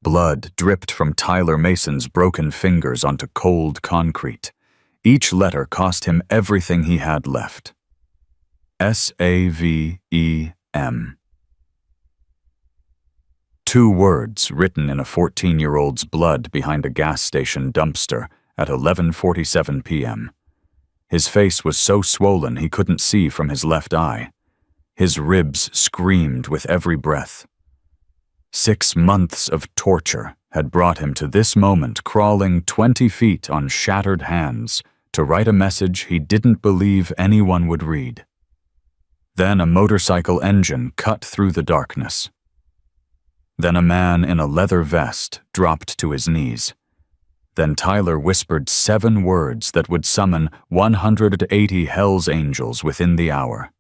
Blood dripped from Tyler Mason's broken fingers onto cold concrete. Each letter cost him everything he had left. SAVEM. 2 words written in a 14-year-old's blood behind a gas station dumpster at 11:47 p.m. His face was so swollen he couldn't see from his left eye. His ribs screamed with every breath. 6 months of torture had brought him to this moment, crawling 20 feet on shattered hands to write a message he didn't believe anyone would read. Then a motorcycle engine cut through the darkness. Then a man in a leather vest dropped to his knees. Then Tyler whispered 7 words that would summon 180 Hell's Angels within the hour.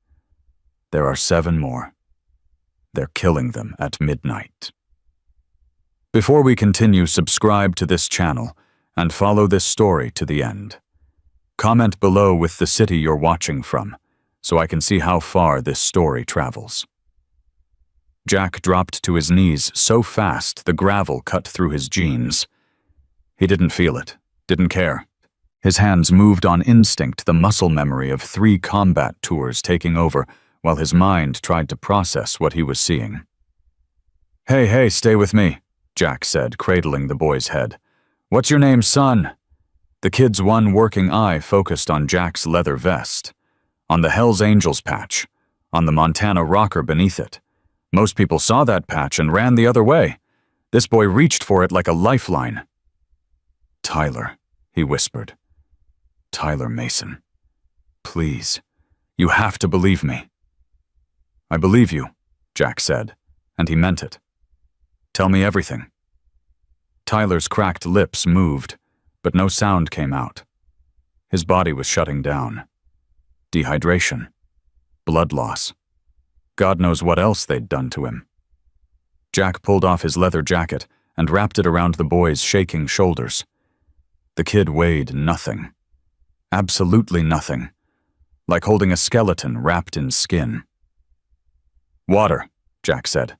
There are 7 more. They're killing them at midnight. Before we continue, subscribe to this channel and follow this story to the end. Comment below with the city you're watching from, so I can see how far this story travels. Jack dropped to his knees so fast the gravel cut through his jeans. He didn't feel it, didn't care. His hands moved on instinct, the muscle memory of 3 combat tours taking over, while his mind tried to process what he was seeing. Hey, stay with me, Jack said, cradling the boy's head. What's your name, son? The kid's one working eye focused on Jack's leather vest, on the Hell's Angels patch, on the Montana rocker beneath it. Most people saw that patch and ran the other way. This boy reached for it like a lifeline. Tyler, he whispered. Tyler Mason. Please, you have to believe me. I believe you, Jack said, and he meant it. Tell me everything. Tyler's cracked lips moved, but no sound came out. His body was shutting down. Dehydration. Blood loss. God knows what else they'd done to him. Jack pulled off his leather jacket and wrapped it around the boy's shaking shoulders. The kid weighed nothing. Absolutely nothing. Like holding a skeleton wrapped in skin. Water, Jack said.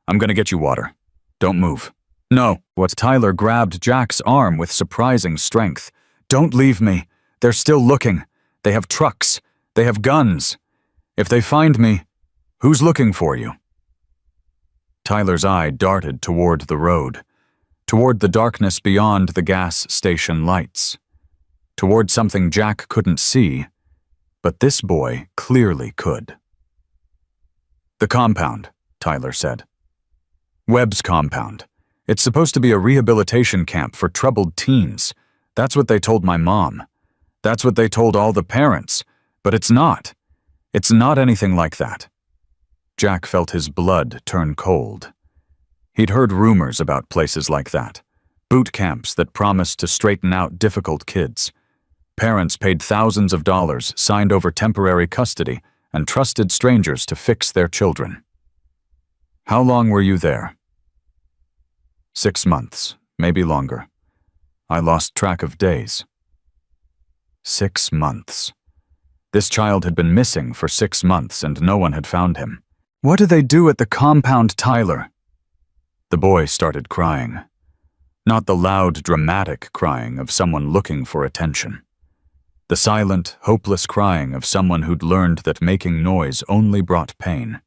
I'm gonna get you water. Don't move. No. What Tyler grabbed Jack's arm with surprising strength. Don't leave me. They're still looking. They have trucks. They have guns. If they find me, who's looking for you? Tyler's eye darted toward the road, toward the darkness beyond the gas station lights, toward something Jack couldn't see, but this boy clearly could. The compound, Tyler said. Webb's compound. It's supposed to be a rehabilitation camp for troubled teens. That's what they told my mom. That's what they told all the parents. But it's not. It's not anything like that. Jack felt his blood turn cold. He'd heard rumors about places like that. Boot camps that promised to straighten out difficult kids. Parents paid thousands of dollars, signed over temporary custody, and trusted strangers to fix their children. How long were you there? 6 months, maybe longer. I lost track of days. 6 months. This child had been missing for 6 months and no one had found him. What do they do at the compound, Tyler? The boy started crying. Not the loud, dramatic crying of someone looking for attention. The silent, hopeless crying of someone who'd learned that making noise only brought pain.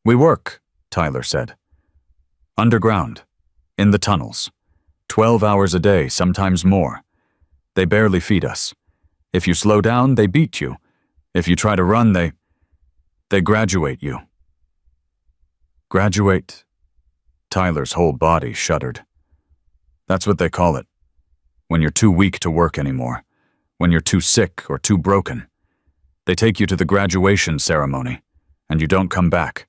We work, Tyler said. Underground. In the tunnels. 12 hours a day, sometimes more. They barely feed us. If you slow down, they beat you. If you try to run, they graduate you. Graduate? Tyler's whole body shuddered. That's what they call it. When you're too weak to work anymore. When you're too sick or too broken. They take you to the graduation ceremony, and you don't come back.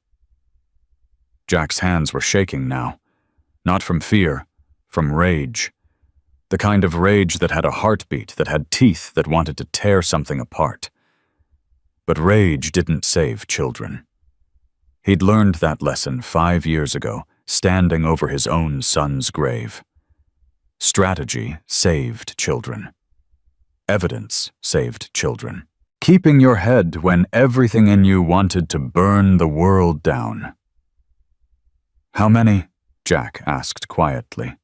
Jack's hands were shaking now. Not from fear, from rage. The kind of rage that had a heartbeat, that had teeth that wanted to tear something apart. But rage didn't save children. He'd learned that lesson 5 years ago, standing over his own son's grave. Strategy saved children. Evidence saved children. Keeping your head when everything in you wanted to burn the world down. How many? Jack asked quietly.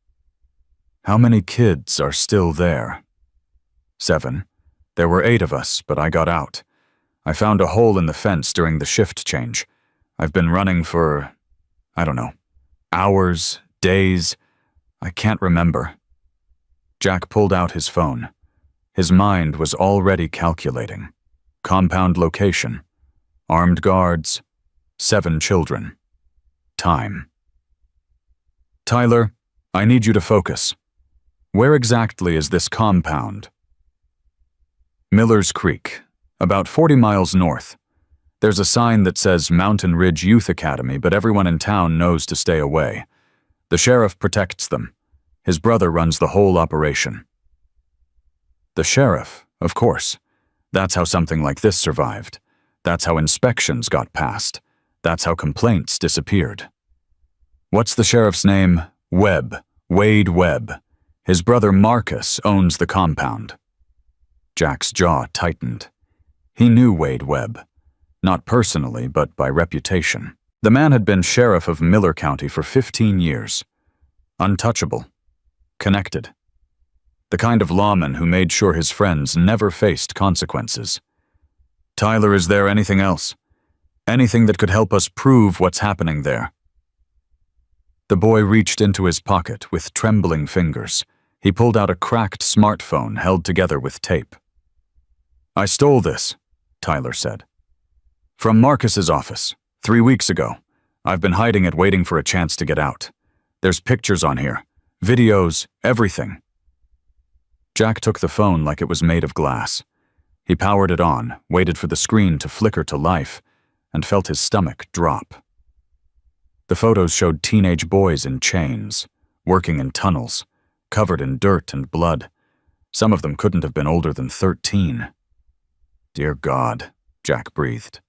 How many kids are still there? 7. There were 8 of us, but I got out. I found a hole in the fence during the shift change. I've been running for, I don't know, hours, days. I can't remember. Jack pulled out his phone. His mind was already calculating. Compound location. Armed guards. 7 children. Time. Tyler, I need you to focus. Where exactly is this compound? Miller's Creek, about 40 miles north. There's a sign that says Mountain Ridge Youth Academy, but everyone in town knows to stay away. The sheriff protects them. His brother runs the whole operation. The sheriff, of course. That's how something like this survived. That's how inspections got passed. That's how complaints disappeared. What's the sheriff's name? Webb. Wade Webb. His brother Marcus owns the compound. Jack's jaw tightened. He knew Wade Webb. Not personally, but by reputation. The man had been sheriff of Miller County for 15 years. Untouchable. Connected. The kind of lawman who made sure his friends never faced consequences. Tyler, is there anything else? Anything that could help us prove what's happening there? The boy reached into his pocket with trembling fingers. He pulled out a cracked smartphone held together with tape. I stole this, Tyler said. From Marcus's office, 3 weeks ago. I've been hiding it, waiting for a chance to get out. There's pictures on here, videos, everything. Jack took the phone like it was made of glass. He powered it on, waited for the screen to flicker to life, and felt his stomach drop. The photos showed teenage boys in chains, working in tunnels, covered in dirt and blood. Some of them couldn't have been older than 13. Dear God, Jack breathed.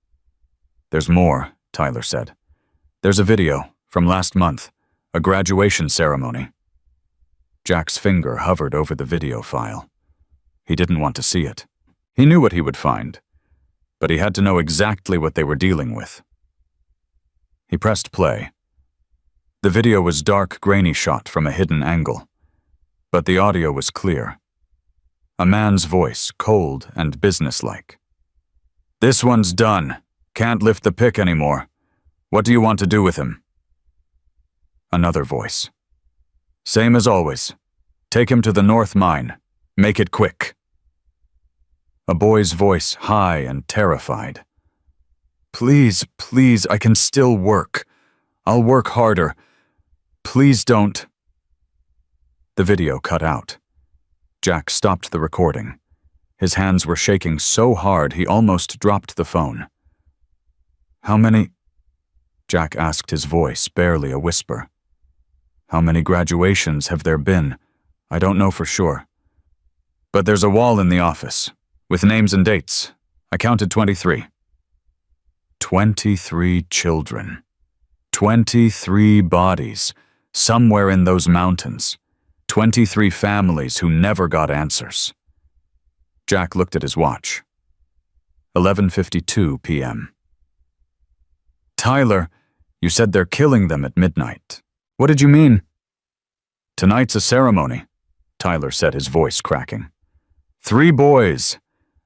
There's more, Tyler said. There's a video from last month, a graduation ceremony. Jack's finger hovered over the video file. He didn't want to see it. He knew what he would find, but he had to know exactly what they were dealing with. He pressed play. The video was dark, grainy shot from a hidden angle, but the audio was clear. A man's voice, cold and businesslike. This one's done. Can't lift the pick anymore. What do you want to do with him? Another voice. Same as always. Take him to the North Mine. Make it quick. A boy's voice, high and terrified. Please, please, I can still work. I'll work harder. Please don't. The video cut out. Jack stopped the recording. His hands were shaking so hard he almost dropped the phone. How many? Jack asked, his voice barely a whisper. How many graduations have there been? I don't know for sure. But there's a wall in the office, with names and dates. I counted 23. 23 children. 23 bodies, somewhere in those mountains. 23 families who never got answers. Jack looked at his watch. 11:52 p.m. Tyler, you said they're killing them at midnight. What did you mean? Tonight's a ceremony, Tyler said, his voice cracking. 3 boys.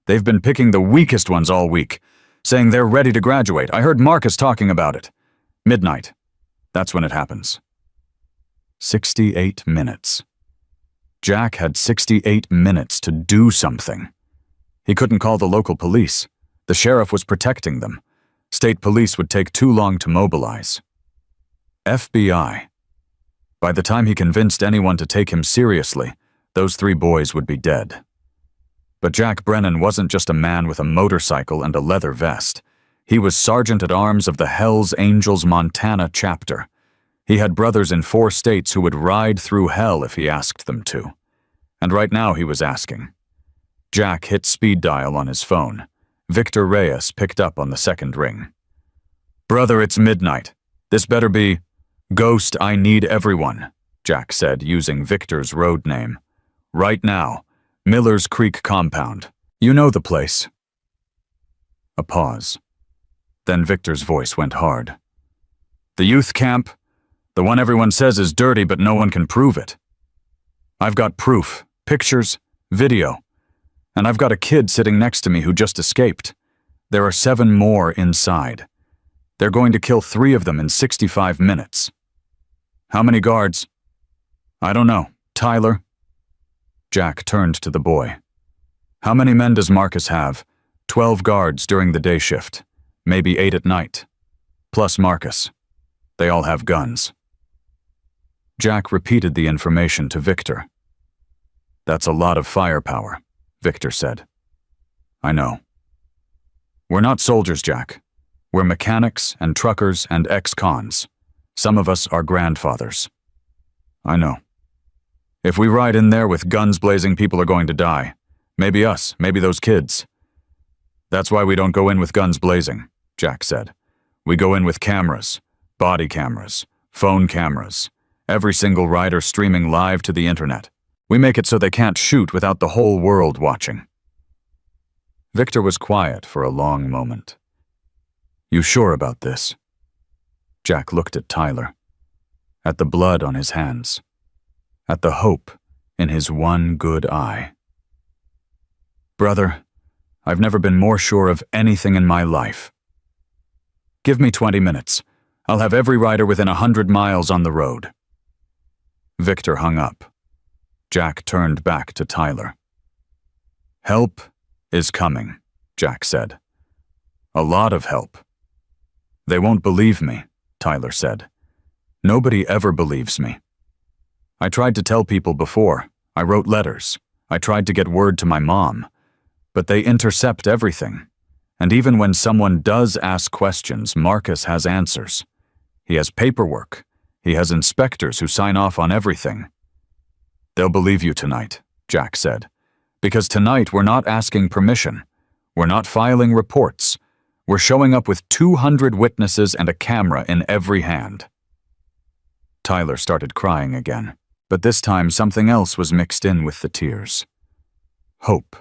They've been picking the weakest ones all week, saying they're ready to graduate. I heard Marcus talking about it. Midnight. That's when it happens. 68 minutes. Jack had 68 minutes to do something. He couldn't call the local police. The sheriff was protecting them. State police would take too long to mobilize. FBI. By the time he convinced anyone to take him seriously, those 3 boys would be dead. But Jack Brennan wasn't just a man with a motorcycle and a leather vest. He was Sergeant at Arms of the Hells Angels Montana chapter. He had brothers in 4 states who would ride through hell if he asked them to. And right now he was asking. Jack hit speed dial on his phone. Victor Reyes picked up on the second ring. Brother, it's midnight. This better be... Ghost, I need everyone, Jack said, using Victor's road name. Right now. Miller's Creek compound. You know the place. A pause. Then Victor's voice went hard. The youth camp? The one everyone says is dirty, but no one can prove it. I've got proof, pictures, video, and I've got a kid sitting next to me who just escaped. There are 7 more inside. They're going to kill 3 of them in 65 minutes. How many guards? I don't know. Tyler? Jack turned to the boy. How many men does Marcus have? 12 guards during the day shift, maybe 8 at night. Plus Marcus. They all have guns. Jack repeated the information to Victor. That's a lot of firepower, Victor said. I know. We're not soldiers, Jack. We're mechanics and truckers and ex-cons. Some of us are grandfathers. I know. If we ride in there with guns blazing, people are going to die. Maybe us, maybe those kids. That's why we don't go in with guns blazing, Jack said. We go in with cameras, body cameras, phone cameras, every single rider streaming live to the internet. We make it so they can't shoot without the whole world watching. Victor was quiet for a long moment. You sure about this? Jack looked at Tyler, at the blood on his hands, at the hope in his one good eye. Brother, I've never been more sure of anything in my life. Give me 20 minutes. I'll have every rider within 100 miles on the road. Victor hung up. Jack turned back to Tyler. Help is coming, Jack said. A lot of help. They won't believe me, Tyler said. Nobody ever believes me. I tried to tell people before. I wrote letters. I tried to get word to my mom. But they intercept everything. And even when someone does ask questions, Marcus has answers. He has paperwork. He has inspectors who sign off on everything. They'll believe you tonight, Jack said. Because tonight we're not asking permission. We're not filing reports. We're showing up with 200 witnesses and a camera in every hand. Tyler started crying again, but this time something else was mixed in with the tears. Hope.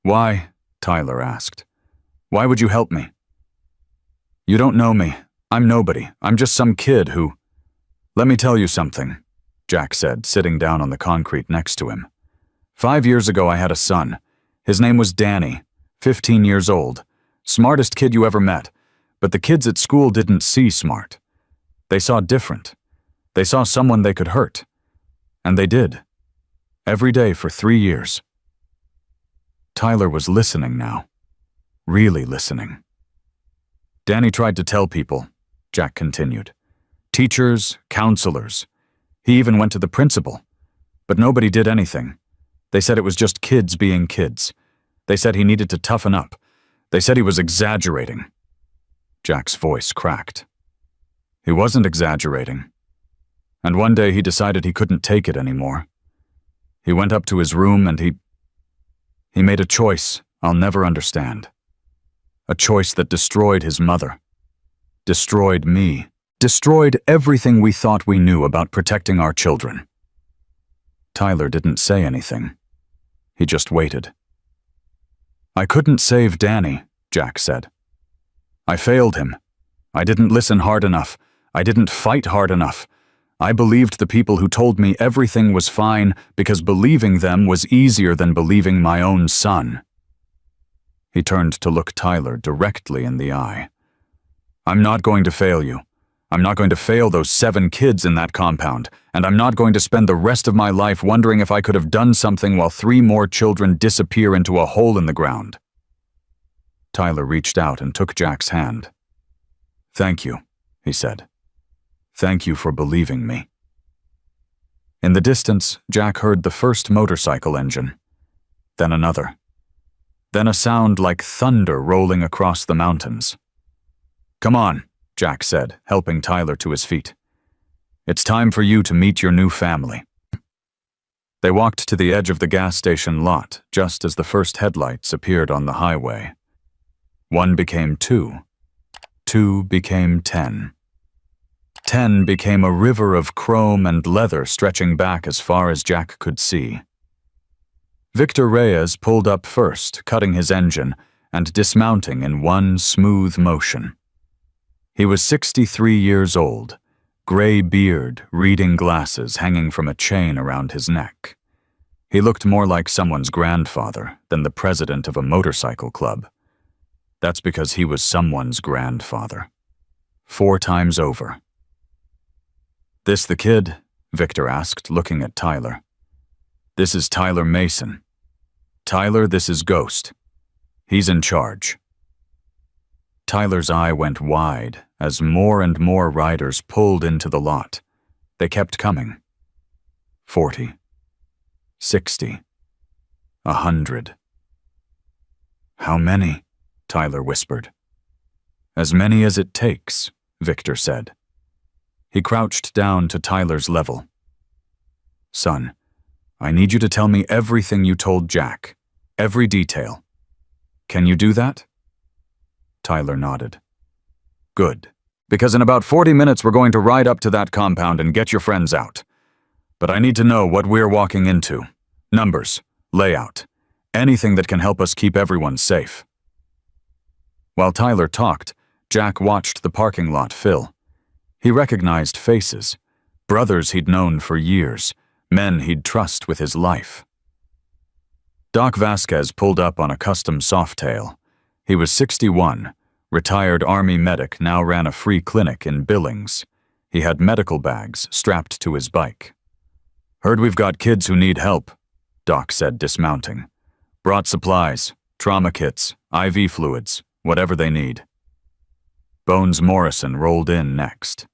Why? Tyler asked. Why would you help me? You don't know me. I'm nobody. I'm just some kid who... Let me tell you something, Jack said, sitting down on the concrete next to him. 5 years ago I had a son. His name was Danny, 15 years old. Smartest kid you ever met. But the kids at school didn't see smart. They saw different. They saw someone they could hurt. And they did. Every day for 3 years. Tyler was listening now. Really listening. Danny tried to tell people, Jack continued. Teachers, counselors. He even went to the principal. But nobody did anything. They said it was just kids being kids. They said he needed to toughen up. They said he was exaggerating. Jack's voice cracked. He wasn't exaggerating. And one day he decided he couldn't take it anymore. He went up to his room and he made a choice I'll never understand. A choice that destroyed his mother. Destroyed me. Destroyed everything we thought we knew about protecting our children. Tyler didn't say anything. He just waited. I couldn't save Danny, Jack said. I failed him. I didn't listen hard enough. I didn't fight hard enough. I believed the people who told me everything was fine because believing them was easier than believing my own son. He turned to look Tyler directly in the eye. I'm not going to fail you. I'm not going to fail those 7 kids in that compound, and I'm not going to spend the rest of my life wondering if I could have done something while 3 more children disappear into a hole in the ground. Tyler reached out and took Jack's hand. Thank you, he said. Thank you for believing me. In the distance, Jack heard the first motorcycle engine, then another, then a sound like thunder rolling across the mountains. Come on, Jack said, helping Tyler to his feet. It's time for you to meet your new family. They walked to the edge of the gas station lot just as the first headlights appeared on the highway. 1 became 2. 2 became 10. 10 became a river of chrome and leather stretching back as far as Jack could see. Victor Reyes pulled up first, cutting his engine and dismounting in one smooth motion. He was 63 years old, gray beard, reading glasses hanging from a chain around his neck. He looked more like someone's grandfather than the president of a motorcycle club. That's because he was someone's grandfather. 4 times over. "This the kid?" Victor asked, looking at Tyler. "This is Tyler Mason. Tyler, this is Ghost. He's in charge." Tyler's eye went wide as more and more riders pulled into the lot. They kept coming. 40. 60. 100. "How many?" Tyler whispered. "As many as it takes," Victor said. He crouched down to Tyler's level. "Son, I need you to tell me everything you told Jack. Every detail. Can you do that?" Tyler nodded. "Good. Because in about 40 minutes we're going to ride up to that compound and get your friends out. But I need to know what we're walking into. Numbers, layout, anything that can help us keep everyone safe." While Tyler talked, Jack watched the parking lot fill. He recognized faces, brothers he'd known for years, men he'd trust with his life. Doc Vasquez pulled up on a custom Softail. He was 61, retired Army medic, now ran a free clinic in Billings. He had medical bags strapped to his bike. "Heard we've got kids who need help," Doc said, dismounting. "Brought supplies, trauma kits, IV fluids, whatever they need." Bones Morrison rolled in next.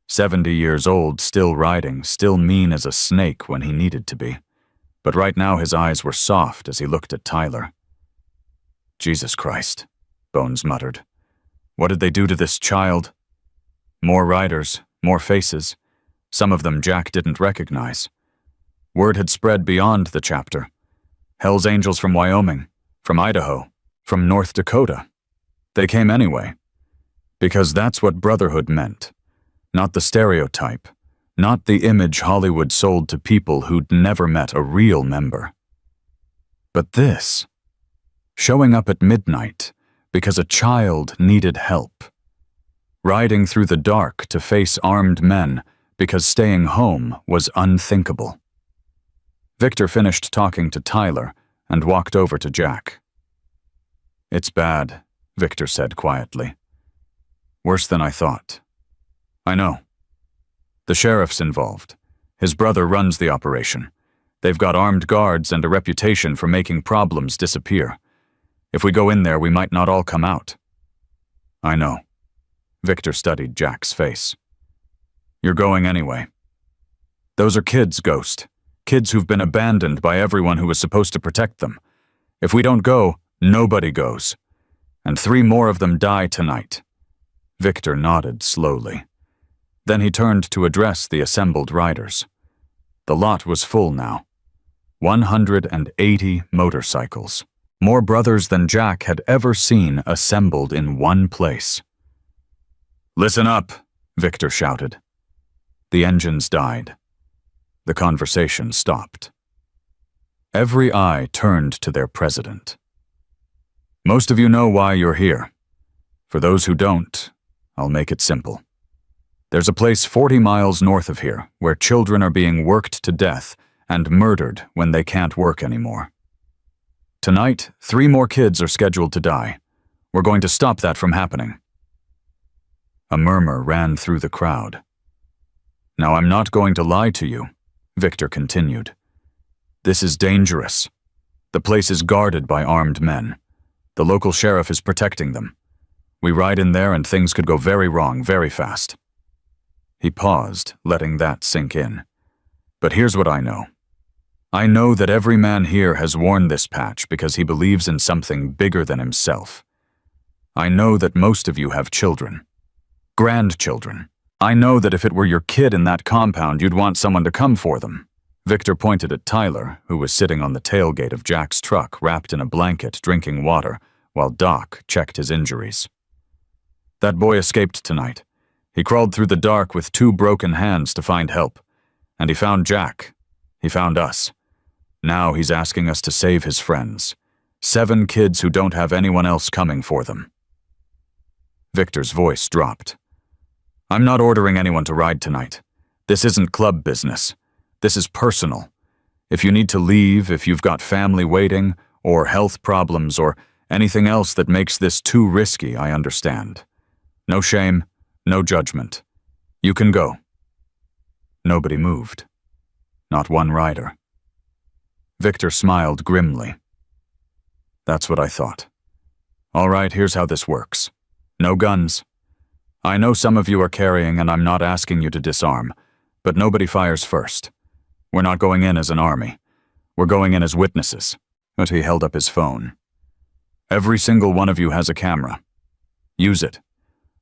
70 years old, still riding, still mean as a snake when he needed to be. But right now his eyes were soft as he looked at Tyler. "Jesus Christ," Bones muttered. "What did they do to this child?" More riders, more faces. Some of them Jack didn't recognize. Word had spread beyond the chapter. Hell's Angels from Wyoming, from Idaho, from North Dakota. They came anyway. Because that's what brotherhood meant. Not the stereotype. Not the image Hollywood sold to people who'd never met a real member. But this. Showing up at midnight because a child needed help. Riding through the dark to face armed men because staying home was unthinkable. Victor finished talking to Tyler and walked over to Jack. "It's bad," Victor said quietly. "Worse than I thought." "I know. The sheriff's involved. His brother runs the operation. They've got armed guards and a reputation for making problems disappear. If we go in there, we might not all come out." "I know." Victor studied Jack's face. "You're going anyway. Those are kids, Ghost. Kids who've been abandoned by everyone who was supposed to protect them. If we don't go, nobody goes. And 3 more of them die tonight." Victor nodded slowly. Then he turned to address the assembled riders. The lot was full now. 180 motorcycles. More brothers than Jack had ever seen assembled in one place. "Listen up," Victor shouted. The engines died. The conversation stopped. Every eye turned to their president. "Most of you know why you're here. For those who don't, I'll make it simple. There's a place 40 miles north of here where children are being worked to death and murdered when they can't work anymore. Tonight, 3 more kids are scheduled to die. We're going to stop that from happening." A murmur ran through the crowd. "Now, I'm not going to lie to you," Victor continued. "This is dangerous. The place is guarded by armed men. The local sheriff is protecting them. We ride in there and things could go very wrong very fast." He paused, letting that sink in. "But here's what I know. I know that every man here has worn this patch because he believes in something bigger than himself. I know that most of you have children. Grandchildren. I know that if it were your kid in that compound, you'd want someone to come for them." Victor pointed at Tyler, who was sitting on the tailgate of Jack's truck wrapped in a blanket drinking water, while Doc checked his injuries. "That boy escaped tonight. He crawled through the dark with 2 broken hands to find help. And he found Jack. He found us. Now he's asking us to save his friends. 7 kids who don't have anyone else coming for them." Victor's voice dropped. I'm not ordering anyone to ride tonight. This isn't club business. This is personal. If you need to leave, if you've got family waiting, or health problems, or anything else that makes this too risky, I understand. No shame, no judgment. You can go." Nobody moved. Not one rider. Victor smiled grimly. "That's what I thought. All right, here's how this works. No guns. I know some of you are carrying, and I'm not asking you to disarm, but nobody fires first. We're not going in as an army. We're going in as witnesses." But he held up his phone. "Every single one of you has a camera. Use it.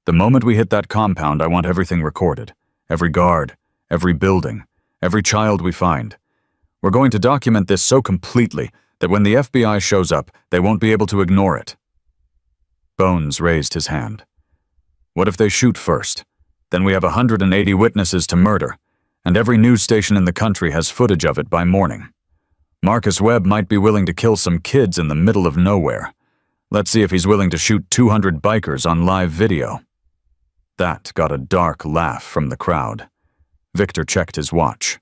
The moment we hit that compound, I want everything recorded. Every guard, every building, every child we find. We're going to document this so completely that when the FBI shows up, they won't be able to ignore it." Bones raised his hand. "What if they shoot first? Then we have 180 witnesses to murder, and every news station in the country has footage of it by morning. Marcus Webb might be willing to kill some kids in the middle of nowhere. Let's see if he's willing to shoot 200 bikers on live video." That got a dark laugh from the crowd. Victor checked his watch.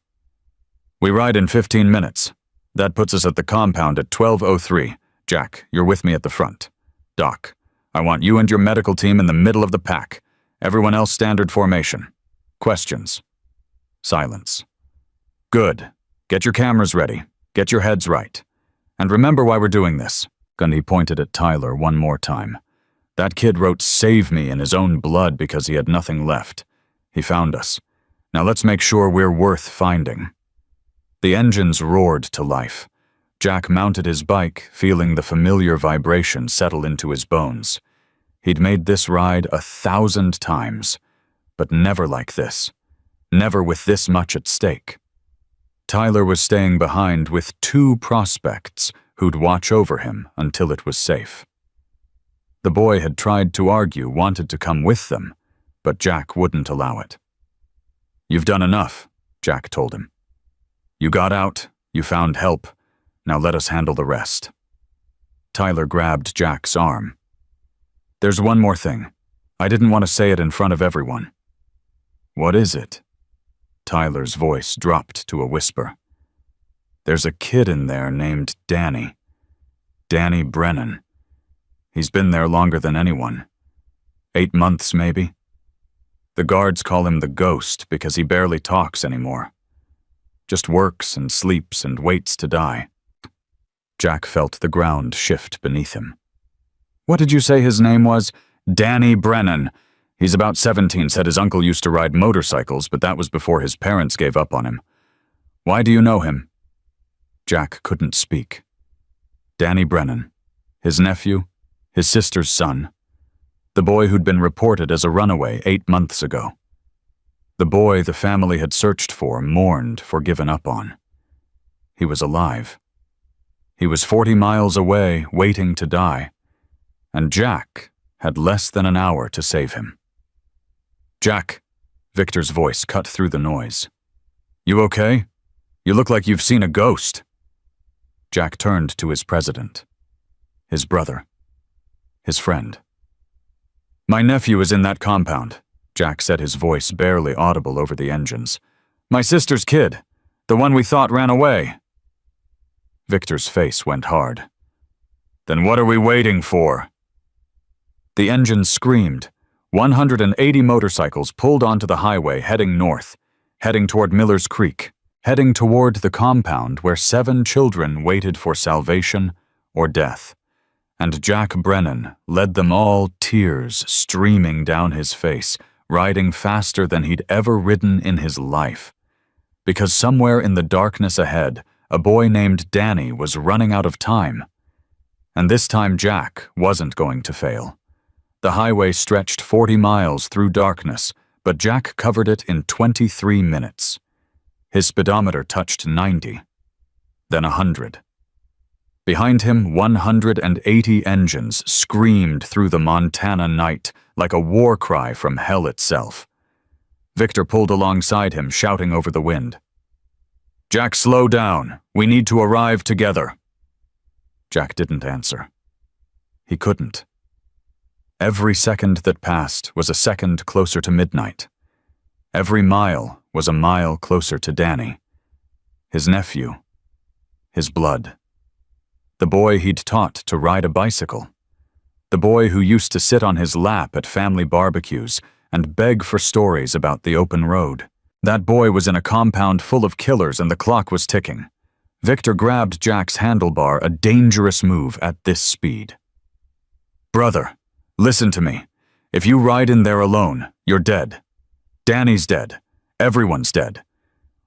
"We ride in 15 minutes. That puts us at the compound at 12:03. Jack, you're with me at the front. Doc, I want you and your medical team in the middle of the pack. Everyone else standard formation. Questions?" Silence. "Good. Get your cameras ready. Get your heads right. And remember why we're doing this." And he pointed at Tyler one more time. "That kid wrote 'Save me' in his own blood because he had nothing left. He found us. Now let's make sure we're worth finding." The engines roared to life. Jack mounted his bike, feeling the familiar vibration settle into his bones. He'd made this ride 1,000 times, but never like this. Never with this much at stake. Tyler was staying behind with 2 prospects who'd watch over him until it was safe. The boy had tried to argue, wanted to come with them, but Jack wouldn't allow it. "You've done enough," Jack told him. "You got out, you found help, now let us handle the rest." Tyler grabbed Jack's arm. "There's one more thing. I didn't want to say it in front of everyone." "What is it?" Tyler's voice dropped to a whisper. "There's a kid in there named Danny. Danny Brennan. He's been there longer than anyone. 8 months, maybe. The guards call him the Ghost because he barely talks anymore. Just works and sleeps and waits to die." Jack felt the ground shift beneath him. "What did you say his name was?" "Danny Brennan. He's about 17, said his uncle used to ride motorcycles, but that was before his parents gave up on him. Why do you know him?" Jack couldn't speak. Danny Brennan. His nephew. His sister's son. The boy who'd been reported as a runaway 8 months ago. The boy the family had searched for, mourned, for given up on. He was alive. He was 40 miles away, waiting to die. And Jack had less than an hour to save him. "Jack," Victor's voice cut through the noise. "You okay? You look like you've seen a ghost." Jack turned to his president. His brother. His friend. "My nephew is in that compound," Jack said, his voice barely audible over the engines. "My sister's kid. The one we thought ran away." Victor's face went hard. "Then what are we waiting for?" The engine screamed. 180 motorcycles pulled onto the highway heading north, heading toward Miller's Creek, heading toward the compound where 7 children waited for salvation or death. And Jack Brennan led them all, tears streaming down his face, riding faster than he'd ever ridden in his life. Because somewhere in the darkness ahead, a boy named Danny was running out of time. And this time Jack wasn't going to fail. The highway stretched 40 miles through darkness, but Jack covered it in 23 minutes. His speedometer touched 90, then 100. Behind him, 180 engines screamed through the Montana night like a war cry from hell itself. Victor pulled alongside him, shouting over the wind. "Jack, slow down. We need to arrive together." Jack didn't answer. He couldn't. Every second that passed was a second closer to midnight. Every mile was a mile closer to Danny, his nephew, his blood. The boy he'd taught to ride a bicycle. The boy who used to sit on his lap at family barbecues and beg for stories about the open road. That boy was in a compound full of killers and the clock was ticking. Victor grabbed Jack's handlebar, a dangerous move at this speed. "Brother, listen to me. If you ride in there alone, you're dead. Danny's dead. Everyone's dead.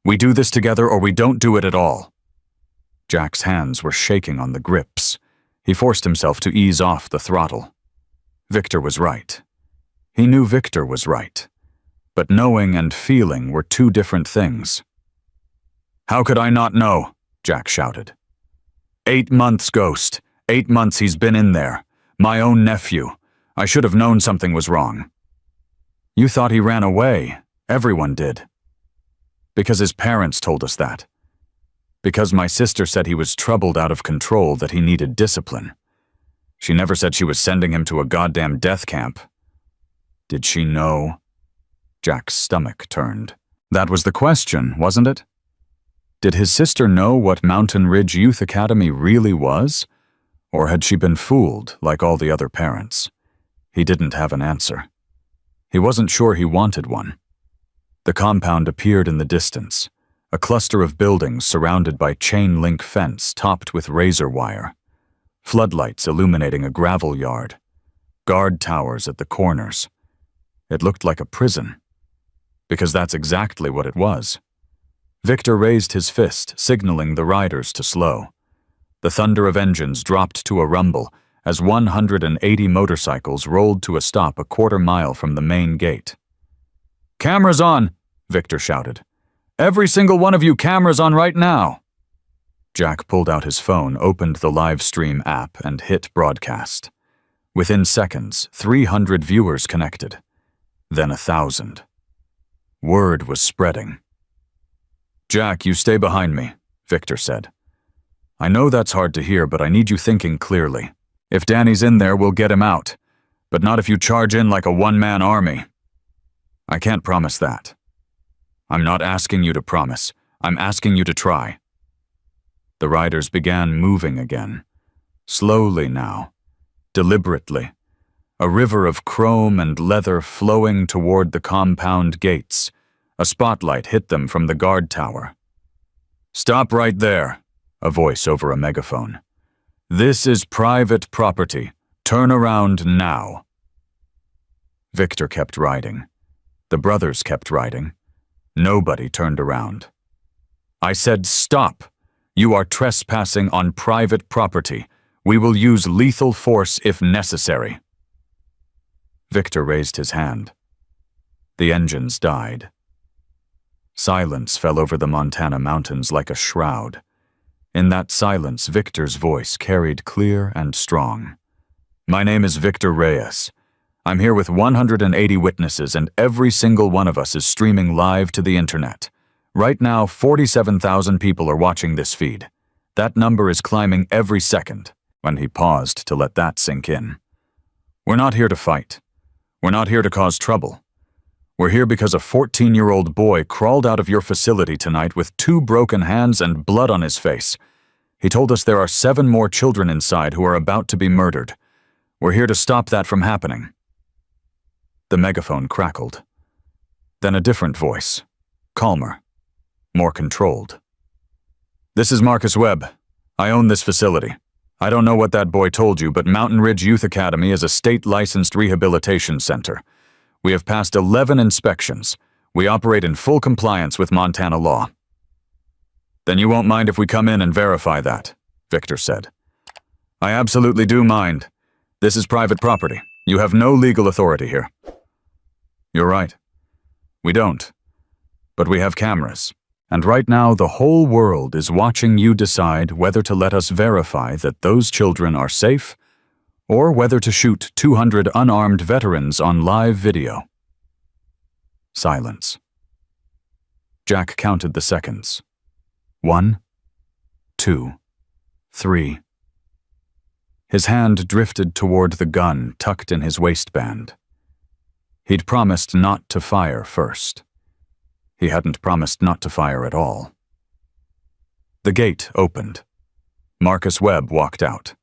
We do this together or we don't do it at all." Jack's hands were shaking on the grips. He forced himself to ease off the throttle. Victor was right. He knew Victor was right. But knowing and feeling were two different things. "How could I not know?" Jack shouted. 8 months, Ghost. 8 months he's been in there. My own nephew. I should have known something was wrong. You thought he ran away. Everyone did. Because his parents told us that. Because my sister said he was troubled out of control, that he needed discipline. She never said she was sending him to a goddamn death camp. Did she know? Jack's stomach turned. That was the question, wasn't it? Did his sister know what Mountain Ridge Youth Academy really was? Or had she been fooled like all the other parents? He didn't have an answer. He wasn't sure he wanted one. The compound appeared in the distance, a cluster of buildings surrounded by chain-link fence topped with razor wire, floodlights illuminating a gravel yard, guard towers at the corners. It looked like a prison, because that's exactly what it was. Victor raised his fist, signaling the riders to slow. The thunder of engines dropped to a rumble as 180 motorcycles rolled to a stop a quarter mile from the main gate. "Cameras on!" Victor shouted. "Every single one of you, cameras on right now!" Jack pulled out his phone, opened the live stream app, and hit broadcast. Within seconds, 300 viewers connected. Then 1,000. Word was spreading. "Jack, you stay behind me," Victor said. "I know that's hard to hear, but I need you thinking clearly. If Danny's in there, we'll get him out. But not if you charge in like a one-man army. I can't promise that. I'm not asking you to promise. I'm asking you to try." The riders began moving again. Slowly now. Deliberately. A river of chrome and leather flowing toward the compound gates. A spotlight hit them from the guard tower. "Stop right there," a voice over a megaphone. "This is private property. Turn around now." Victor kept riding. The brothers kept riding. Nobody turned around. "I said stop. You are trespassing on private property. We will use lethal force if necessary." Victor raised his hand. The engines died. Silence fell over the Montana mountains like a shroud. In that silence, Victor's voice carried clear and strong. "My name is Victor Reyes. I'm here with 180 witnesses, and every single one of us is streaming live to the internet. Right now, 47,000 people are watching this feed. That number is climbing every second," when he paused to let that sink in. "We're not here to fight. We're not here to cause trouble. We're here because a 14-year-old boy crawled out of your facility tonight with 2 broken hands and blood on his face. He told us there are 7 more children inside who are about to be murdered. We're here to stop that from happening." The megaphone crackled. Then a different voice, calmer, more controlled. "This is Marcus Webb. I own this facility. I don't know what that boy told you, but Mountain Ridge Youth Academy is a state-licensed rehabilitation center. We have passed 11 inspections. We operate in full compliance with Montana law." "Then you won't mind if we come in and verify that," Victor said. "I absolutely do mind. This is private property. You have no legal authority here." "You're right. We don't. But we have cameras. And right now the whole world is watching you decide whether to let us verify that those children are safe or whether to shoot 200 unarmed veterans on live video." Silence. Jack counted the seconds. 1, 2, 3. His hand drifted toward the gun tucked in his waistband. He'd promised not to fire first. He hadn't promised not to fire at all. The gate opened. Marcus Webb walked out.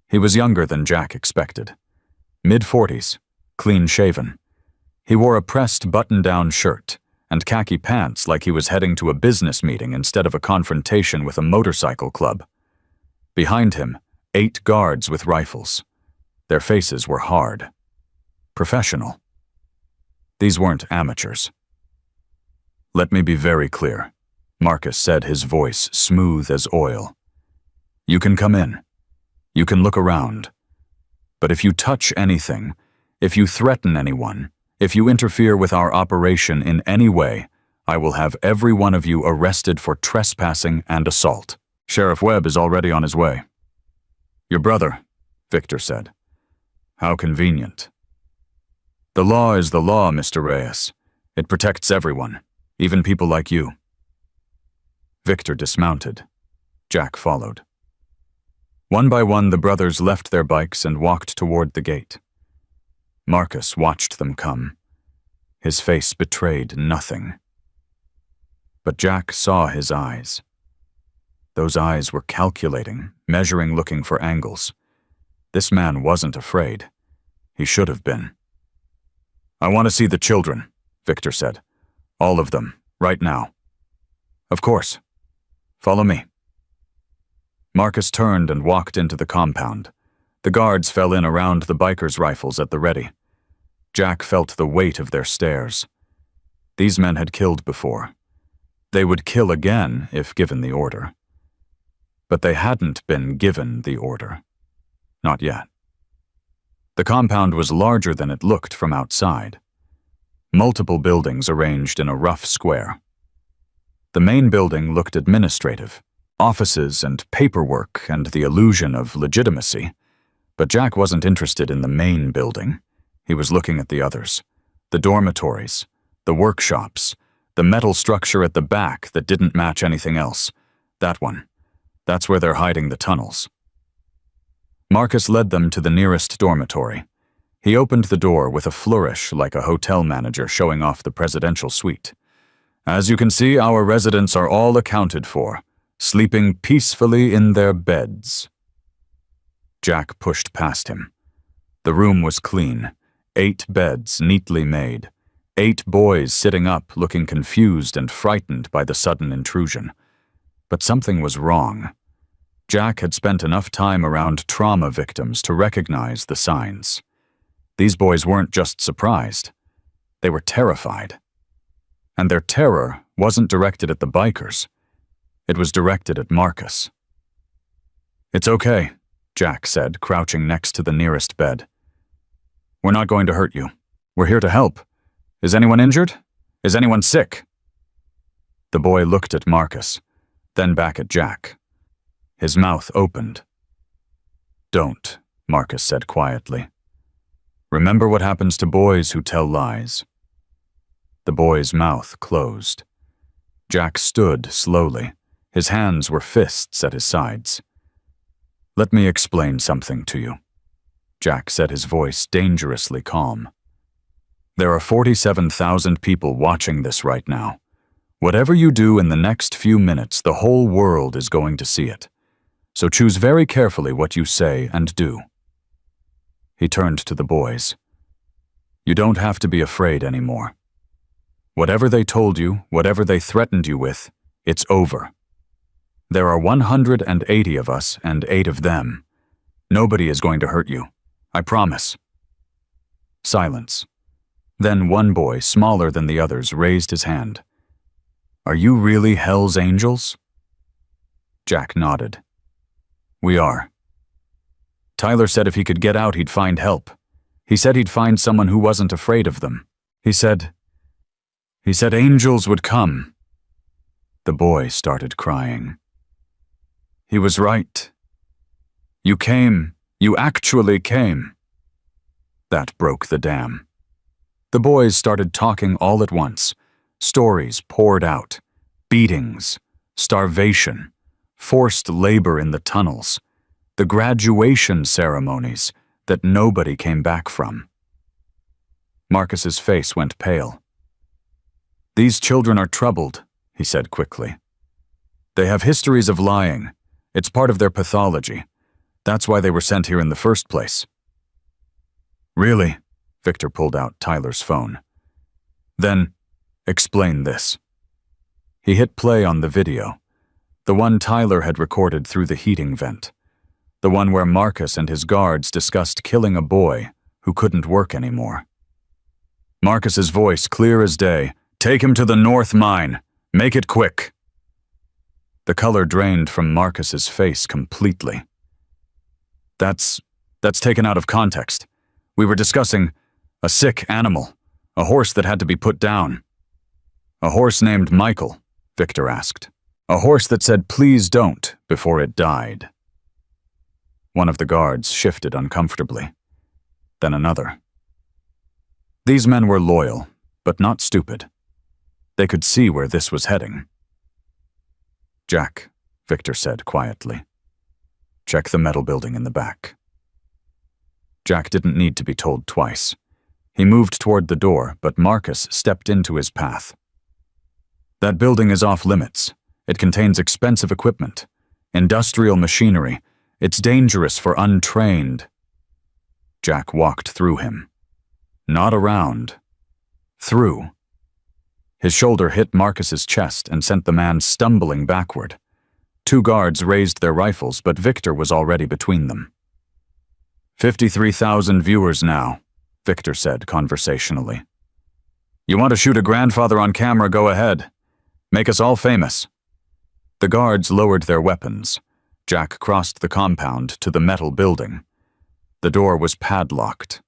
He was younger than Jack expected. Mid-40s, clean-shaven. He wore a pressed button-down shirt and khaki pants like he was heading to a business meeting instead of a confrontation with a motorcycle club. Behind him, 8 guards with rifles. Their faces were hard. Professional. These weren't amateurs. "Let me be very clear," Marcus said, his voice smooth as oil. "You can come in. You can look around. But if you touch anything, if you threaten anyone, if you interfere with our operation in any way, I will have every one of you arrested for trespassing and assault. Sheriff Webb is already on his way." "Your brother," Victor said. "How convenient." "The law is the law, Mr. Reyes. It protects everyone, even people like you." Victor dismounted. Jack followed. One by one, the brothers left their bikes and walked toward the gate. Marcus watched them come. His face betrayed nothing. But Jack saw his eyes. Those eyes were calculating, measuring, looking for angles. This man wasn't afraid. He should have been. "I want to see the children," Victor said. "All of them, right now." "Of course. Follow me." Marcus turned and walked into the compound. The guards fell in around the bikers' rifles at the ready. Jack felt the weight of their stares. These men had killed before. They would kill again if given the order. But they hadn't been given the order. Not yet. The compound was larger than it looked from outside. Multiple buildings arranged in a rough square. The main building looked administrative, offices and paperwork and the illusion of legitimacy. But Jack wasn't interested in the main building. He was looking at the others. The dormitories, the workshops, the metal structure at the back that didn't match anything else. That one. That's where they're hiding the tunnels. Marcus led them to the nearest dormitory. He opened the door with a flourish like a hotel manager showing off the presidential suite. "As you can see, our residents are all accounted for, sleeping peacefully in their beds." Jack pushed past him. The room was clean. 8 beds neatly made. 8 boys sitting up, looking confused and frightened by the sudden intrusion. But something was wrong. Jack had spent enough time around trauma victims to recognize the signs. These boys weren't just surprised. They were terrified. And their terror wasn't directed at the bikers. It was directed at Marcus. "It's okay," Jack said, crouching next to the nearest bed. "We're not going to hurt you. We're here to help. Is anyone injured? Is anyone sick?" The boy looked at Marcus, then back at Jack. His mouth opened. "Don't," Marcus said quietly. "Remember what happens to boys who tell lies." The boy's mouth closed. Jack stood slowly. His hands were fists at his sides. "Let me explain something to you," Jack said, his voice dangerously calm. "There are 47,000 people watching this right now. Whatever you do in the next few minutes, the whole world is going to see it. So choose very carefully what you say and do." He turned to the boys. "You don't have to be afraid anymore. Whatever they told you, whatever they threatened you with, it's over. There are 180 of us and 8 of them. Nobody is going to hurt you. I promise." Silence. Then one boy, smaller than the others, raised his hand. "Are you really Hell's Angels?" Jack nodded. "We are." Tyler said if he could get out, he'd find help. He said he'd find someone who wasn't afraid of them. He said angels would come. The boy started crying. "He was right. You came. You actually came." That broke the dam. The boys started talking all at once. Stories poured out. Beatings, starvation, forced labor in the tunnels. The graduation ceremonies that nobody came back from. Marcus's face went pale. "These children are troubled," he said quickly. "They have histories of lying. It's part of their pathology. That's why they were sent here in the first place." "Really?" Victor pulled out Tyler's phone. "Then, explain this." He hit play on the video, the one Tyler had recorded through the heating vent, the one where Marcus and his guards discussed killing a boy who couldn't work anymore. Marcus's voice clear as day. "Take him to the North Mine. Make it quick." The color drained from Marcus's face completely. That's taken out of context. We were discussing a sick animal, a horse that had to be put down." "A horse named Michael?" Victor asked. "A horse that said please don't before it died." One of the guards shifted uncomfortably. Then another. These men were loyal, but not stupid. They could see where this was heading. "Jack," Victor said quietly. "Check the metal building in the back." Jack didn't need to be told twice. He moved toward the door, but Marcus stepped into his path. "That building is off limits. It contains expensive equipment, industrial machinery. It's dangerous for untrained." Jack walked through him. Not around. Through. His shoulder hit Marcus's chest and sent the man stumbling backward. Two guards raised their rifles, but Victor was already between them. 53,000 viewers now," Victor said conversationally. "You want to shoot a grandfather on camera, go ahead. Make us all famous." The guards lowered their weapons. Jack crossed the compound to the metal building. The door was padlocked.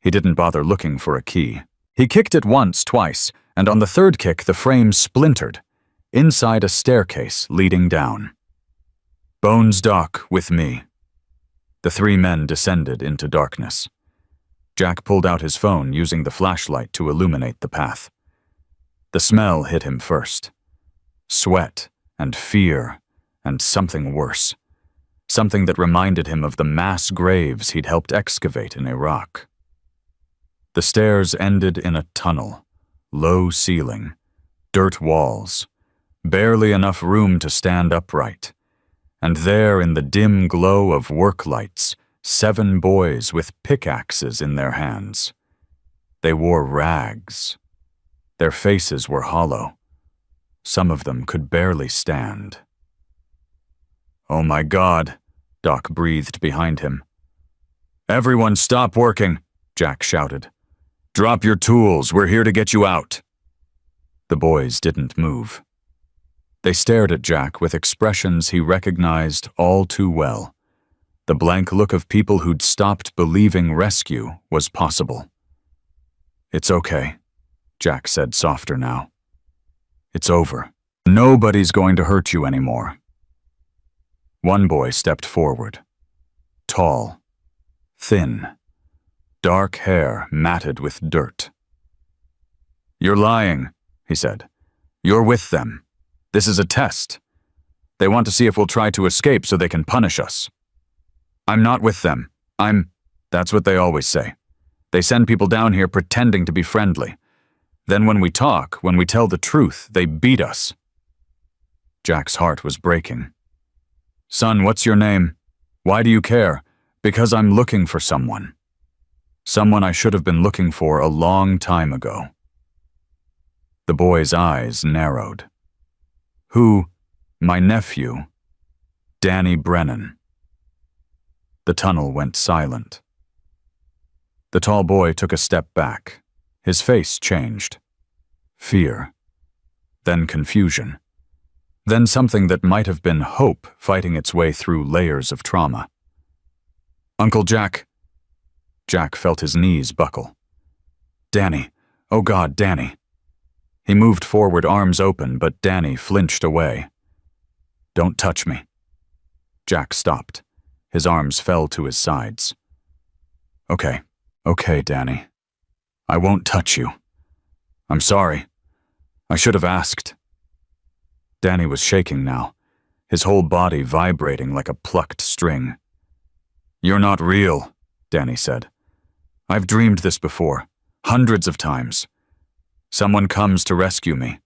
He didn't bother looking for a key. He kicked it once, twice, and on the third kick the frame splintered, inside a staircase leading down. "Bones Dock with me." The three men descended into darkness. Jack pulled out his phone, using the flashlight to illuminate the path. The smell hit him first. Sweat and fear and something worse. Something that reminded him of the mass graves he'd helped excavate in Iraq. The stairs ended in a tunnel, low ceiling, dirt walls, barely enough room to stand upright. And there in the dim glow of work lights, 7 boys with pickaxes in their hands. They wore rags. Their faces were hollow. Some of them could barely stand. "Oh my God," Doc breathed behind him. "Everyone stop working," Jack shouted. "Drop your tools, we're here to get you out." The boys didn't move. They stared at Jack with expressions he recognized all too well. The blank look of people who'd stopped believing rescue was possible. "It's okay," Jack said softer now. "It's over. Nobody's going to hurt you anymore." One boy stepped forward. Tall, thin, dark hair matted with dirt. "You're lying," he said. "You're with them. This is a test. They want to see if we'll try to escape so they can punish us." "I'm not with them. That's what they always say. They send people down here pretending to be friendly. Then when we talk, when we tell the truth, they beat us." Jack's heart was breaking. "Son, what's your name? Why do you care?" "Because I'm looking for someone. Someone I should have been looking for a long time ago." The boy's eyes narrowed. "Who?" "My nephew. Danny Brennan." The tunnel went silent. The tall boy took a step back. His face changed. Fear. Then confusion. Then something that might have been hope fighting its way through layers of trauma. "Uncle Jack." Jack felt his knees buckle. "Danny. Oh God, Danny." He moved forward, arms open, but Danny flinched away. "Don't touch me." Jack stopped. His arms fell to his sides. Okay, Danny. I won't touch you. I'm sorry. I should have asked." Danny was shaking now, his whole body vibrating like a plucked string. "You're not real," Danny said. "I've dreamed this before, hundreds of times. Someone comes to rescue me,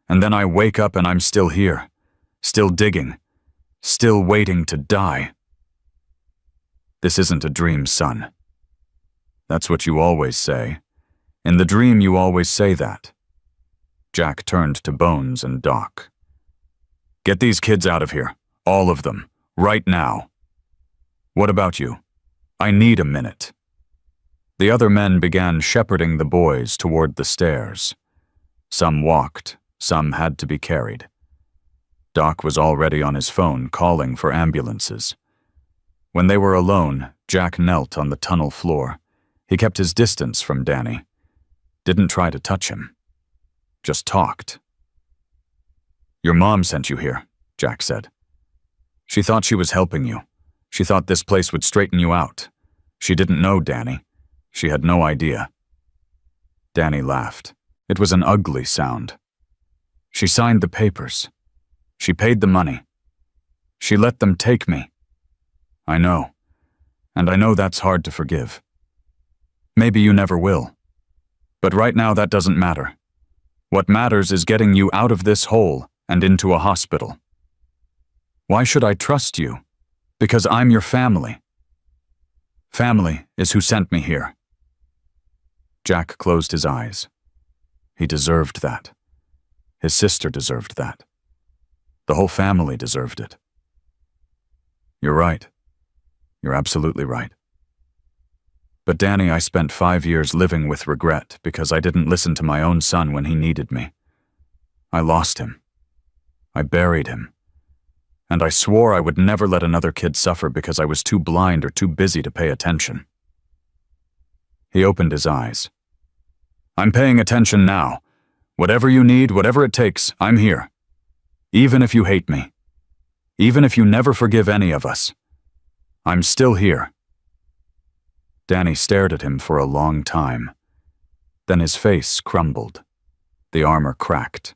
and then I wake up and I'm still here, still digging, still waiting to die." "This isn't a dream, son." "That's what you always say. In the dream you always say that." Jack turned to Bones and Doc. "Get these kids out of here, all of them, right now." "What about you? I need a minute." The other men began shepherding the boys toward the stairs. Some walked, some had to be carried. Doc was already on his phone calling for ambulances. When they were alone, Jack knelt on the tunnel floor. He kept his distance from Danny. Didn't try to touch him. Just talked. "Your mom sent you here," Jack said. "She thought she was helping you. She thought this place would straighten you out. She didn't know, Danny. She had no idea." Danny laughed. It was an ugly sound. "She signed the papers. She paid the money. She let them take me. I know. And I know that's hard to forgive. Maybe you never will. But right now that doesn't matter. What matters is getting you out of this hole and into a hospital. Why should I trust you? Because I'm your family. Family is who sent me here." Jack closed his eyes. He deserved that. His sister deserved that. The whole family deserved it. "You're right. You're absolutely right. But Danny, I spent 5 years living with regret because I didn't listen to my own son when he needed me. I lost him. I buried him. And I swore I would never let another kid suffer because I was too blind or too busy to pay attention." He opened his eyes. "I'm paying attention now. Whatever you need, whatever it takes, I'm here. Even if you hate me. Even if you never forgive any of us. I'm still here." Danny stared at him for a long time. Then his face crumbled. The armor cracked.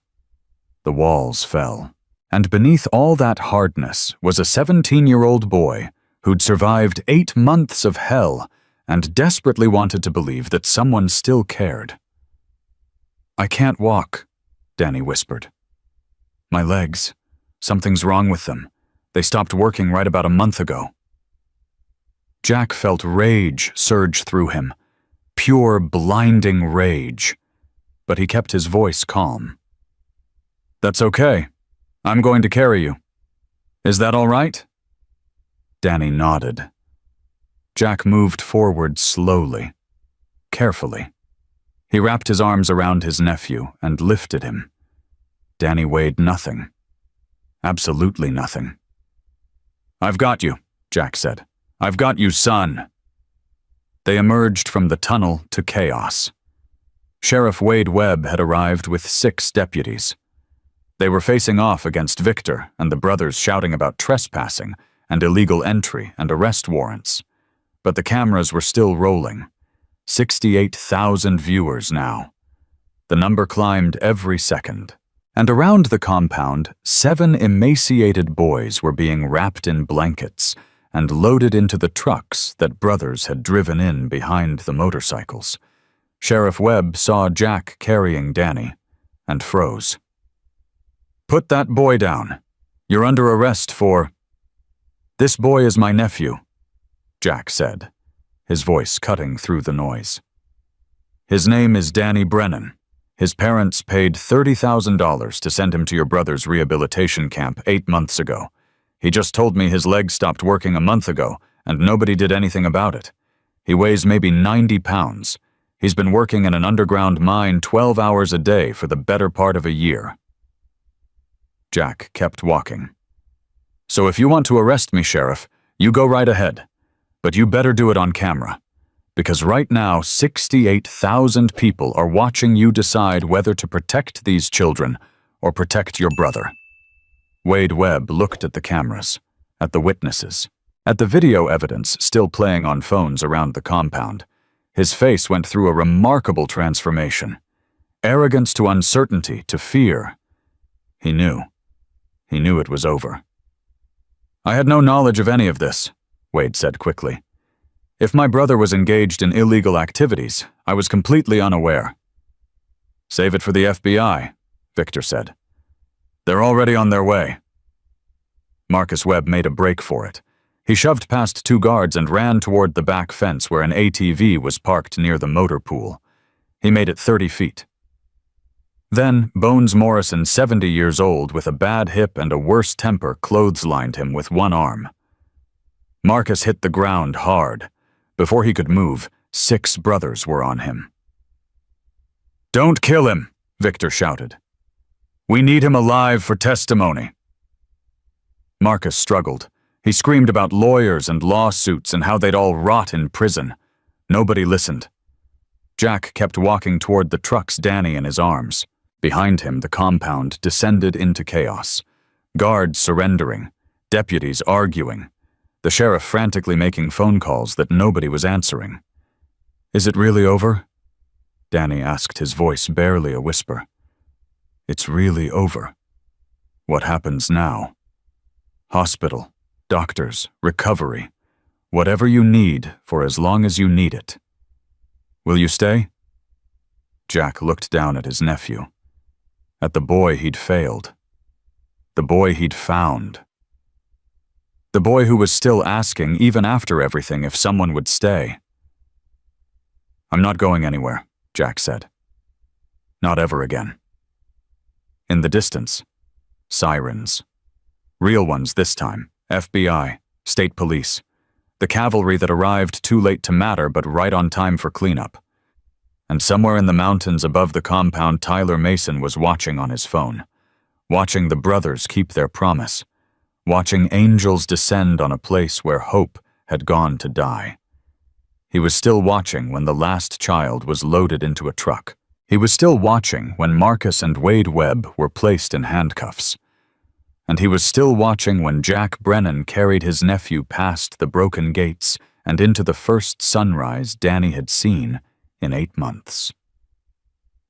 The walls fell. And beneath all that hardness was a 17-year-old boy who'd survived 8 months of hell and desperately wanted to believe that someone still cared. "I can't walk," Danny whispered. "My legs. Something's wrong with them. They stopped working right about a month ago." Jack felt rage surge through him. Pure, blinding rage. But he kept his voice calm. "That's okay. I'm going to carry you. Is that all right?" Danny nodded. Jack moved forward slowly, carefully. He wrapped his arms around his nephew and lifted him. Danny weighed nothing. Absolutely nothing. "I've got you," Jack said. "I've got you, son." They emerged from the tunnel to chaos. Sheriff Wade Webb had arrived with 6 deputies. They were facing off against Victor and the brothers shouting about trespassing and illegal entry and arrest warrants. But the cameras were still rolling. 68,000 viewers now. The number climbed every second. And around the compound, 7 emaciated boys were being wrapped in blankets and loaded into the trucks that brothers had driven in behind the motorcycles. Sheriff Webb saw Jack carrying Danny and froze. "Put that boy down. You're under arrest for—" "This boy is my nephew," Jack said, his voice cutting through the noise. "His name is Danny Brennan. His parents paid $30,000 to send him to your brother's rehabilitation camp 8 months ago. He just told me his legs stopped working a month ago, and nobody did anything about it. He weighs maybe 90 pounds. He's been working in an underground mine 12 hours a day for the better part of a year." Jack kept walking. "So if you want to arrest me, Sheriff, you go right ahead. But you better do it on camera. Because right now, 68,000 people are watching you decide whether to protect these children or protect your brother." Wade Webb looked at the cameras, at the witnesses, at the video evidence still playing on phones around the compound. His face went through a remarkable transformation. Arrogance to uncertainty to fear. He knew. He knew it was over. "I had no knowledge of any of this," Wade said quickly. If my brother was engaged in illegal activities, I was completely unaware. Save it for the FBI, Victor said. They're already on their way. Marcus Webb made a break for it. He shoved past 2 guards and ran toward the back fence where an ATV was parked near the motor pool. He made it 30 feet. Then, Bones Morrison, 70 years old, with a bad hip and a worse temper, clotheslined him with one arm. Marcus hit the ground hard. Before he could move, 6 brothers were on him. "Don't kill him," Victor shouted. "We need him alive for testimony." Marcus struggled. He screamed about lawyers and lawsuits and how they'd all rot in prison. Nobody listened. Jack kept walking toward the trucks, Danny in his arms. Behind him, the compound descended into chaos. Guards surrendering, deputies arguing, the sheriff frantically making phone calls that nobody was answering. "Is it really over?" Danny asked, his voice barely a whisper. "It's really over. What happens now?" "Hospital, doctors, recovery, whatever you need for as long as you need it. Will you stay?" Jack looked down at his nephew, at the boy he'd failed, the boy he'd found. The boy who was still asking, even after everything, if someone would stay. "I'm not going anywhere," Jack said. "Not ever again." In the distance, sirens. Real ones this time, FBI, state police. The cavalry that arrived too late to matter but right on time for cleanup. And somewhere in the mountains above the compound, Tyler Mason was watching on his phone, watching the brothers keep their promise, watching angels descend on a place where hope had gone to die. He was still watching when the last child was loaded into a truck. He was still watching when Marcus and Wade Webb were placed in handcuffs. And he was still watching when Jack Brennan carried his nephew past the broken gates and into the first sunrise Danny had seen in 8 months.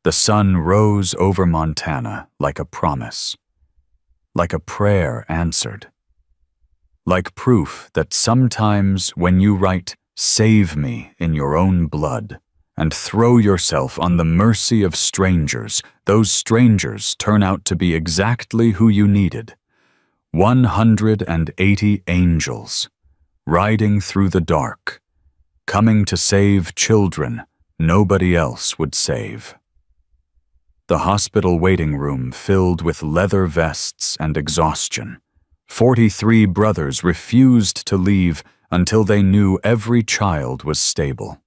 The sun rose over Montana like a promise, like a prayer answered, like proof that sometimes when you write, "Save me" in your own blood, and throw yourself on the mercy of strangers, those strangers turn out to be exactly who you needed. 180 angels, riding through the dark, coming to save children nobody else would save. The hospital waiting room filled with leather vests and exhaustion. 43 brothers refused to leave until they knew every child was stable.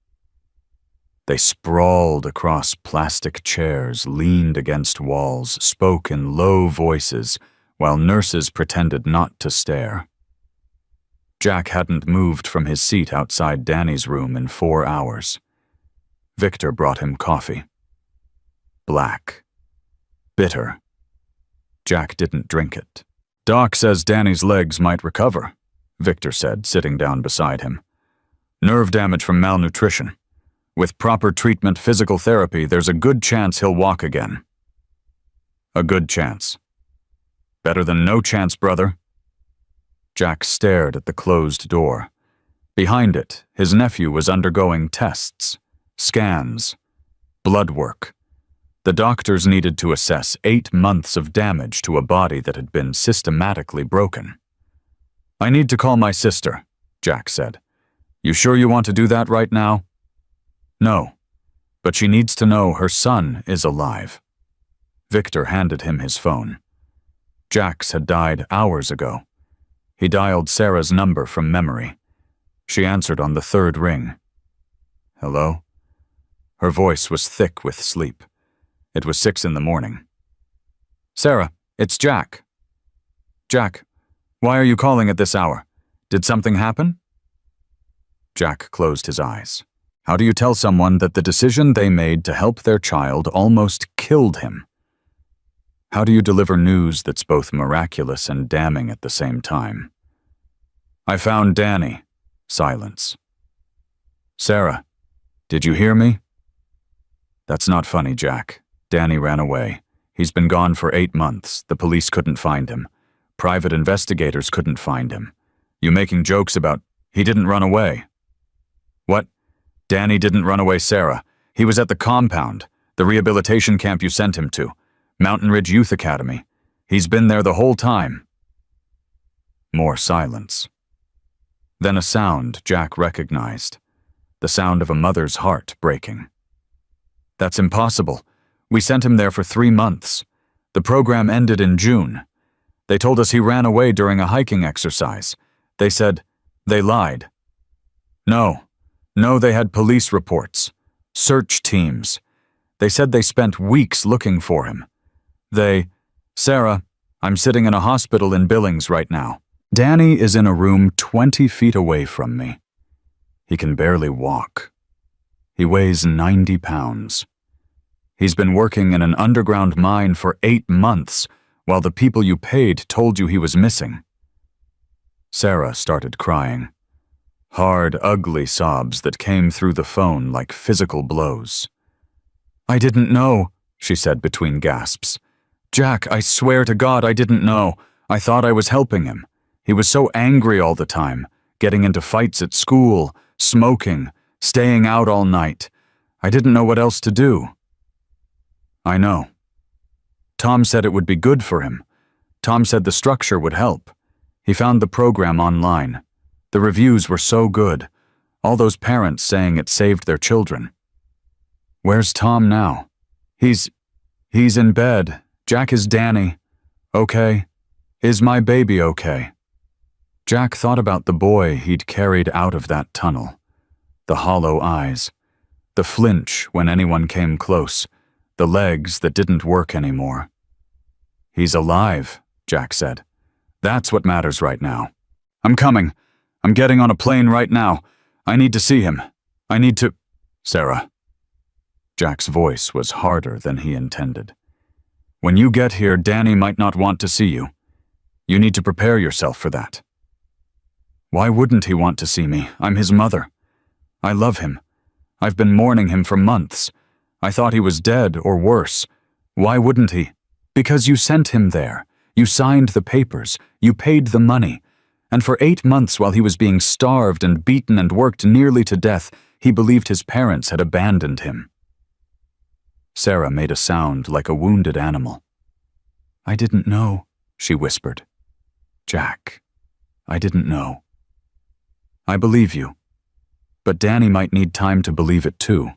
They sprawled across plastic chairs, leaned against walls, spoke in low voices, while nurses pretended not to stare. Jack hadn't moved from his seat outside Danny's room in 4 hours. Victor brought him coffee. Black. Bitter. Jack didn't drink it. "Doc says Danny's legs might recover," Victor said, sitting down beside him. "Nerve damage from malnutrition. With proper treatment, physical therapy, there's a good chance he'll walk again." "A good chance. Better than no chance, brother." Jack stared at the closed door. Behind it, his nephew was undergoing tests, scans, blood work. The doctors needed to assess 8 months of damage to a body that had been systematically broken. "I need to call my sister," Jack said. "You sure you want to do that right now?" "No, but she needs to know her son is alive." Victor handed him his phone. Jack's had died hours ago. He dialed Sarah's number from memory. She answered on the 3rd ring. "Hello?" Her voice was thick with sleep. It was 6 in the morning. "Sarah, it's Jack." "Jack, why are you calling at this hour? Did something happen?" Jack closed his eyes. How do you tell someone that the decision they made to help their child almost killed him? How do you deliver news that's both miraculous and damning at the same time? "I found Danny." Silence. "Sarah, did you hear me?" "That's not funny, Jack. Danny ran away. He's been gone for 8 months. The police couldn't find him. Private investigators couldn't find him. You making jokes about he didn't run away." Danny didn't run away, Sarah. He was at the compound, the rehabilitation camp you sent him to, Mountain Ridge Youth Academy. He's been there the whole time." More silence. Then a sound Jack recognized, the sound of a mother's heart breaking. "That's impossible. We sent him there for 3 months. The program ended in June. They told us he ran away during a hiking exercise. They said they lied. No, they had police reports, search teams. They said they spent weeks looking for him. Sarah, I'm sitting in a hospital in Billings right now. Danny is in a room 20 feet away from me. He can barely walk. He weighs 90 pounds. He's been working in an underground mine for 8 months, while the people you paid told you he was missing." Sarah started crying. Hard, ugly sobs that came through the phone like physical blows. "I didn't know," she said between gasps. "Jack, I swear to God I didn't know. I thought I was helping him. He was so angry all the time, getting into fights at school, smoking, staying out all night. I didn't know what else to do." "I know. Tom said it would be good for him. Tom said the structure would help. He found the program online. The reviews were so good. All those parents saying it saved their children." "Where's Tom now?" He's in bed. Jack, is Danny okay? Is my baby okay?" Jack thought about the boy he'd carried out of that tunnel. The hollow eyes. The flinch when anyone came close. The legs that didn't work anymore. "He's alive," Jack said. "That's what matters right now. I'm coming. I'm getting on a plane right now. I need to see him. I need to—" "Sarah." Jack's voice was harder than he intended. "When you get here, Danny might not want to see you. You need to prepare yourself for that." "Why wouldn't he want to see me? I'm his mother. I love him. I've been mourning him for months. I thought he was dead or worse. Why wouldn't he? Because you sent him there. You signed the papers. You paid the money. And for 8 months while he was being starved and beaten and worked nearly to death, he believed his parents had abandoned him." Sarah made a sound like a wounded animal. "I didn't know," she whispered. "Jack, I didn't know." "I believe you. But Danny might need time to believe it too.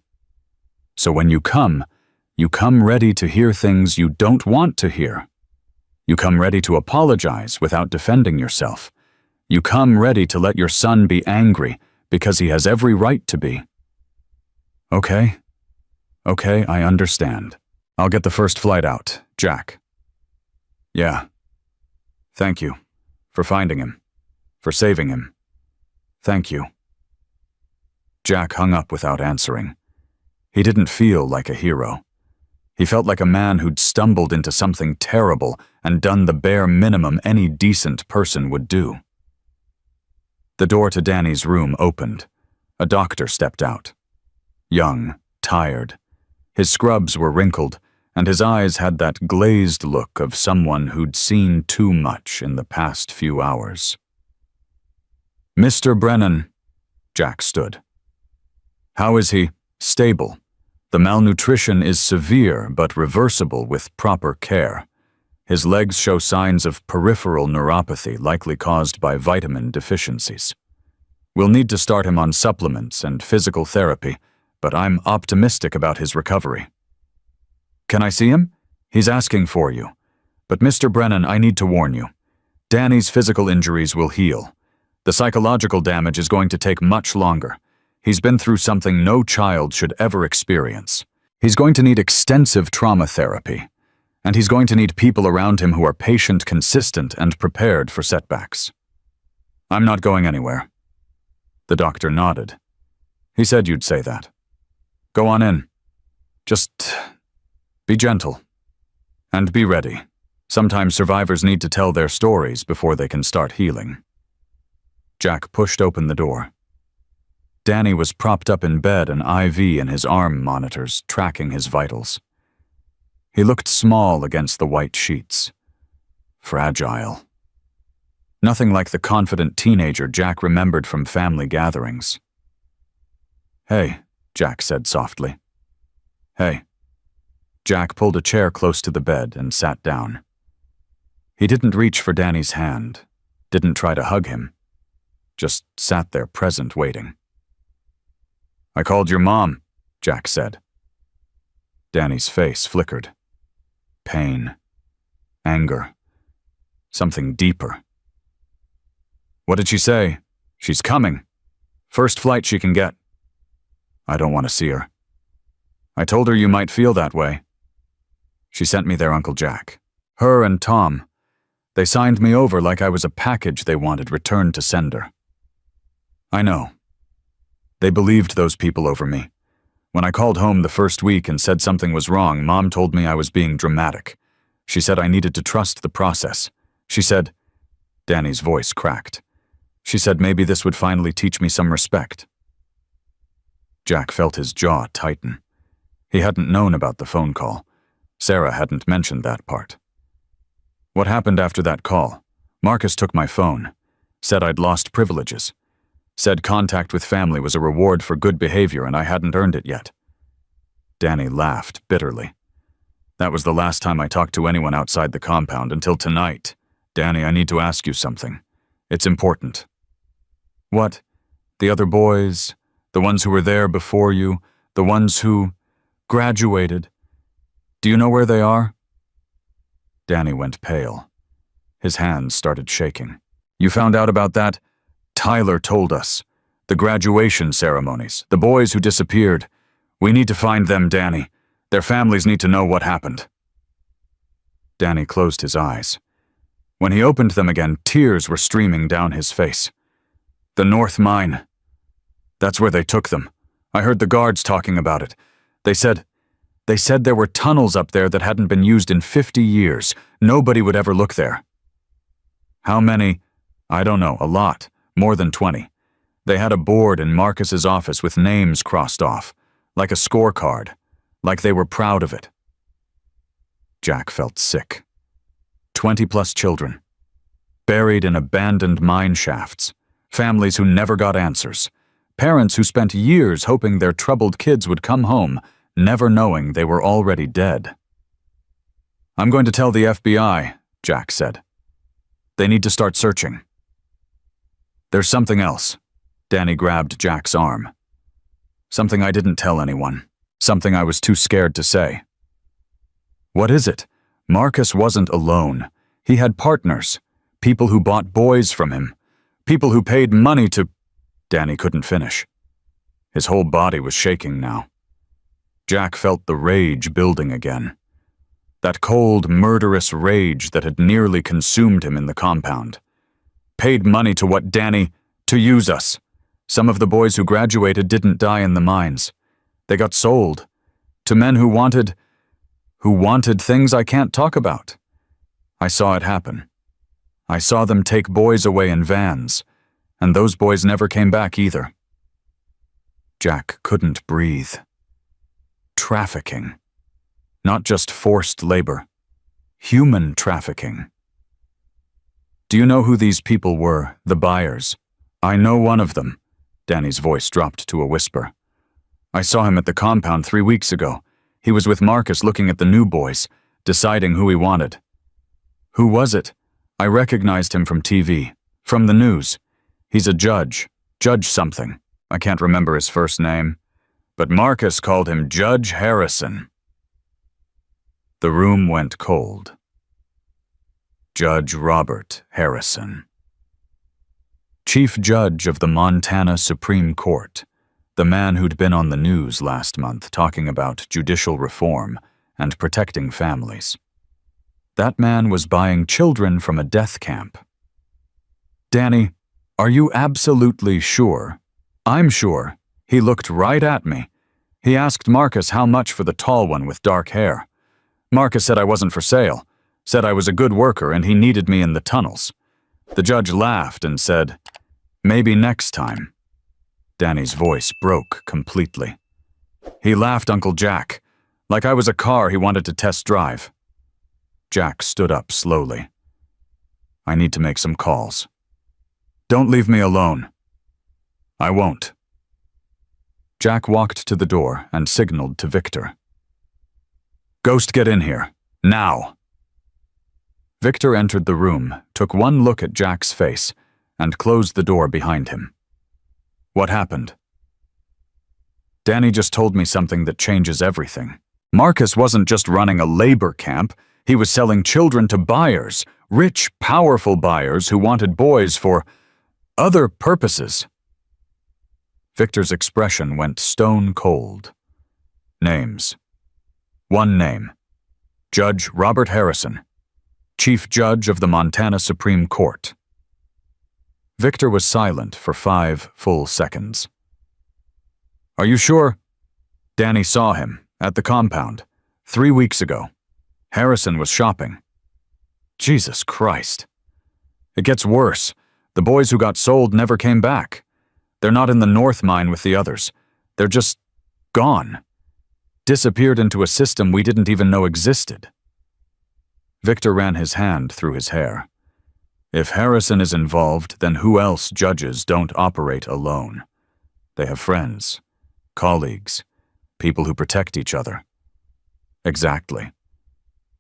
So when you come ready to hear things you don't want to hear. You come ready to apologize without defending yourself. You come ready to let your son be angry because he has every right to be." Okay, I understand. I'll get the first flight out, Jack." "Yeah. Thank you. For finding him. For saving him. Thank you." Jack hung up without answering. He didn't feel like a hero. He felt like a man who'd stumbled into something terrible and done the bare minimum any decent person would do. The door to Danny's room opened. A doctor stepped out. Young, tired. His scrubs were wrinkled, and his eyes had that glazed look of someone who'd seen too much in the past few hours. "Mr. Brennan," Jack stood. "How is he?" "Stable. The malnutrition is severe but reversible with proper care. His legs show signs of peripheral neuropathy likely caused by vitamin deficiencies. We'll need to start him on supplements and physical therapy, but I'm optimistic about his recovery." "Can I see him?" "He's asking for you. But Mr. Brennan, I need to warn you. Danny's physical injuries will heal. The psychological damage is going to take much longer. He's been through something no child should ever experience. He's going to need extensive trauma therapy, and he's going to need people around him who are patient, consistent, and prepared for setbacks." "I'm not going anywhere." The doctor nodded. "He said you'd say that. Go on in. Just be gentle. And be ready. Sometimes survivors need to tell their stories before they can start healing." Jack pushed open the door. Danny was propped up in bed, an IV in his arm monitors, tracking his vitals. He looked small against the white sheets. Fragile. Nothing like the confident teenager Jack remembered from family gatherings. "Hey," Jack said softly. "Hey." Jack pulled a chair close to the bed and sat down. He didn't reach for Danny's hand, didn't try to hug him, just sat there present, waiting. "I called your mom," Jack said. Danny's face flickered. Pain. Anger. Something deeper. "What did she say?" "She's coming. First flight she can get." "I don't want to see her." "I told her you might feel that way." "She sent me there, Uncle Jack. Her and Tom. They signed me over like I was a package they wanted returned to sender." "I know. They believed those people over me. When I called home the first week and said something was wrong, Mom told me I was being dramatic. She said I needed to trust the process. She said—" Danny's voice cracked. "She said maybe this would finally teach me some respect." Jack felt his jaw tighten. He hadn't known about the phone call. Sarah hadn't mentioned that part. "What happened after that call? Marcus took my phone. Said I'd lost privileges. Said contact with family was a reward for good behavior and I hadn't earned it yet." Danny laughed bitterly. "That was the last time I talked to anyone outside the compound until tonight. Danny, I need to ask you something. It's important." "What? The other boys? The ones who were there before you? The ones who graduated? Do you know where they are?" Danny went pale. His hands started shaking. "You found out about that? Tyler told us. The graduation ceremonies, the boys who disappeared. We need to find them, Danny. Their families need to know what happened." Danny closed his eyes. When he opened them again, tears were streaming down his face. "The North Mine. That's where they took them. I heard the guards talking about it. They said there were tunnels up there that hadn't been used in 50 years. Nobody would ever look there." "How many?" "I don't know, a lot. More than 20. They had a board in Marcus's office with names crossed off, like a scorecard, like they were proud of it." Jack felt sick. 20+ children, buried in abandoned mine shafts, families who never got answers, parents who spent years hoping their troubled kids would come home, never knowing they were already dead. "I'm going to tell the FBI," Jack said. "They need to start searching." "There's something else." Danny grabbed Jack's arm. "Something I didn't tell anyone. Something I was too scared to say." "What is it?" Marcus wasn't alone. He had partners, people who bought boys from him, people who paid money to— Danny couldn't finish. His whole body was shaking now. Jack felt the rage building again. That cold, murderous rage that had nearly consumed him in the compound. Paid money to what, Danny? To use us. Some of the boys who graduated didn't die in the mines. They got sold. To men who wanted things I can't talk about. I saw it happen. I saw them take boys away in vans, and those boys never came back either." Jack couldn't breathe. Trafficking. Not just forced labor. Human trafficking. "Do you know who these people were, the buyers?" "I know one of them." Danny's voice dropped to a whisper. "I saw him at the compound 3 weeks ago. He was with Marcus looking at the new boys, deciding who he wanted." "Who was it?" "I recognized him from TV, from the news. He's a judge, Judge something. I can't remember his first name. But Marcus called him Judge Harrison." The room went cold. Judge Robert Harrison. Chief Judge of the Montana Supreme Court, the man who'd been on the news last month talking about judicial reform and protecting families. That man was buying children from a death camp. "Danny, are you absolutely sure?" "I'm sure. He looked right at me. He asked Marcus how much for the tall one with dark hair. Marcus said I wasn't for sale. Said I was a good worker and he needed me in the tunnels. The judge laughed and said, 'Maybe next time.'" Danny's voice broke completely. "He laughed, Uncle Jack, like I was a car he wanted to test drive." Jack stood up slowly. "I need to make some calls." "Don't leave me alone." "I won't." Jack walked to the door and signaled to Victor. "Ghost, get in here. Now!" Victor entered the room, took one look at Jack's face, and closed the door behind him. "What happened?" "Danny just told me something that changes everything. Marcus wasn't just running a labor camp, he was selling children to buyers, rich, powerful buyers who wanted boys for other purposes." Victor's expression went stone cold. Names. One name. Judge Robert Harrison, Chief Judge of the Montana Supreme Court. Victor was silent for 5 full seconds. "Are you sure?" "Danny saw him at the compound 3 weeks ago. Harrison was shopping." Jesus Christ. It gets worse. The boys who got sold never came back. They're not in the North Mine with the others. They're just gone. Disappeared into a system we didn't even know existed. Victor ran his hand through his hair. If Harrison is involved, then who else judges don't operate alone? They have friends, colleagues, people who protect each other. Exactly.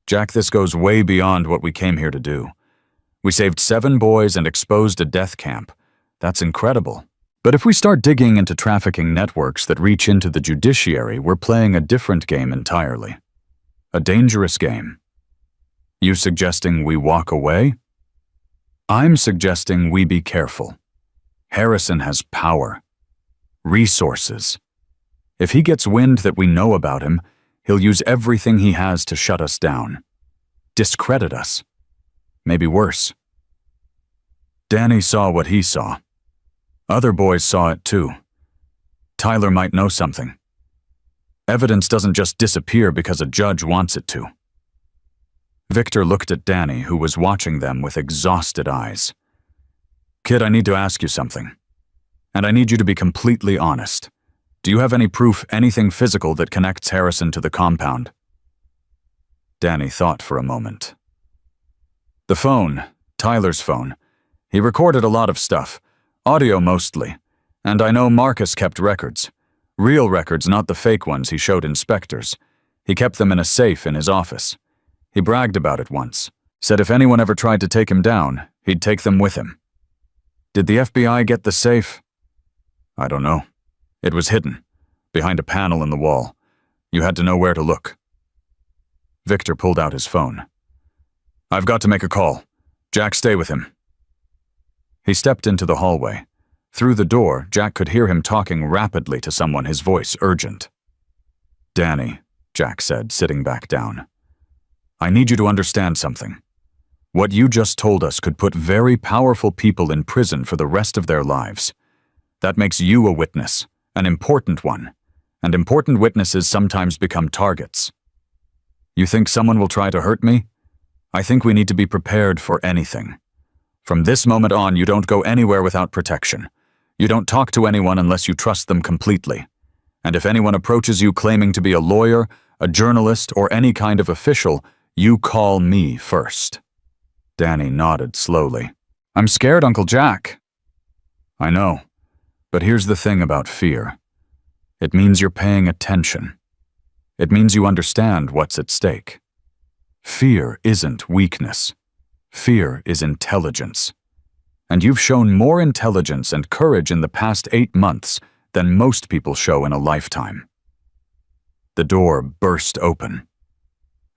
Jack, this goes way beyond what we came here to do. We saved 7 boys and exposed a death camp. That's incredible. But if we start digging into trafficking networks that reach into the judiciary, we're playing a different game entirely. A dangerous game. You suggesting we walk away? I'm suggesting we be careful. Harrison has power, resources. If he gets wind that we know about him, he'll use everything he has to shut us down, discredit us, maybe worse. Danny saw what he saw. Other boys saw it too. Tyler might know something. Evidence doesn't just disappear because a judge wants it to. Victor looked at Danny, who was watching them with exhausted eyes. "Kid, I need to ask you something. And I need you to be completely honest. Do you have any proof, anything physical that connects Harrison to the compound?" Danny thought for a moment. "The phone, Tyler's phone. He recorded a lot of stuff, audio mostly, and I know Marcus kept records. Real records, not the fake ones he showed inspectors. He kept them in a safe in his office. He bragged about it once, said if anyone ever tried to take him down, he'd take them with him. Did the FBI get the safe?" "I don't know. It was hidden, behind a panel in the wall. You had to know where to look." Victor pulled out his phone. "I've got to make a call. Jack, stay with him." He stepped into the hallway. Through the door, Jack could hear him talking rapidly to someone, his voice urgent. "Danny," Jack said, sitting back down. "I need you to understand something. What you just told us could put very powerful people in prison for the rest of their lives. That makes you a witness, an important one, and important witnesses sometimes become targets. You think someone will try to hurt me? I think we need to be prepared for anything. From this moment on, you don't go anywhere without protection. You don't talk to anyone unless you trust them completely. And if anyone approaches you claiming to be a lawyer, a journalist, or any kind of official, you call me first." Danny nodded slowly. "I'm scared, Uncle Jack." "I know, but here's the thing about fear. It means you're paying attention. It means you understand what's at stake. Fear isn't weakness. Fear is intelligence. And you've shown more intelligence and courage in the past 8 months than most people show in a lifetime." The door burst open.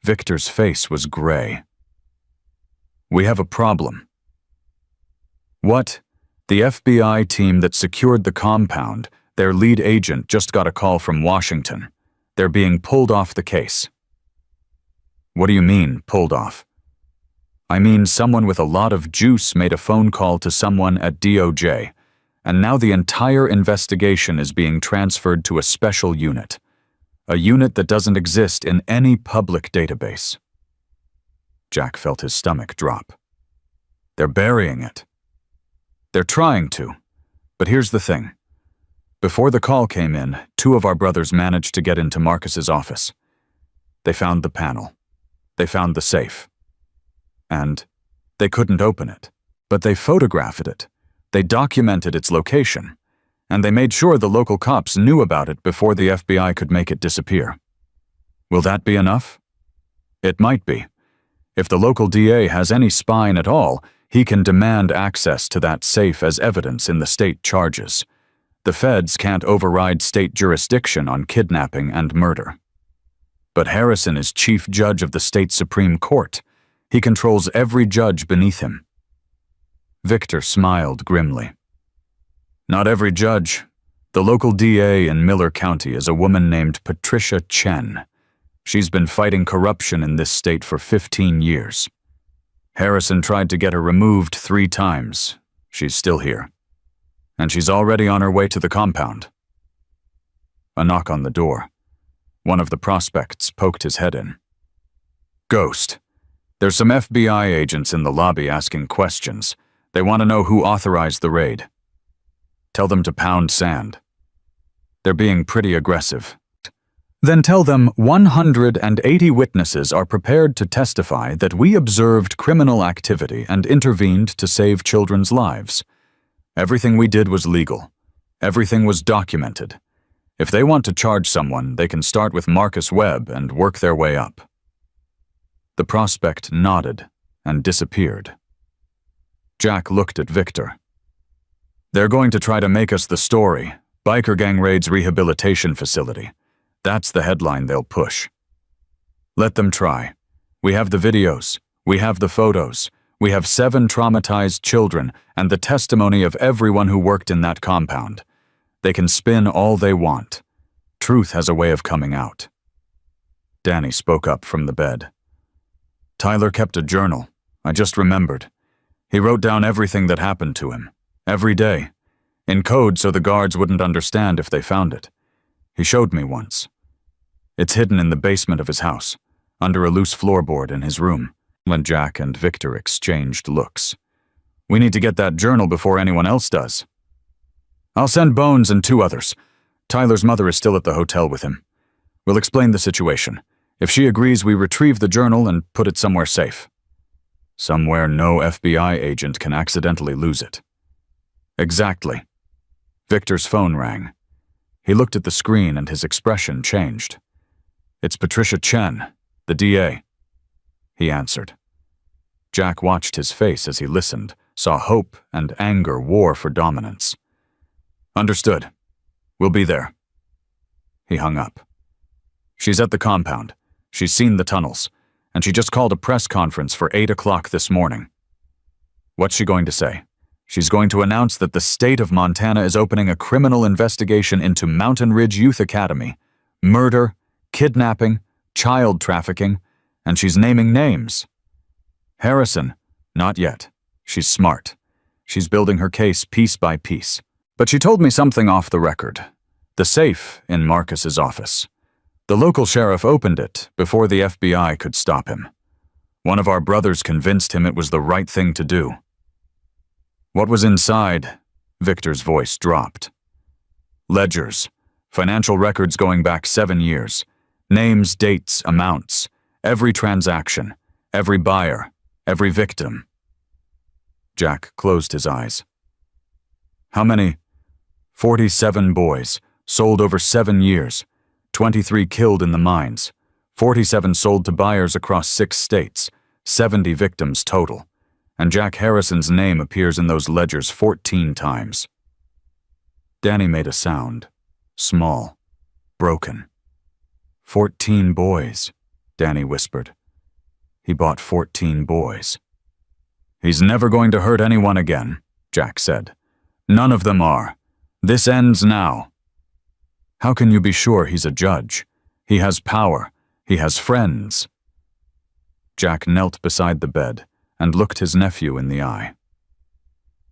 Victor's face was gray. "We have a problem." "What?" "The FBI team that secured the compound, their lead agent just got a call from Washington. They're being pulled off the case." "What do you mean, pulled off?" "I mean someone with a lot of juice made a phone call to someone at DOJ, and now the entire investigation is being transferred to a special unit. A unit that doesn't exist in any public database." Jack felt his stomach drop. "They're burying it." "They're trying to. But here's the thing. Before the call came in, 2 of our brothers managed to get into Marcus's office. They found the panel. They found the safe. And they couldn't open it. But they photographed it. They documented its location. and they made sure the local cops knew about it before the FBI could make it disappear. Will that be enough? It might be. If the local DA has any spine at all, he can demand access to that safe as evidence in the state charges. The feds can't override state jurisdiction on kidnapping and murder. But Harrison is chief judge of the state Supreme Court. He controls every judge beneath him. Victor smiled grimly. Not every judge. The local DA in Miller County is a woman named Patricia Chen. She's been fighting corruption in this state for 15 years. Harrison tried to get her removed 3 times. She's still here. And she's already on her way to the compound. A knock on the door. One of the prospects poked his head in. Ghost. There's some FBI agents in the lobby asking questions. They want to know who authorized the raid. Tell them to pound sand. They're being pretty aggressive. Then tell them 180 witnesses are prepared to testify that we observed criminal activity and intervened to save children's lives. Everything we did was legal. Everything was documented. If they want to charge someone, they can start with Marcus Webb and work their way up. The prospect nodded and disappeared. Jack looked at Victor. They're going to try to make us the story. Biker gang raids rehabilitation facility. That's the headline they'll push. Let them try. We have the videos. We have the photos. We have 7 traumatized children and the testimony of everyone who worked in that compound. They can spin all they want. Truth has a way of coming out. Danny spoke up from the bed. Tyler kept a journal. I just remembered. He wrote down everything that happened to him. Every day. In code so the guards wouldn't understand if they found it. He showed me once. It's hidden in the basement of his house, under a loose floorboard in his room. When Jack and Victor exchanged looks. We need to get that journal before anyone else does. I'll send Bones and 2 others. Tyler's mother is still at the hotel with him. We'll explain the situation. If she agrees, we retrieve the journal and put it somewhere safe. Somewhere no FBI agent can accidentally lose it. Exactly. Victor's phone rang. He looked at the screen and his expression changed. It's Patricia Chen, the DA. He answered. Jack watched his face as he listened, saw hope and anger war for dominance. Understood. We'll be there. He hung up. She's at the compound. She's seen the tunnels, and she just called a press conference for 8 o'clock this morning. What's she going to say? She's going to announce that the state of Montana is opening a criminal investigation into Mountain Ridge Youth Academy, murder, kidnapping, child trafficking, and she's naming names. Harrison, not yet. She's smart. She's building her case piece by piece. But she told me something off the record. The safe in Marcus's office. The local sheriff opened it before the FBI could stop him. One of our brothers convinced him it was the right thing to do. What was inside? Victor's voice dropped. Ledgers, financial records going back 7 years. Names, dates, amounts, every transaction, every buyer, every victim. Jack closed his eyes. How many? 47 boys, sold over 7 years, 23 killed in the mines, 47 sold to buyers across 6 states, 70 victims total, and Jack Harrison's name appears in those ledgers 14 times. Danny made a sound, small, broken. 14 boys, Danny whispered. He bought 14 boys. He's never going to hurt anyone again, Jack said. None of them are. This ends now. How can you be sure he's a judge? He has power. He has friends. Jack knelt beside the bed and looked his nephew in the eye.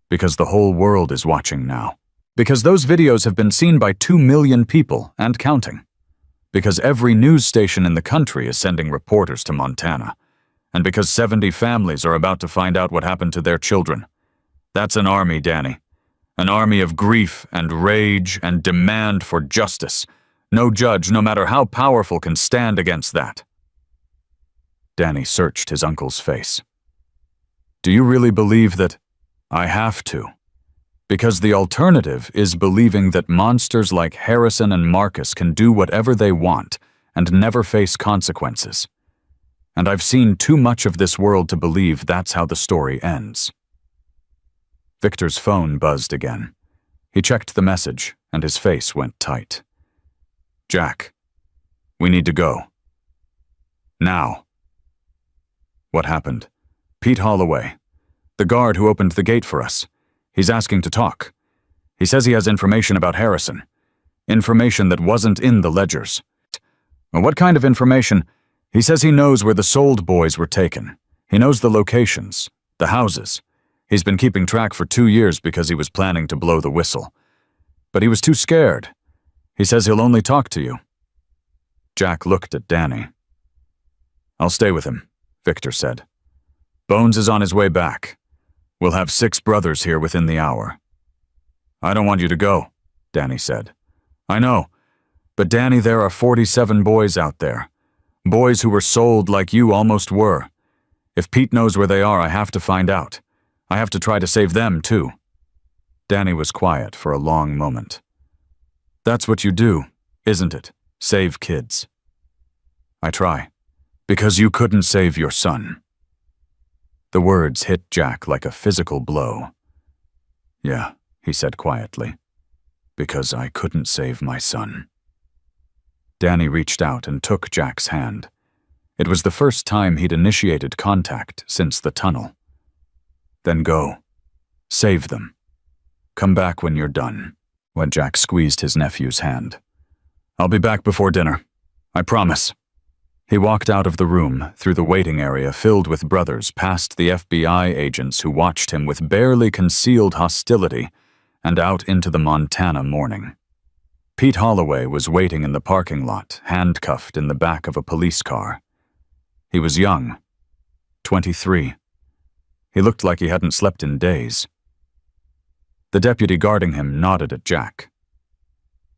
Because the whole world is watching now. Because those videos have been seen by 2 million people and counting. Because every news station in the country is sending reporters to Montana. And because 70 families are about to find out what happened to their children. That's an army, Danny. An army of grief and rage and demand for justice. No judge, no matter how powerful, can stand against that. Danny searched his uncle's face. Do you really believe that I have to? Because the alternative is believing that monsters like Harrison and Marcus can do whatever they want and never face consequences. And I've seen too much of this world to believe that's how the story ends. Victor's phone buzzed again. He checked the message, and his face went tight. Jack, we need to go. Now. What happened? Pete Holloway, the guard who opened the gate for us. He's asking to talk. He says he has information about Harrison. Information that wasn't in the ledgers. Well, what kind of information? He says he knows where the sold boys were taken. He knows the locations, the houses. He's been keeping track for 2 years because he was planning to blow the whistle. But he was too scared. He says he'll only talk to you. Jack looked at Danny. I'll stay with him, Victor said. Bones is on his way back. We'll have 6 brothers here within the hour. I don't want you to go, Danny said. I know. But Danny, there are 47 boys out there. Boys who were sold like you almost were. If Pete knows where they are, I have to find out. I have to try to save them, too. Danny was quiet for a long moment. That's what you do, isn't it? Save kids. I try. Because you couldn't save your son. The words hit Jack like a physical blow. Yeah, he said quietly. Because I couldn't save my son. Danny reached out and took Jack's hand. It was the first time he'd initiated contact since the tunnel. Then go. Save them. Come back when you're done. When Jack squeezed his nephew's hand. I'll be back before dinner. I promise. He walked out of the room, through the waiting area filled with brothers, past the FBI agents who watched him with barely concealed hostility, and out into the Montana morning. Pete Holloway was waiting in the parking lot, handcuffed in the back of a police car. He was young, 23. He looked like he hadn't slept in days. The deputy guarding him nodded at Jack.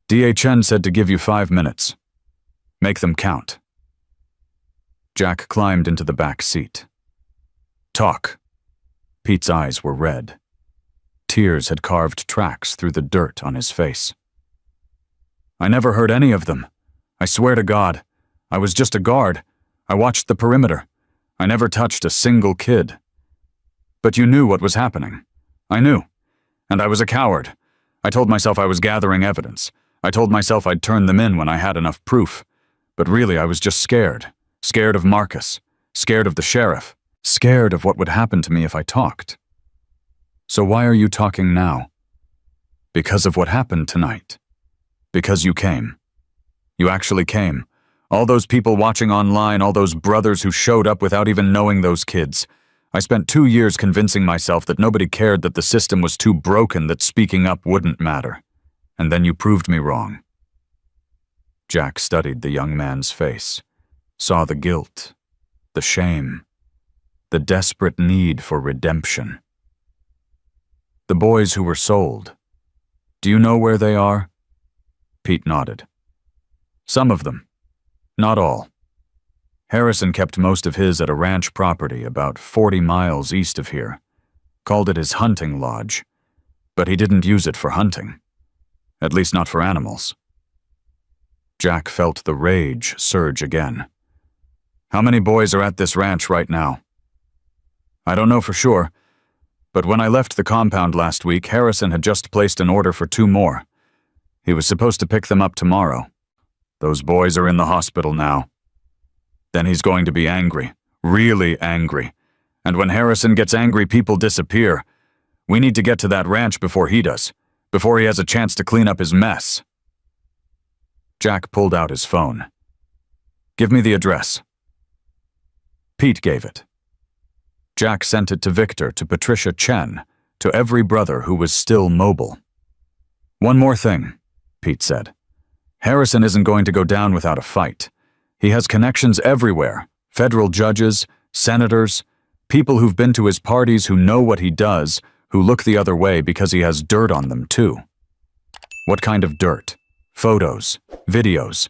DHN said to give you 5 minutes. Make them count. Jack climbed into the back seat. Talk. Pete's eyes were red. Tears had carved tracks through the dirt on his face. I never heard any of them. I swear to God. I was just a guard. I watched the perimeter. I never touched a single kid. But you knew what was happening. I knew. And I was a coward. I told myself I was gathering evidence. I told myself I'd turn them in when I had enough proof. But really, I was just scared. Scared of Marcus. Scared of the sheriff. Scared of what would happen to me if I talked. So why are you talking now? Because of what happened tonight. Because you came. You actually came. All those people watching online, all those brothers who showed up without even knowing those kids. I spent 2 years convincing myself that nobody cared, that the system was too broken, that speaking up wouldn't matter. And then you proved me wrong. Jack studied the young man's face, saw the guilt, the shame, the desperate need for redemption. The boys who were sold. Do you know where they are? Pete nodded. Some of them. Not all. Harrison kept most of his at a ranch property about 40 miles east of here. Called it his hunting lodge. But he didn't use it for hunting. At least not for animals. Jack felt the rage surge again. How many boys are at this ranch right now? I don't know for sure, but when I left the compound last week, Harrison had just placed an order for 2 more. He was supposed to pick them up tomorrow. Those boys are in the hospital now. Then he's going to be angry, really angry. And when Harrison gets angry, people disappear. We need to get to that ranch before he does, before he has a chance to clean up his mess. Jack pulled out his phone. Give me the address. Pete gave it. Jack sent it to Victor, to Patricia Chen, to every brother who was still mobile. One more thing, Pete said. Harrison isn't going to go down without a fight. He has connections everywhere, federal judges, senators, people who've been to his parties who know what he does, who look the other way because he has dirt on them too. What kind of dirt? Photos, videos.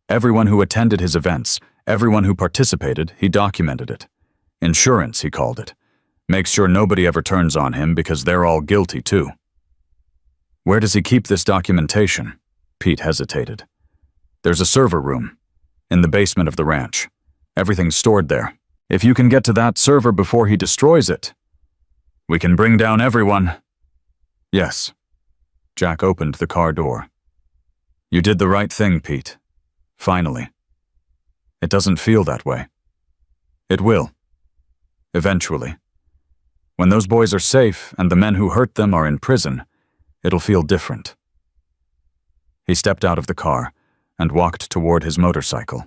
Everyone who attended his events, everyone who participated, he documented it. Insurance, he called it. Makes sure nobody ever turns on him because they're all guilty too. Where does he keep this documentation? Pete hesitated. There's a server room, in the basement of the ranch. Everything's stored there. If you can get to that server before he destroys it, we can bring down everyone. Yes. Jack opened the car door. You did the right thing, Pete. Finally. It doesn't feel that way. It will. Eventually. When those boys are safe and the men who hurt them are in prison, it'll feel different. He stepped out of the car and walked toward his motorcycle.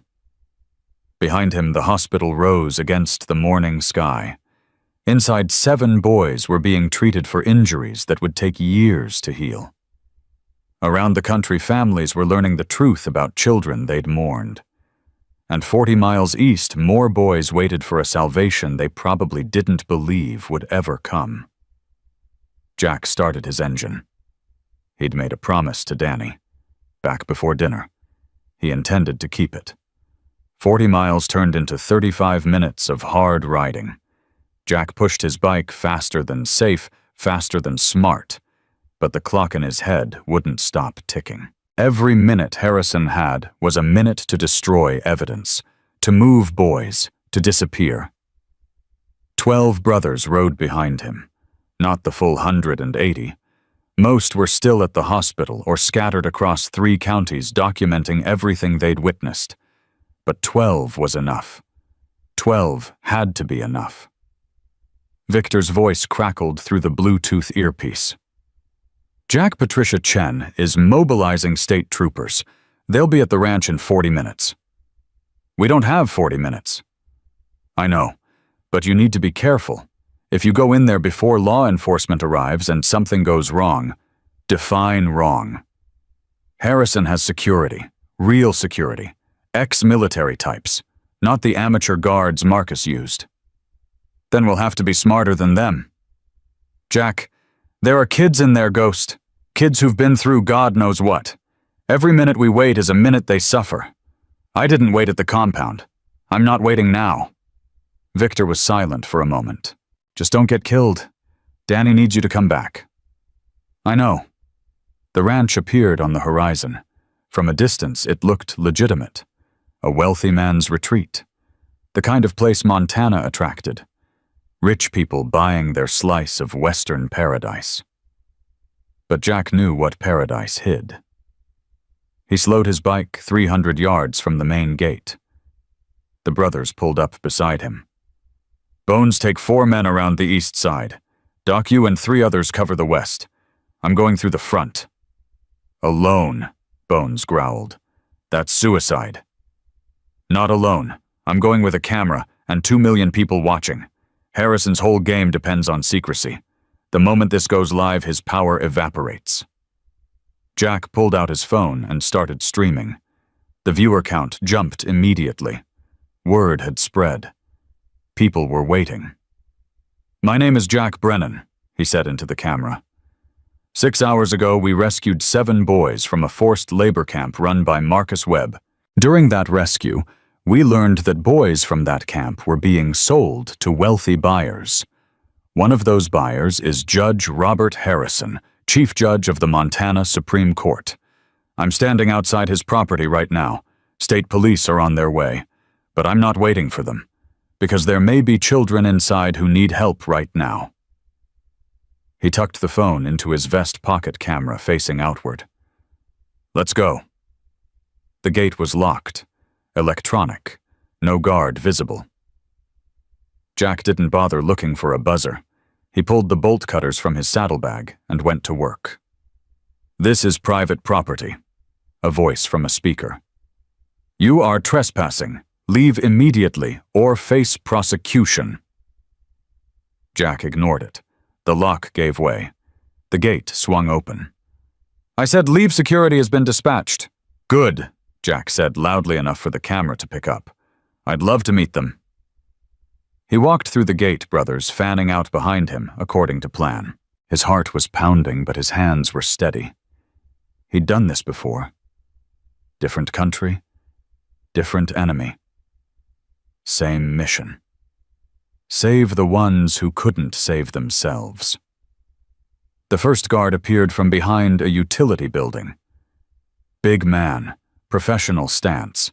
Behind him, the hospital rose against the morning sky. Inside, 7 boys were being treated for injuries that would take years to heal. Around the country, families were learning the truth about children they'd mourned. And 40 miles east, more boys waited for a salvation they probably didn't believe would ever come. Jack started his engine. He'd made a promise to Danny. Back before dinner. He intended to keep it. 40 miles turned into 35 minutes of hard riding. Jack pushed his bike faster than safe, faster than smart, but the clock in his head wouldn't stop ticking. Every minute Harrison had was a minute to destroy evidence, to move boys, to disappear. 12 brothers rode behind him, not the full 180. Most were still at the hospital or scattered across 3 counties documenting everything they'd witnessed. But 12 was enough. 12 had to be enough. Victor's voice crackled through the Bluetooth earpiece. Jack Patricia Chen is mobilizing state troopers. They'll be at the ranch in 40 minutes. We don't have 40 minutes. I know, but you need to be careful. If you go in there before law enforcement arrives and something goes wrong, define wrong. Harrison has security, real security, ex-military types, not the amateur guards Marcus used. Then we'll have to be smarter than them. Jack, there are kids in there, Ghost. Kids who've been through God knows what. Every minute we wait is a minute they suffer. I didn't wait at the compound. I'm not waiting now. Victor was silent for a moment. Just don't get killed. Danny needs you to come back. I know. The ranch appeared on the horizon. From a distance, it looked legitimate. A wealthy man's retreat. The kind of place Montana attracted. Rich people buying their slice of Western paradise. But Jack knew what paradise hid. He slowed his bike 300 yards from the main gate. The brothers pulled up beside him. Bones, take 4 men around the east side. Doc, you and 3 others cover the west. I'm going through the front. Alone, Bones growled. That's suicide. Not alone. I'm going with a camera and 2 million people watching. Harrison's whole game depends on secrecy. The moment this goes live, his power evaporates. Jack pulled out his phone and started streaming. The viewer count jumped immediately. Word had spread. People were waiting. My name is Jack Brennan, he said into the camera. 6 hours ago, we rescued 7 boys from a forced labor camp run by Marcus Webb. During that rescue, we learned that boys from that camp were being sold to wealthy buyers. One of those buyers is Judge Robert Harrison, Chief Judge of the Montana Supreme Court. I'm standing outside his property right now. State police are on their way, but I'm not waiting for them, because there may be children inside who need help right now. He tucked the phone into his vest pocket camera facing outward. Let's go. The gate was locked. Electronic. No guard visible. Jack didn't bother looking for a buzzer. He pulled the bolt cutters from his saddlebag and went to work. This is private property. A voice from a speaker. You are trespassing. Leave immediately or face prosecution. Jack ignored it. The lock gave way. The gate swung open. I said leave, security has been dispatched. Good, Jack said loudly enough for the camera to pick up. I'd love to meet them. He walked through the gate, brothers fanning out behind him, according to plan. His heart was pounding, but his hands were steady. He'd done this before. Different country, different enemy. Same mission. Save the ones who couldn't save themselves. The first guard appeared from behind a utility building. Big man, professional stance,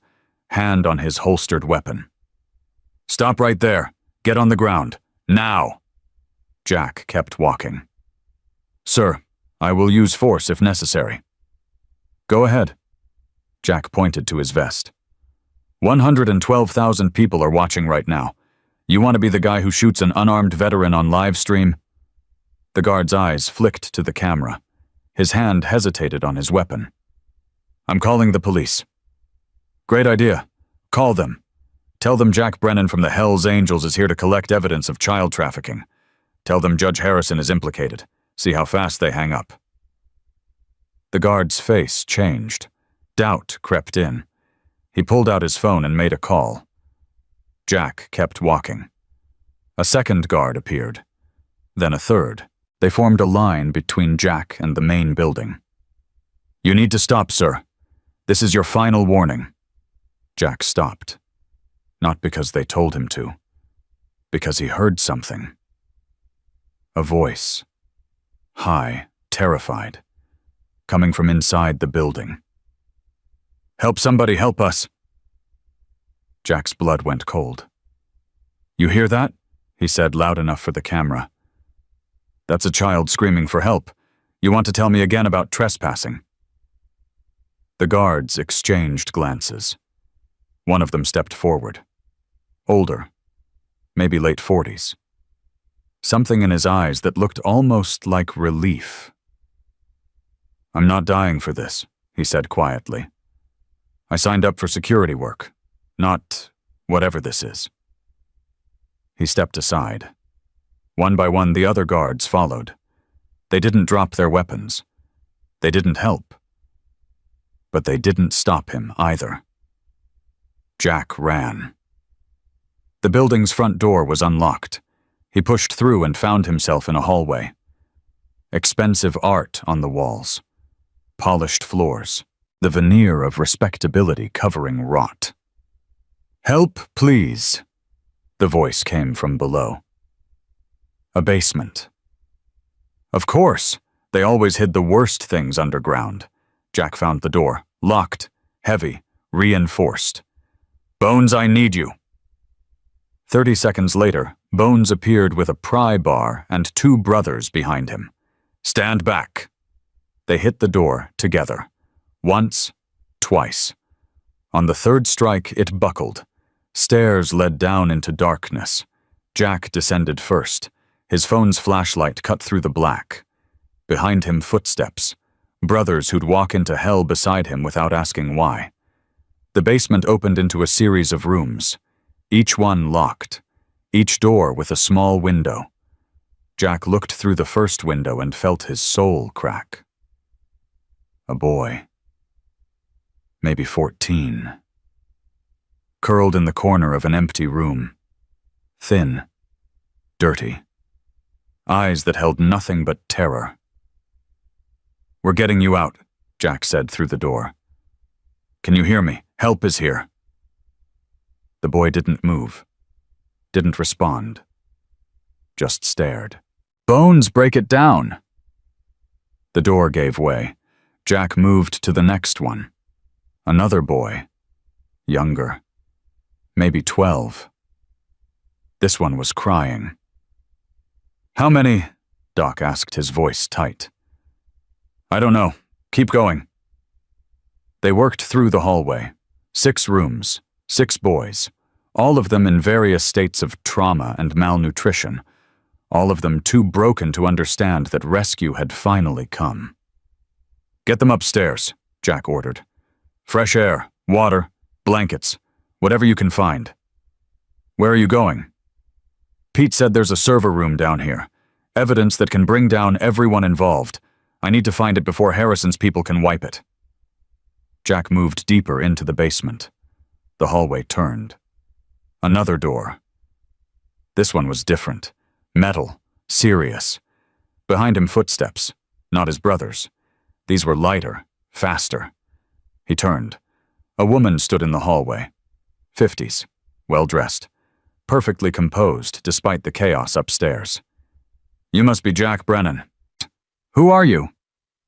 hand on his holstered weapon. "Stop right there. Get on the ground. Now!" Jack kept walking. "Sir, I will use force if necessary." "Go ahead." Jack pointed to his vest. 112,000 people are watching right now. You want to be the guy who shoots an unarmed veteran on live stream? The guard's eyes flicked to the camera. His hand hesitated on his weapon. "I'm calling the police." "Great idea. Call them. Tell them Jack Brennan from the Hells Angels is here to collect evidence of child trafficking. Tell them Judge Harrison is implicated. See how fast they hang up." The guard's face changed. Doubt crept in. He pulled out his phone and made a call. Jack kept walking. A second guard appeared. Then a third. They formed a line between Jack and the main building. "You need to stop, sir. This is your final warning." Jack stopped. Not because they told him to. Because he heard something. A voice. High, terrified. Coming from inside the building. "Help somebody, help us." Jack's blood went cold. "You hear that?" he said loud enough for the camera. "That's a child screaming for help. You want to tell me again about trespassing?" The guards exchanged glances. One of them stepped forward. Older. Maybe late 40s. Something in his eyes that looked almost like relief. "I'm not dying for this," he said quietly. "I signed up for security work, not whatever this is." He stepped aside. One by one, the other guards followed. They didn't drop their weapons. They didn't help. But they didn't stop him either. Jack ran. The building's front door was unlocked. He pushed through and found himself in a hallway. Expensive art on the walls. Polished floors. The veneer of respectability covering rot. "Help, please," the voice came from below. A basement. Of course, they always hid the worst things underground. Jack found the door, locked, heavy, reinforced. "Bones, I need you." 30 seconds later, Bones appeared with a pry bar and 2 brothers behind him. "Stand back." They hit the door together. Once, twice. On the third strike, it buckled. Stairs led down into darkness. Jack descended first. His phone's flashlight cut through the black. Behind him, footsteps. Brothers who'd walk into hell beside him without asking why. The basement opened into a series of rooms. Each one locked. Each door with a small window. Jack looked through the first window and felt his soul crack. A boy. Maybe 14. Curled in the corner of an empty room. Thin. Dirty. Eyes that held nothing but terror. "We're getting you out," Jack said through the door. "Can you hear me? Help is here." The boy didn't move. Didn't respond. Just stared. "Bones, break it down." The door gave way. Jack moved to the next one. Another boy. Younger. Maybe 12. This one was crying. "How many?" Doc asked, his voice tight. "I don't know. Keep going." They worked through the hallway. 6 rooms, 6 boys, all of them in various states of trauma and malnutrition, all of them too broken to understand that rescue had finally come. "Get them upstairs," Jack ordered. "Fresh air, water, blankets, whatever you can find." "Where are you going?" "Pete said there's a server room down here. Evidence that can bring down everyone involved. I need to find it before Harrison's people can wipe it." Jack moved deeper into the basement. The hallway turned. Another door. This one was different. Metal. Serious. Behind him, footsteps. Not his brothers. These were lighter. Faster. He turned. A woman stood in the hallway. 50s. Well-dressed. Perfectly composed despite the chaos upstairs. "You must be Jack Brennan." Who are you?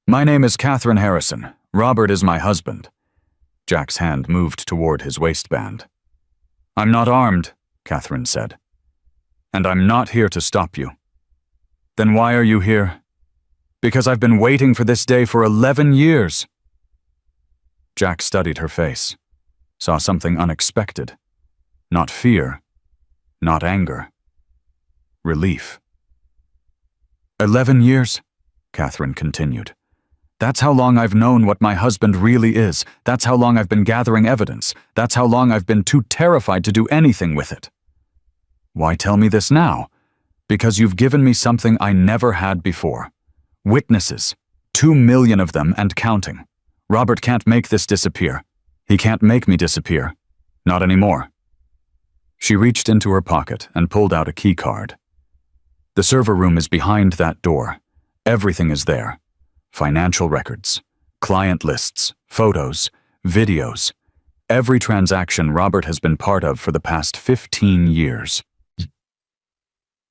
My name is Catherine Harrison. Robert is my husband. Jack's hand moved toward his waistband. I'm not armed, Catherine said. And I'm not here to stop you. Then why are you here? Because I've been waiting for this day for 11 years. Jack studied her face, saw something unexpected. Not fear, not anger. Relief. 11 years, Catherine continued. That's how long I've known what my husband really is. That's how long I've been gathering evidence. That's how long I've been too terrified to do anything with it. Why tell me this now? Because you've given me something I never had before. Witnesses. 2 million of them and counting. Robert can't make this disappear. He can't make me disappear. Not anymore. She reached into her pocket and pulled out a key card. The server room is behind that door. Everything is there. Financial records, client lists, photos, videos. Every transaction Robert has been part of for the past 15 years.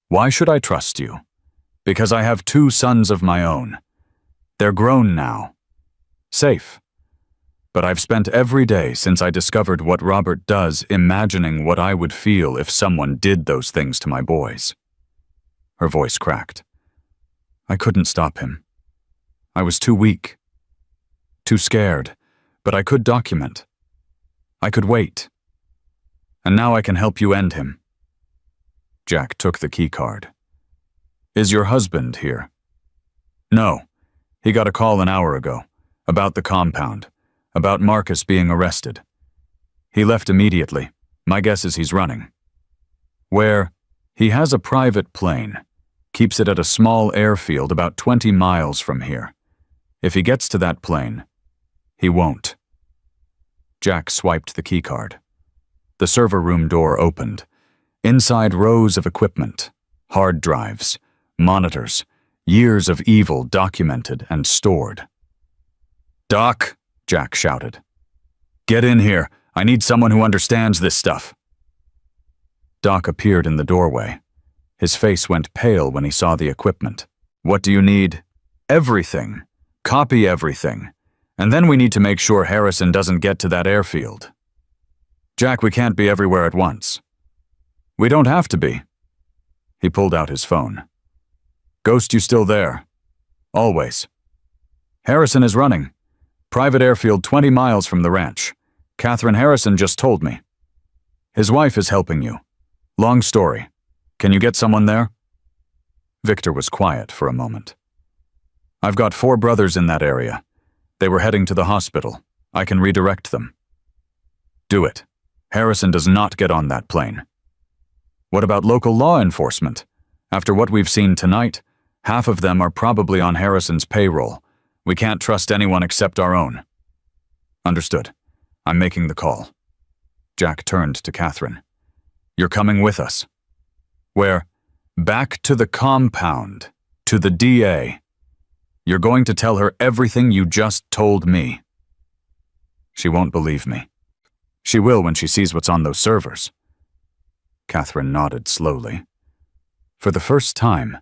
Why should I trust you? Because I have 2 sons of my own. They're grown now. Safe. But I've spent every day since I discovered what Robert does imagining what I would feel if someone did those things to my boys. Her voice cracked. I couldn't stop him. I was too weak. Too scared, but I could document. I could wait. And now I can help you end him. Jack took the key card. Is your husband here? No. He got a call an hour ago. About the compound. About Marcus being arrested. He left immediately. My guess is he's running. Where? He has a private plane. Keeps it at a small airfield about 20 miles from here. If he gets to that plane, he won't. Jack swiped the keycard. The server room door opened. Inside rows of equipment, hard drives, monitors, years of evil documented and stored. Doc, Jack shouted. Get in here. I need someone who understands this stuff. Doc appeared in the doorway. His face went pale when he saw the equipment. What do you need? Everything. Copy everything. And then we need to make sure Harrison doesn't get to that airfield. Jack, we can't be everywhere at once. We don't have to be. He pulled out his phone. Ghost, you still there? Always. Harrison is running. Private airfield 20 miles from the ranch. Catherine Harrison just told me. His wife is helping you. Long story. Can you get someone there? Victor was quiet for a moment. I've got 4 brothers in that area. They were heading to the hospital. I can redirect them. Do it. Harrison does not get on that plane. What about local law enforcement? After what we've seen tonight, half of them are probably on Harrison's payroll. We can't trust anyone except our own. Understood. I'm making the call. Jack turned to Catherine. You're coming with us. Where? Back to the compound. To the DA. You're going to tell her everything you just told me. She won't believe me. She will when she sees what's on those servers. Catherine nodded slowly. For the first time,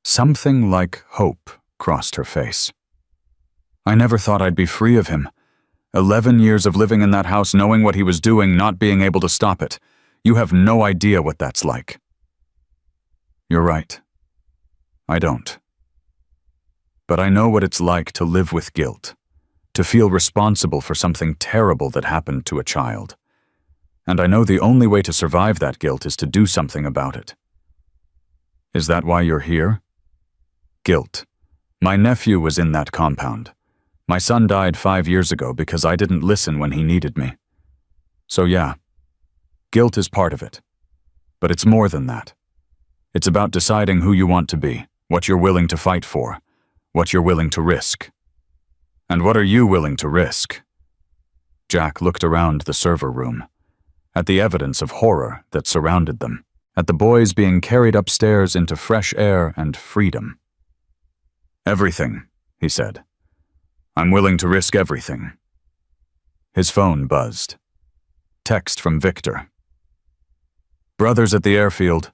something like hope crossed her face. I never thought I'd be free of him. 11 years of living in that house knowing what he was doing, not being able to stop it. You have no idea what that's like. You're right. I don't. But I know what it's like to live with guilt, to feel responsible for something terrible that happened to a child. And I know the only way to survive that guilt is to do something about it. Is that why you're here? Guilt. My nephew was in that compound. My son died 5 years ago because I didn't listen when he needed me. So yeah, guilt is part of it. But it's more than that. It's about deciding who you want to be, what you're willing to fight for, what you're willing to risk. And what are you willing to risk? Jack looked around the server room, at the evidence of horror that surrounded them, at the boys being carried upstairs into fresh air and freedom. Everything, he said. I'm willing to risk everything. His phone buzzed. Text from Victor. Brothers at the airfield.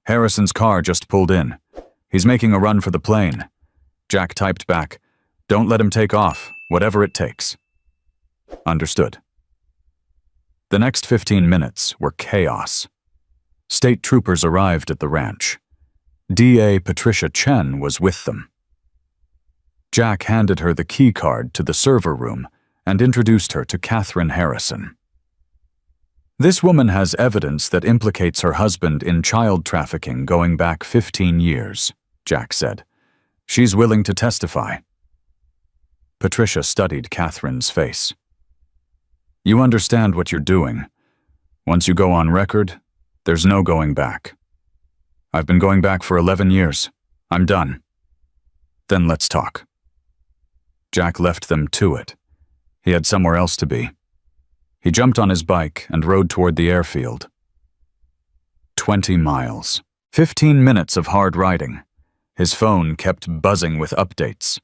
Harrison's car just pulled in. He's making a run for the plane. Jack typed back, "Don't let him take off, whatever it takes." Understood. The next 15 minutes were chaos. State troopers arrived at the ranch. DA Patricia Chen was with them. Jack handed her the key card to the server room and introduced her to Catherine Harrison. "This woman has evidence that implicates her husband in child trafficking going back 15 years, Jack said. "She's willing to testify." Patricia studied Catherine's face. "You understand what you're doing. Once you go on record, there's no going back. I've been going back for 11 years. I'm done." "Then let's talk." Jack left them to it. He had somewhere else to be. He jumped on his bike and rode toward the airfield. 20 miles. 15 minutes of hard riding. His phone kept buzzing with updates.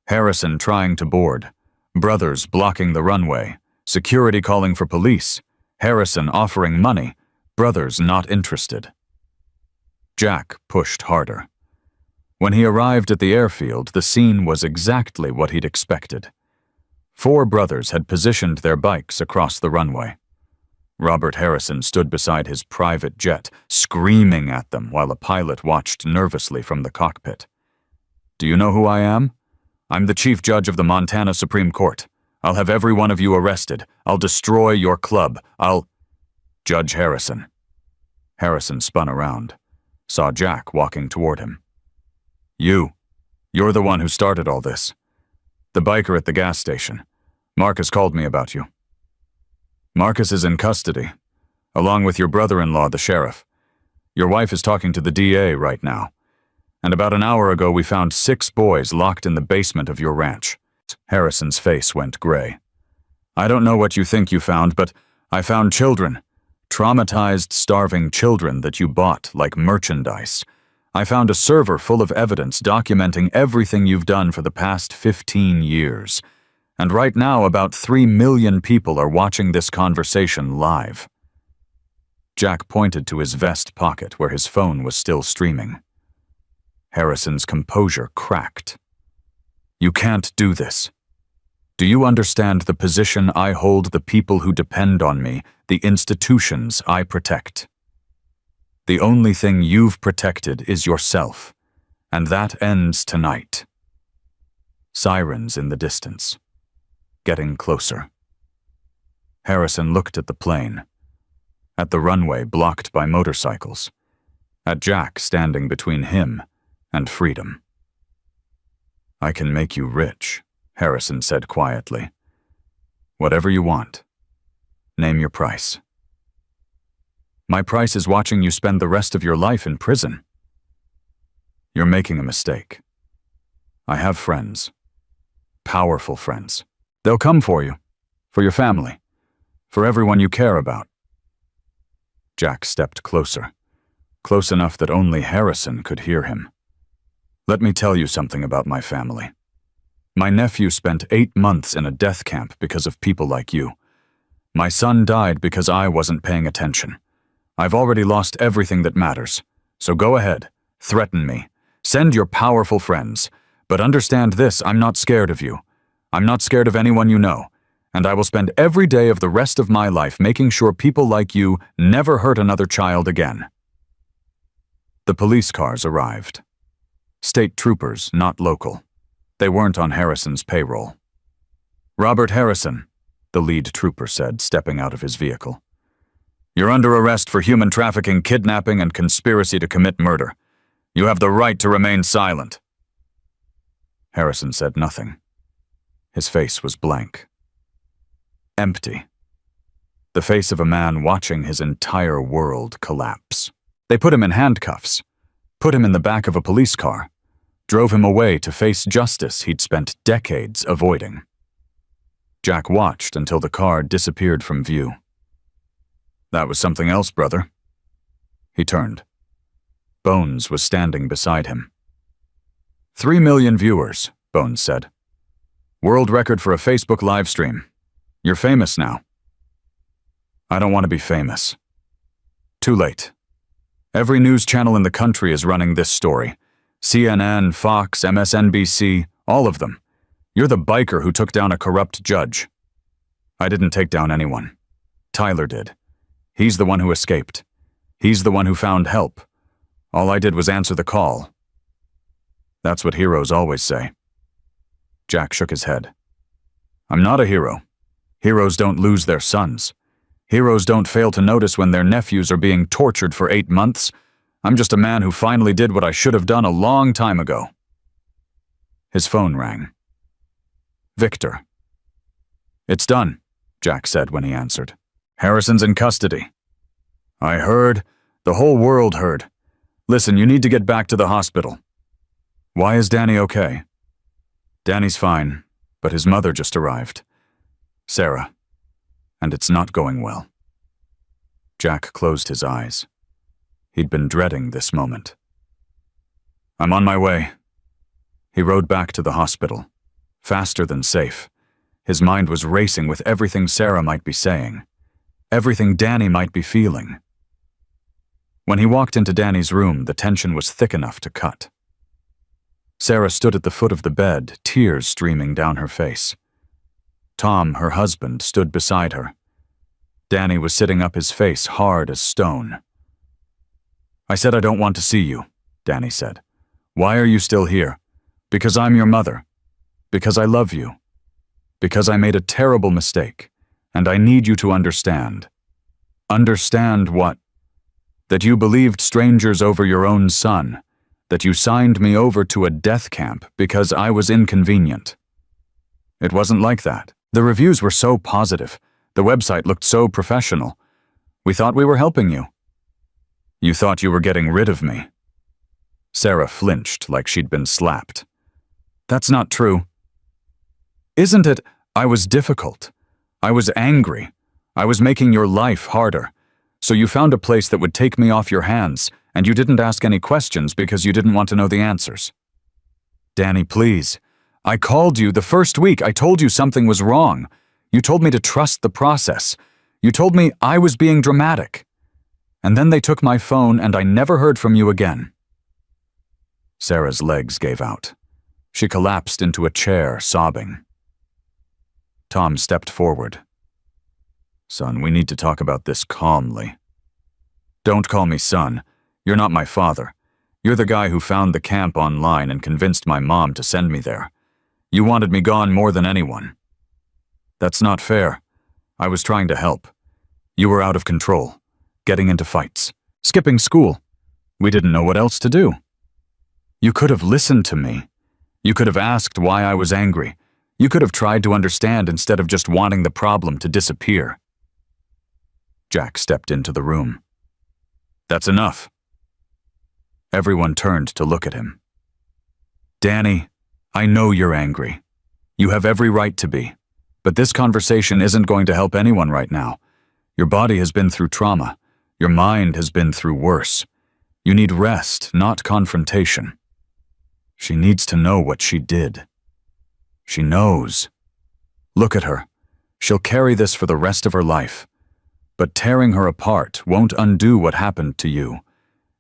Harrison trying to board. Brothers blocking the runway. Security calling for police. Harrison offering money. Brothers not interested. Jack pushed harder. When he arrived at the airfield, the scene was exactly what he'd expected. 4 brothers had positioned their bikes across the runway. Robert Harrison stood beside his private jet, screaming at them while a pilot watched nervously from the cockpit. "Do you know who I am? I'm the Chief Judge of the Montana Supreme Court. I'll have every one of you arrested. I'll destroy your club. Judge Harrison." Harrison spun around, saw Jack walking toward him. You're the one who started all this. The biker at the gas station. Marcus called me about you." "Marcus is in custody, along with your brother-in-law, the sheriff. Your wife is talking to the DA right now. And about an hour ago we found 6 boys locked in the basement of your ranch." Harrison's face went gray. "I don't know what you think you found, but I found children. Traumatized, starving children that you bought like merchandise. I found a server full of evidence documenting everything you've done for the past 15 years. And right now about 3 million people are watching this conversation live." Jack pointed to his vest pocket where his phone was still streaming. Harrison's composure cracked. "You can't do this. Do you understand the position I hold, the people who depend on me, the institutions I protect? The only thing you've protected is yourself, and that ends tonight." Sirens in the distance. Getting closer. Harrison looked at the plane, at the runway blocked by motorcycles, at Jack standing between him and freedom. "I can make you rich," Harrison said quietly. "Whatever you want. Name your price." "My price is watching you spend the rest of your life in prison." "You're making a mistake. I have friends. Powerful friends. They'll come for you, for your family, for everyone you care about." Jack stepped closer, close enough that only Harrison could hear him. "Let me tell you something about my family. My nephew spent 8 months in a death camp because of people like you. My son died because I wasn't paying attention. I've already lost everything that matters. So go ahead, threaten me. Send your powerful friends. But understand this, I'm not scared of you. I'm not scared of anyone you know. And I will spend every day of the rest of my life making sure people like you never hurt another child again." The police cars arrived. State troopers, not local. They weren't on Harrison's payroll. "Robert Harrison," the lead trooper said, stepping out of his vehicle. "You're under arrest for human trafficking, kidnapping, and conspiracy to commit murder. You have the right to remain silent." Harrison said nothing. His face was blank. Empty. The face of a man watching his entire world collapse. They put him in handcuffs, put him in the back of a police car, drove him away to face justice he'd spent decades avoiding. Jack watched until the car disappeared from view. "That was something else, brother." He turned. Bones was standing beside him. 3 million viewers, Bones said. "World record for a Facebook live stream. You're famous now." "I don't want to be famous." "Too late. Every news channel in the country is running this story. CNN, Fox, MSNBC, all of them. You're the biker who took down a corrupt judge. I didn't take down anyone. Tyler did. He's the one who escaped. He's the one who found help. All I did was answer the call. That's what heroes always say. Jack shook his head. I'm not a hero. Heroes don't lose their sons. Heroes don't fail to notice when their nephews are being tortured for 8 months. I'm just a man who finally did what I should have done a long time ago. His phone rang. Victor. It's done, Jack said when he answered. Harrison's in custody. I heard. The whole world heard. Listen, you need to get back to the hospital. Why is Danny okay? Danny's fine, but his mother just arrived. Sarah. And it's not going well. Jack closed his eyes. He'd been dreading this moment. I'm on my way. He rode back to the hospital, faster than safe. His mind was racing with everything Sarah might be saying, everything Danny might be feeling. When he walked into Danny's room, the tension was thick enough to cut. Sarah stood at the foot of the bed, tears streaming down her face. Tom, her husband, stood beside her. Danny was sitting up, his face hard as stone. I said I don't want to see you, Danny said. Why are you still here? Because I'm your mother. Because I love you. Because I made a terrible mistake, and I need you to understand. Understand what? That you believed strangers over your own son, that you signed me over to a death camp because I was inconvenient. It wasn't like that. The reviews were so positive. The website looked so professional. We thought we were helping you. You thought you were getting rid of me. Sarah flinched like she'd been slapped. That's not true. Isn't it? I was difficult. I was angry. I was making your life harder. So you found a place that would take me off your hands, and you didn't ask any questions because you didn't want to know the answers. Danny, please. I called you the first week. I told you something was wrong. You told me to trust the process. You told me I was being dramatic. And then they took my phone and I never heard from you again. Sarah's legs gave out. She collapsed into a chair, sobbing. Tom stepped forward. Son, we need to talk about this calmly. Don't call me son. You're not my father. You're the guy who found the camp online and convinced my mom to send me there. You wanted me gone more than anyone. That's not fair. I was trying to help. You were out of control, getting into fights, skipping school. We didn't know what else to do. You could have listened to me. You could have asked why I was angry. You could have tried to understand instead of just wanting the problem to disappear. Jack stepped into the room. That's enough. Everyone turned to look at him. Danny, I know you're angry. You have every right to be. But this conversation isn't going to help anyone right now. Your body has been through trauma. Your mind has been through worse. You need rest, not confrontation. She needs to know what she did. She knows. Look at her. She'll carry this for the rest of her life. But tearing her apart won't undo what happened to you.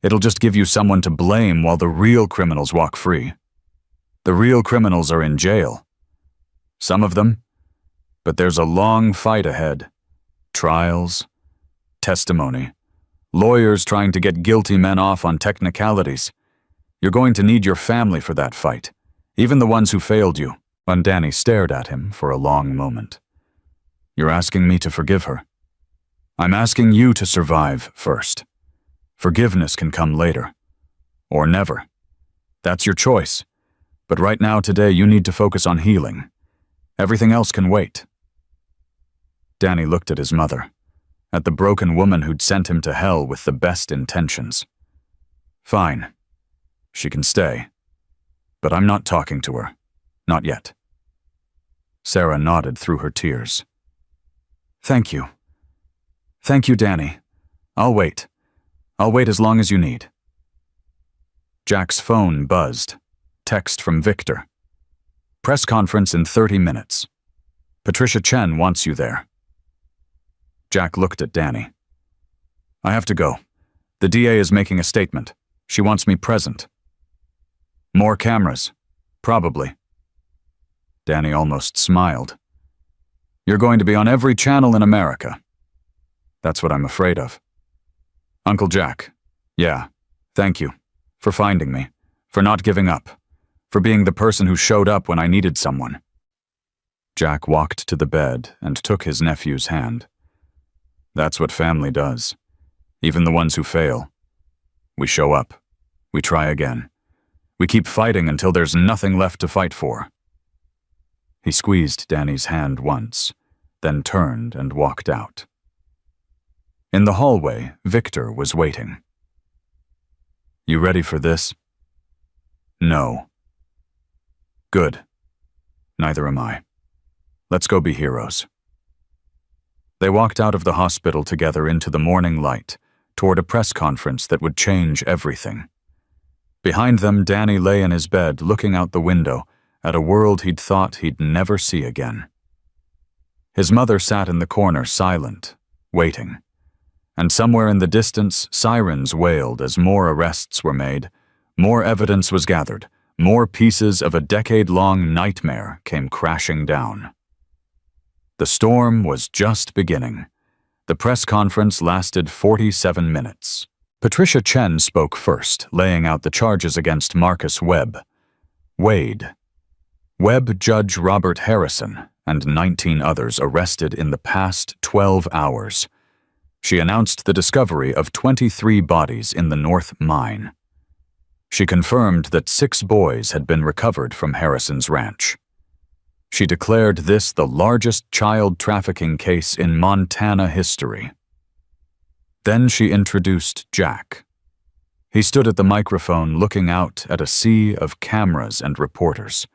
It'll just give you someone to blame while the real criminals walk free. The real criminals are in jail. Some of them. But there's a long fight ahead. Trials, testimony, lawyers trying to get guilty men off on technicalities. You're going to need your family for that fight, even the ones who failed you. And Danny stared at him for a long moment. You're asking me to forgive her. I'm asking you to survive first. Forgiveness can come later. Or never. That's your choice. But right now, today, you need to focus on healing. Everything else can wait. Danny looked at his mother, at the broken woman who'd sent him to hell with the best intentions. Fine. She can stay. But I'm not talking to her. Not yet. Sarah nodded through her tears. Thank you. Thank you, Danny. I'll wait. I'll wait as long as you need. Jack's phone buzzed. Text from Victor. Press conference in 30 minutes. Patricia Chen wants you there. Jack looked at Danny. I have to go. The DA is making a statement. She wants me present. More cameras. Probably. Danny almost smiled. You're going to be on every channel in America. That's what I'm afraid of. Uncle Jack. Yeah, thank you. For finding me. For not giving up. For being the person who showed up when I needed someone. Jack walked to the bed and took his nephew's hand. That's what family does. Even the ones who fail. We show up. We try again. We keep fighting until there's nothing left to fight for. He squeezed Danny's hand once, then turned and walked out. In the hallway, Victor was waiting. You ready for this? No. Good. Neither am I. Let's go be heroes. They walked out of the hospital together into the morning light, toward a press conference that would change everything. Behind them, Danny lay in his bed, looking out the window at a world he'd thought he'd never see again. His mother sat in the corner, silent, waiting. And somewhere in the distance, sirens wailed as more arrests were made, more evidence was gathered, more pieces of a decade-long nightmare came crashing down. The storm was just beginning. The press conference lasted 47 minutes. Patricia Chen spoke first, laying out the charges against Marcus Webb. Wade. Webb Judge Robert Harrison and 19 others arrested in the past 12 hours. She announced the discovery of 23 bodies in the North Mine. She confirmed that 6 boys had been recovered from Harrison's ranch. She declared this the largest child trafficking case in Montana history. Then she introduced Jack. He stood at the microphone looking out at a sea of cameras and reporters.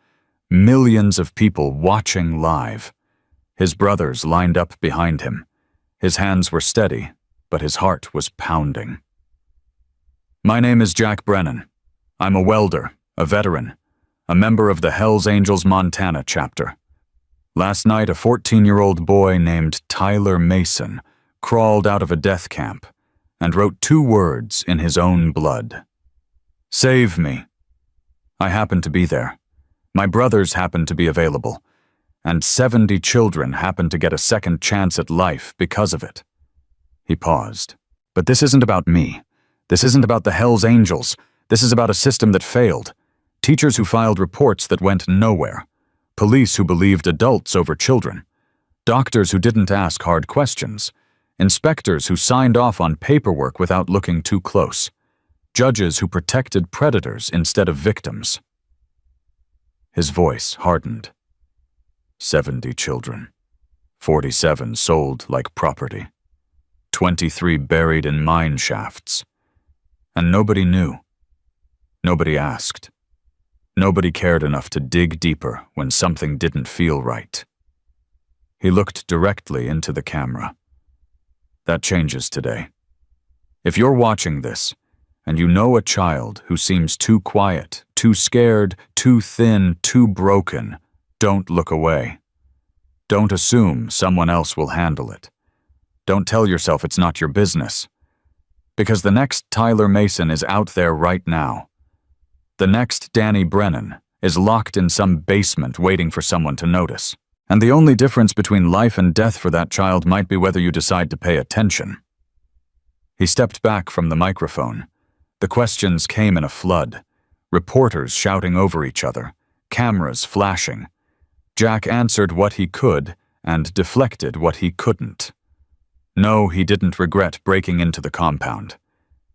Millions of people watching live. His brothers lined up behind him. His hands were steady, but his heart was pounding. My name is Jack Brennan. I'm a welder, a veteran, a member of the Hells Angels Montana chapter. Last night, a 14-year-old boy named Tyler Mason crawled out of a death camp and wrote 2 words in his own blood. Save me. I happened to be there. My brothers happened to be available, and 70 children happened to get a second chance at life because of it. He paused. But this isn't about me. This isn't about the Hells Angels. This is about a system that failed. Teachers who filed reports that went nowhere. Police who believed adults over children. Doctors who didn't ask hard questions. Inspectors who signed off on paperwork without looking too close. Judges who protected predators instead of victims. His voice hardened. 70 children. 47 sold like property. 23 buried in mine shafts. And nobody knew. Nobody asked. Nobody cared enough to dig deeper when something didn't feel right. He looked directly into the camera. That changes today. If you're watching this, and you know a child who seems too quiet, too scared, too thin, too broken, don't look away. Don't assume someone else will handle it. Don't tell yourself it's not your business. Because the next Tyler Mason is out there right now. The next Danny Brennan is locked in some basement waiting for someone to notice. And the only difference between life and death for that child might be whether you decide to pay attention. He stepped back from the microphone. The questions came in a flood. Reporters shouting over each other. Cameras flashing. Jack answered what he could and deflected what he couldn't. No, he didn't regret breaking into the compound.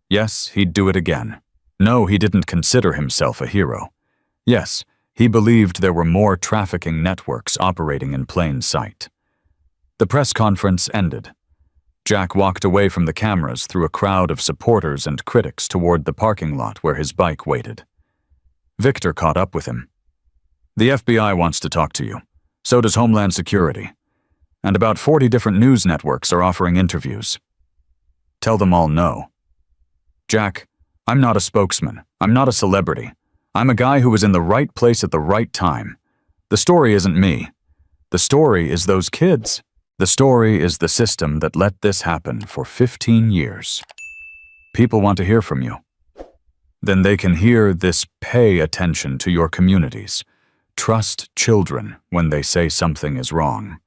Yes, he'd do it again. No, he didn't consider himself a hero. Yes, he believed there were more trafficking networks operating in plain sight. The press conference ended. Jack walked away from the cameras through a crowd of supporters and critics toward the parking lot where his bike waited. Victor caught up with him. The FBI wants to talk to you. So does Homeland Security. And about 40 different news networks are offering interviews. Tell them all no. Jack, I'm not a spokesman. I'm not a celebrity. I'm a guy who was in the right place at the right time. The story isn't me. The story is those kids. The story is the system that let this happen for 15 years. People want to hear from you. then they can hear this pay attention to your communities. Trust children when they say something is wrong.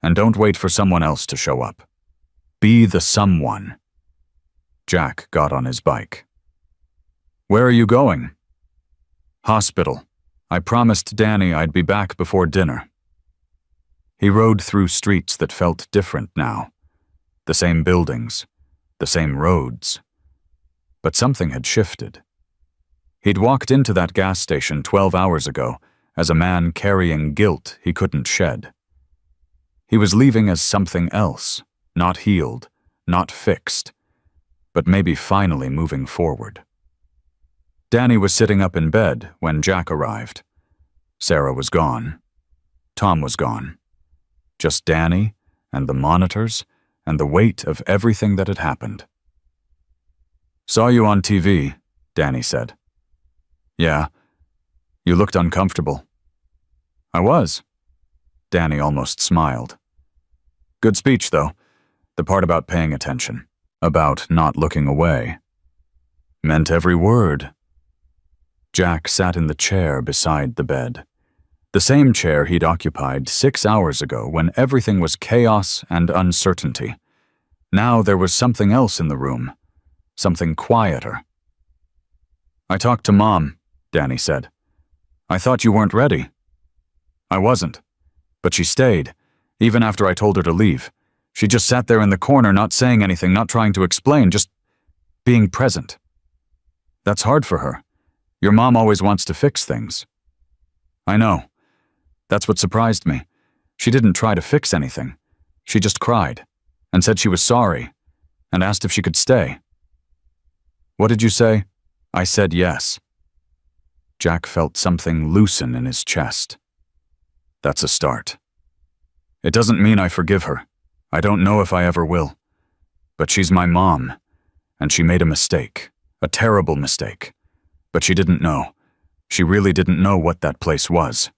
And don't wait for someone else to show up. Be the someone. Jack got on his bike. Where are you going? Hospital. I promised Danny I'd be back before dinner. He rode through streets that felt different now. The same buildings, the same roads. But something had shifted. He'd walked into that gas station 12 hours ago as a man carrying guilt he couldn't shed. He was leaving as something else, not healed, not fixed, but maybe finally moving forward. Danny was sitting up in bed when Jack arrived. Sarah was gone. Tom was gone. Just Danny and the monitors and the weight of everything that had happened. Saw you on TV, Danny said. Yeah, you looked uncomfortable. I was. Danny almost smiled. Good speech, though. The part about paying attention, about not looking away. Meant every word. Jack sat in the chair beside the bed. The same chair he'd occupied 6 hours ago when everything was chaos and uncertainty. Now there was something else in the room, something quieter. I talked to Mom, Danny said. I thought you weren't ready. I wasn't, but she stayed, even after I told her to leave. She just sat there in the corner, not saying anything, not trying to explain, just being present. That's hard for her. Your mom always wants to fix things. I know. That's what surprised me. She didn't try to fix anything. She just cried, and said she was sorry, and asked if she could stay. What did you say? I said yes. Jack felt something loosen in his chest. That's a start. It doesn't mean I forgive her. I don't know if I ever will. But she's my mom, and she made a mistake, a terrible mistake. But she didn't know. She really didn't know what that place was.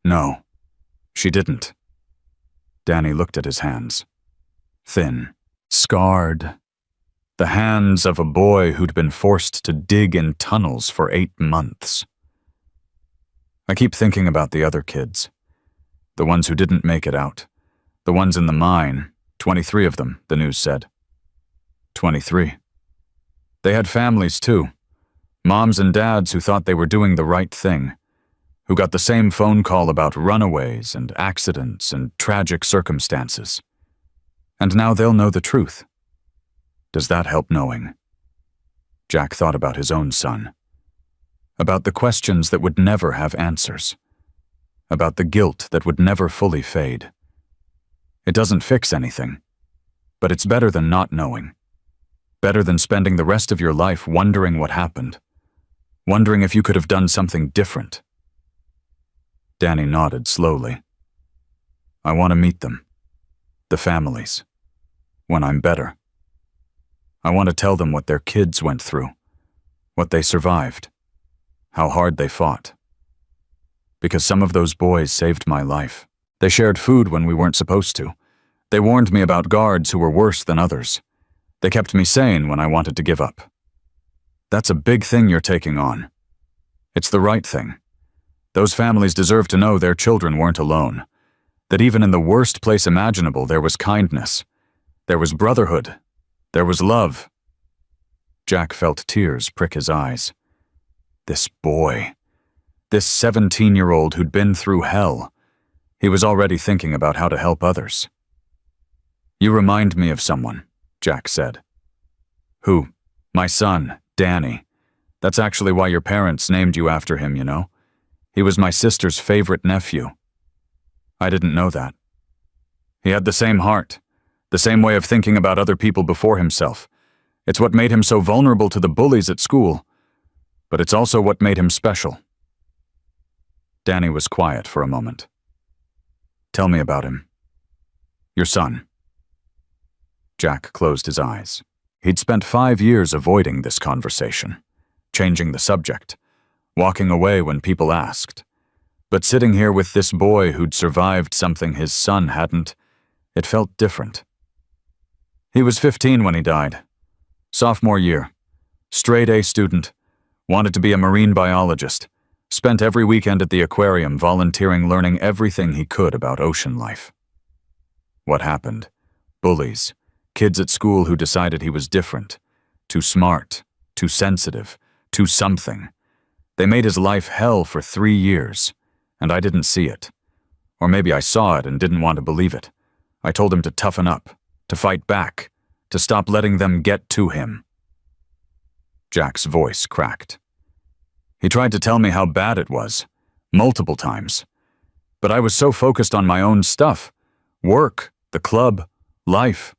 No, she didn't. Danny looked at his hands. Thin, scarred. The hands of a boy who'd been forced to dig in tunnels for 8 months. I keep thinking about the other kids. The ones who didn't make it out. The ones in the mine, 23 of them, the news said. 23. They had families too. Moms and dads who thought they were doing the right thing, who got the same phone call about runaways and accidents and tragic circumstances. And now they'll know the truth. Does that help knowing? Jack thought about his own son. About the questions that would never have answers. About the guilt that would never fully fade. It doesn't fix anything, but it's better than not knowing. Better than spending the rest of your life wondering what happened. Wondering if you could have done something different. Danny nodded slowly. I want to meet them. The families. When I'm better. I want to tell them what their kids went through. What they survived. How hard they fought. Because some of those boys saved my life. They shared food when we weren't supposed to. They warned me about guards who were worse than others. They kept me sane when I wanted to give up. That's a big thing you're taking on. It's the right thing. Those families deserve to know their children weren't alone. That even in the worst place imaginable, there was kindness. There was brotherhood. There was love. Jack felt tears prick his eyes. This boy. This 17-year-old who'd been through hell. He was already thinking about how to help others. You remind me of someone, Jack said. Who? My son, Danny. That's actually why your parents named you after him, you know. He was my sister's favorite nephew. I didn't know that. He had the same heart, the same way of thinking about other people before himself. It's what made him so vulnerable to the bullies at school, but it's also what made him special. Danny was quiet for a moment. Tell me about him. Your son. Jack closed his eyes. He'd spent 5 years avoiding this conversation, changing the subject, walking away when people asked. But sitting here with this boy who'd survived something his son hadn't, it felt different. He was 15 when he died. Sophomore year. Straight A student. Wanted to be a marine biologist. Spent every weekend at the aquarium volunteering, learning everything he could about ocean life. What happened? Bullies. Kids at school who decided he was different. Too smart. Too sensitive. Too something. They made his life hell for 3 years, and I didn't see it. Or maybe I saw it and didn't want to believe it. I told him to toughen up, to fight back, to stop letting them get to him. Jack's voice cracked. He tried to tell me how bad it was, multiple times. But I was so focused on my own stuff, work, the club, life.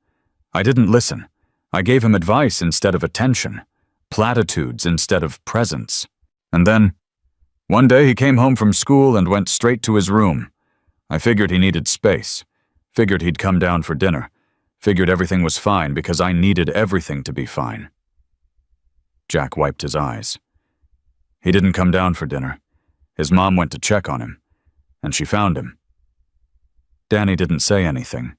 I didn't listen. I gave him advice instead of attention, platitudes instead of presence. And then, one day he came home from school and went straight to his room. I figured he needed space, figured he'd come down for dinner, figured everything was fine because I needed everything to be fine. Jack wiped his eyes. He didn't come down for dinner. His mom went to check on him, and she found him. Danny didn't say anything.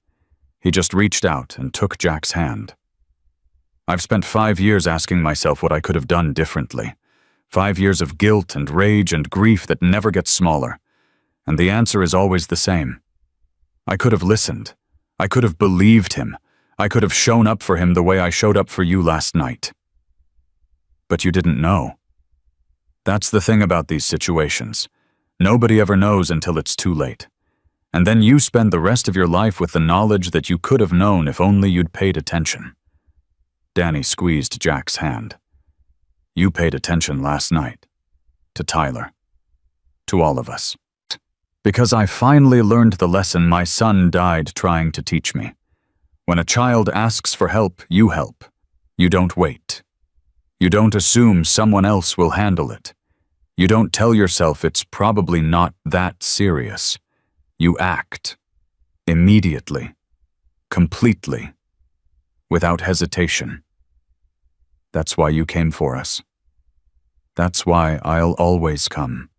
He just reached out and took Jack's hand. I've spent 5 years asking myself what I could have done differently. 5 years of guilt and rage and grief that never gets smaller. And the answer is always the same. I could have listened. I could have believed him. I could have shown up for him the way I showed up for you last night. But you didn't know. That's the thing about these situations. Nobody ever knows until it's too late. And then you spend the rest of your life with the knowledge that you could have known if only you'd paid attention. Danny squeezed Jack's hand. You paid attention last night. To Tyler. To all of us. Because I finally learned the lesson my son died trying to teach me. When a child asks for help, you help. You don't wait. You don't assume someone else will handle it. You don't tell yourself it's probably not that serious. You act. Immediately. Completely. Without hesitation. That's why you came for us. That's why I'll always come.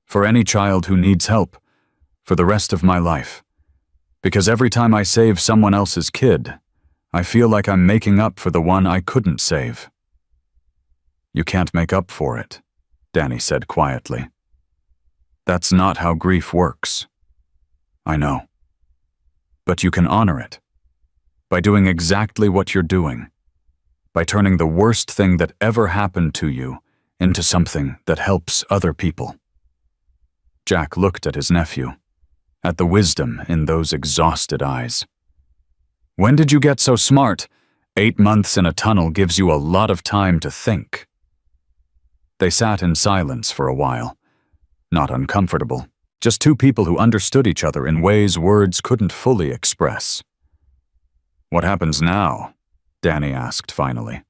For any child who needs help. For the rest of my life. Because every time I save someone else's kid, I feel like I'm making up for the one I couldn't save. You can't make up for it, Danny said quietly. That's not how grief works. I know. But you can honor it. By doing exactly what you're doing. By turning the worst thing that ever happened to you into something that helps other people. Jack looked at his nephew, at the wisdom in those exhausted eyes. When did you get so smart? 8 months in a tunnel gives you a lot of time to think. They sat in silence for a while. Not uncomfortable, just two people who understood each other in ways words couldn't fully express. What happens now? Danny asked finally.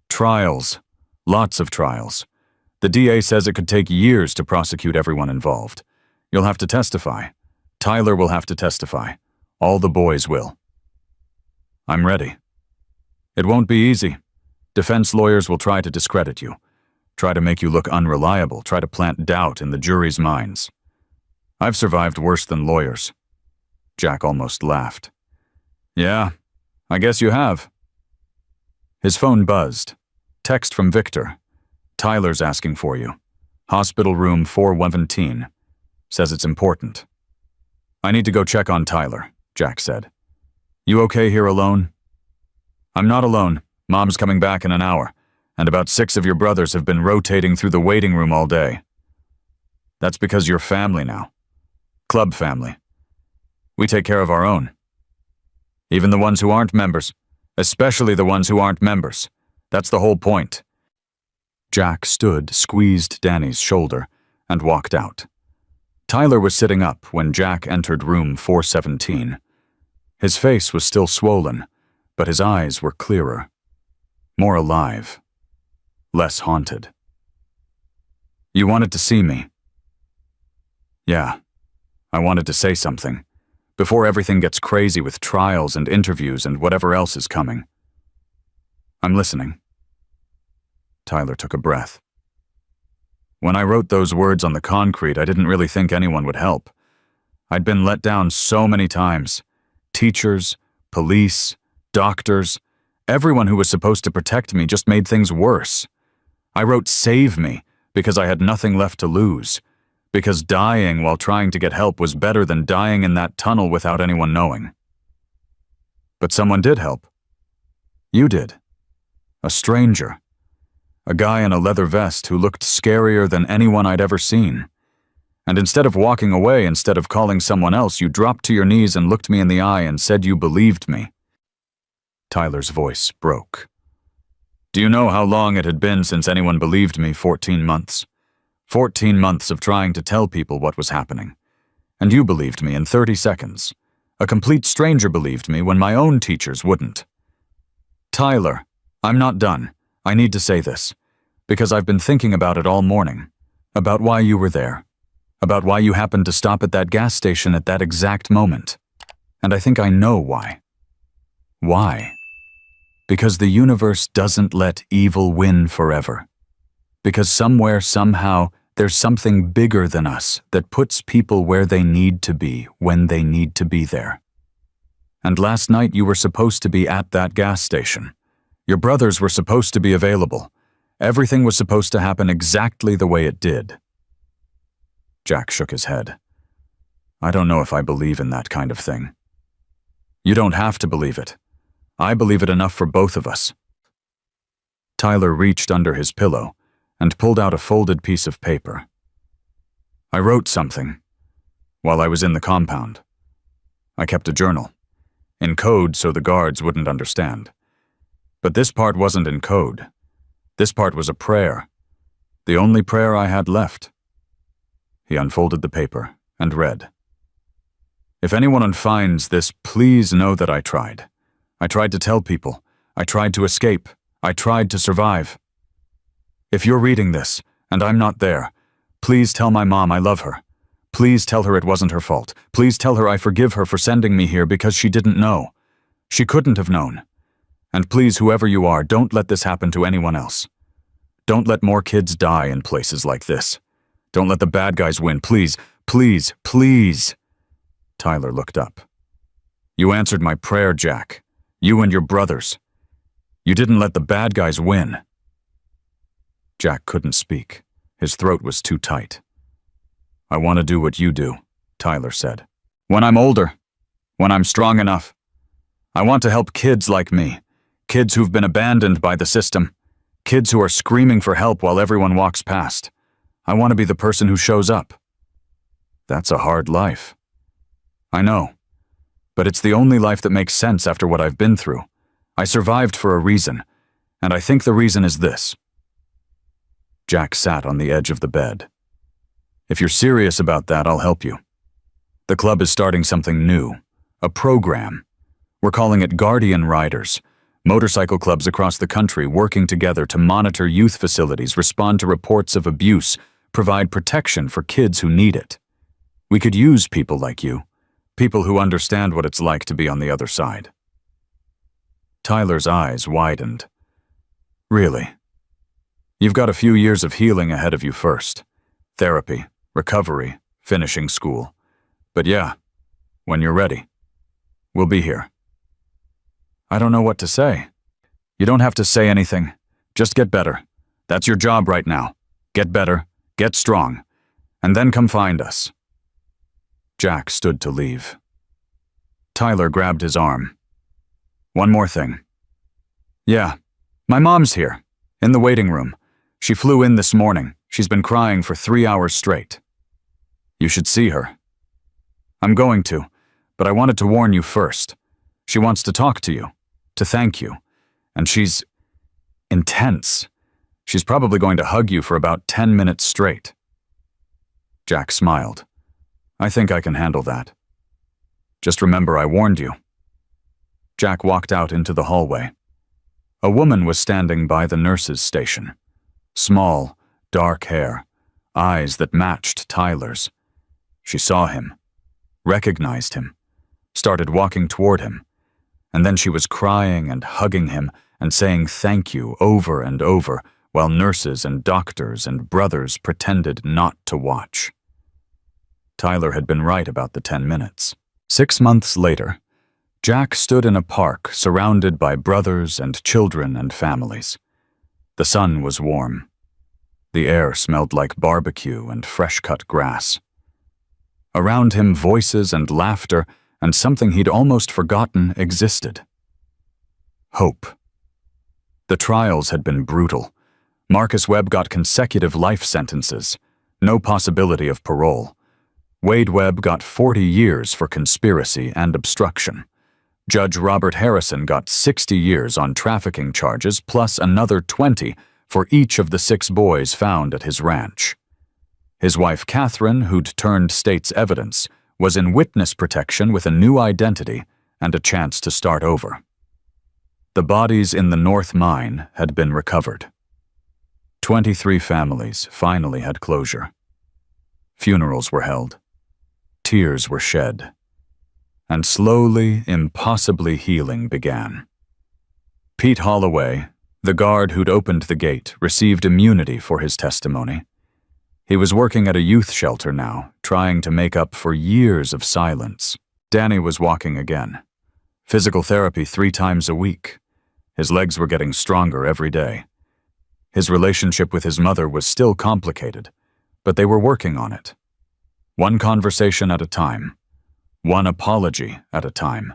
Trials. Lots of trials. The DA says it could take years to prosecute everyone involved. You'll have to testify. Tyler will have to testify. All the boys will. I'm ready. It won't be easy. Defense lawyers will try to discredit you. Try to make you look unreliable, try to plant doubt in the jury's minds. I've survived worse than lawyers. Jack almost laughed. Yeah, I guess you have. His phone buzzed. Text from Victor. Tyler's asking for you. Hospital room 417. Says it's important. I need to go check on Tyler, Jack said. You okay here alone? I'm not alone. Mom's coming back in an hour. And about 6 of your brothers have been rotating through the waiting room all day. That's because you're family now. Club family. We take care of our own. Even the ones who aren't members. Especially the ones who aren't members. That's the whole point. Jack stood, squeezed Danny's shoulder, and walked out. Tyler was sitting up when Jack entered room 417. His face was still swollen, but his eyes were clearer. More alive. Less haunted. You wanted to see me. Yeah, I wanted to say something, before everything gets crazy with trials and interviews and whatever else is coming. I'm listening. Tyler took a breath. When I wrote those words on the concrete, I didn't really think anyone would help. I'd been let down so many times. Teachers, police, doctors, Everyone who was supposed to protect me just made things worse. I wrote "Save me" because I had nothing left to lose, because dying while trying to get help was better than dying in that tunnel without anyone knowing. But someone did help. You did. A stranger. A guy in a leather vest who looked scarier than anyone I'd ever seen. And instead of walking away, instead of calling someone else, you dropped to your knees and looked me in the eye and said you believed me. Tyler's voice broke. Do you know how long it had been since anyone believed me? 14 months. 14 months of trying to tell people what was happening. And you believed me in 30 seconds. A complete stranger believed me when my own teachers wouldn't. Tyler, I'm not done. I need to say this, because I've been thinking about it all morning. About why you were there. About why you happened to stop at that gas station at that exact moment. And I think I know why. Why? Because the universe doesn't let evil win forever. Because somewhere, somehow, there's something bigger than us that puts people where they need to be when they need to be there. And last night you were supposed to be at that gas station. Your brothers were supposed to be available. Everything was supposed to happen exactly the way it did. Jack shook his head. I don't know if I believe in that kind of thing. You don't have to believe it. I believe it enough for both of us. Tyler reached under his pillow and pulled out a folded piece of paper. I wrote something while I was in the compound. I kept a journal, in code so the guards wouldn't understand. But this part wasn't in code. This part was a prayer, the only prayer I had left. He unfolded the paper and read. If anyone finds this, please know that I tried. I tried to tell people. I tried to escape. I tried to survive. If you're reading this, and I'm not there, please tell my mom I love her. Please tell her it wasn't her fault. Please tell her I forgive her for sending me here because she didn't know. She couldn't have known. And please, whoever you are, don't let this happen to anyone else. Don't let more kids die in places like this. Don't let the bad guys win. Please, please, please. Tyler looked up. You answered my prayer, Jack. You and your brothers. You didn't let the bad guys win. Jack couldn't speak. His throat was too tight. I want to do what you do, Tyler said. When I'm older. When I'm strong enough. I want to help kids like me. Kids who've been abandoned by the system. Kids who are screaming for help while everyone walks past. I want to be the person who shows up. That's a hard life. I know. But it's the only life that makes sense after what I've been through. I survived for a reason, and I think the reason is this. Jack sat on the edge of the bed. If you're serious about that, I'll help you. The club is starting something new, a program. We're calling it Guardian Riders, motorcycle clubs across the country working together to monitor youth facilities, respond to reports of abuse, provide protection for kids who need it. We could use people like you, people who understand what it's like to be on the other side. Tyler's eyes widened. Really? You've got a few years of healing ahead of you first. Therapy, recovery, finishing school. But yeah, when you're ready, we'll be here. I don't know what to say. You don't have to say anything. Just get better. That's your job right now. Get better, get strong, and then come find us. Jack stood to leave. Tyler grabbed his arm. One more thing. Yeah, my mom's here, in the waiting room. She flew in this morning. She's been crying for 3 hours straight. You should see her. I'm going to, but I wanted to warn you first. She wants to talk to you, to thank you, and she's intense. She's probably going to hug you for about 10 minutes straight. Jack smiled. I think I can handle that. Just remember I warned you. Jack walked out into the hallway. A woman was standing by the nurse's station. Small, dark hair, eyes that matched Tyler's. She saw him, recognized him, started walking toward him, and then she was crying and hugging him and saying thank you over and over, while nurses and doctors and brothers pretended not to watch. Tyler had been right about the 10 minutes. 6 months later, Jack stood in a park surrounded by brothers and children and families. The sun was warm. The air smelled like barbecue and fresh-cut grass. Around him, voices and laughter and something he'd almost forgotten existed. Hope. The trials had been brutal. Marcus Webb got consecutive life sentences, no possibility of parole. Wade Webb got 40 years for conspiracy and obstruction. Judge Robert Harrison got 60 years on trafficking charges plus another 20 for each of the 6 boys found at his ranch. His wife Catherine, who'd turned state's evidence, was in witness protection with a new identity and a chance to start over. The bodies in the North Mine had been recovered. 23 families finally had closure. Funerals were held. Tears were shed. And slowly, impossibly healing began. Pete Holloway, the guard who'd opened the gate, received immunity for his testimony. He was working at a youth shelter now, trying to make up for years of silence. Danny was walking again. Physical therapy 3 times a week. His legs were getting stronger every day. His relationship with his mother was still complicated, but they were working on it. One conversation at a time. One apology at a time.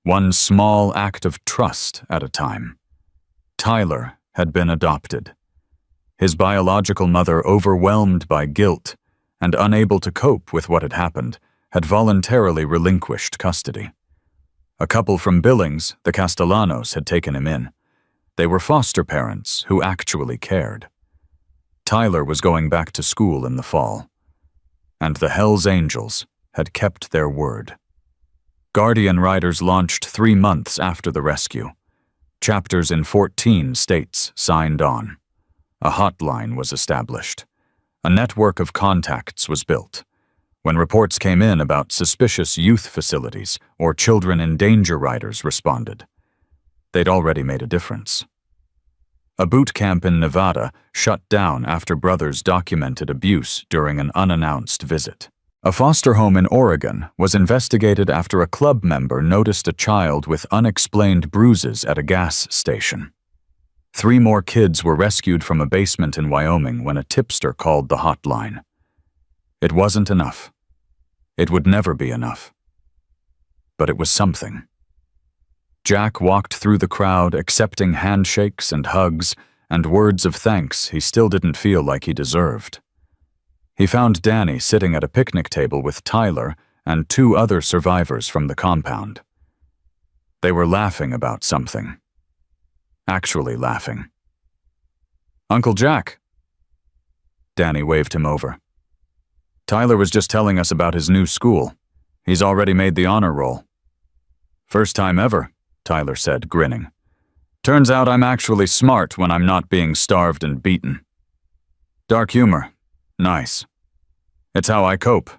One small act of trust at a time. Tyler had been adopted. His biological mother, overwhelmed by guilt and unable to cope with what had happened, had voluntarily relinquished custody. A couple from Billings, the Castellanos, had taken him in. They were foster parents who actually cared. Tyler was going back to school in the fall. And the Hells Angels had kept their word. Guardian Riders launched 3 months after the rescue. Chapters in 14 states signed on. A hotline was established. A network of contacts was built. When reports came in about suspicious youth facilities or children in danger, riders responded. They'd already made a difference. A boot camp in Nevada shut down after brothers documented abuse during an unannounced visit. A foster home in Oregon was investigated after a club member noticed a child with unexplained bruises at a gas station. 3 more kids were rescued from a basement in Wyoming when a tipster called the hotline. It wasn't enough. It would never be enough. But it was something. Jack walked through the crowd, accepting handshakes and hugs and words of thanks he still didn't feel like he deserved. He found Danny sitting at a picnic table with Tyler and 2 other survivors from the compound. They were laughing about something. Actually laughing. "Uncle Jack." Danny waved him over. "Tyler was just telling us about his new school. He's already made the honor roll." "First time ever," Tyler said, grinning. "Turns out I'm actually smart when I'm not being starved and beaten." "Dark humor. Nice. It's how I cope."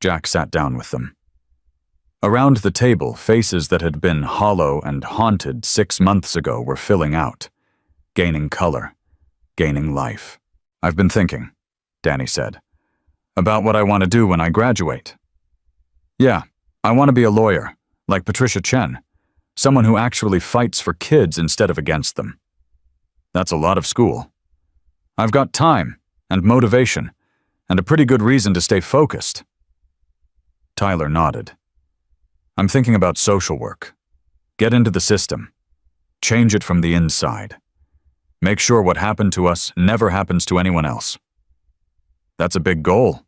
Jack sat down with them. Around the table, faces that had been hollow and haunted 6 months ago were filling out, gaining color, gaining life. "I've been thinking," Danny said, "about what I want to do when I graduate. Yeah, I want to be a lawyer, like Patricia Chen, someone who actually fights for kids instead of against them. That's a lot of school. I've got time and motivation and a pretty good reason to stay focused." Tyler nodded. "I'm thinking about social work. Get into the system. Change it from the inside. Make sure what happened to us never happens to anyone else." "That's a big goal."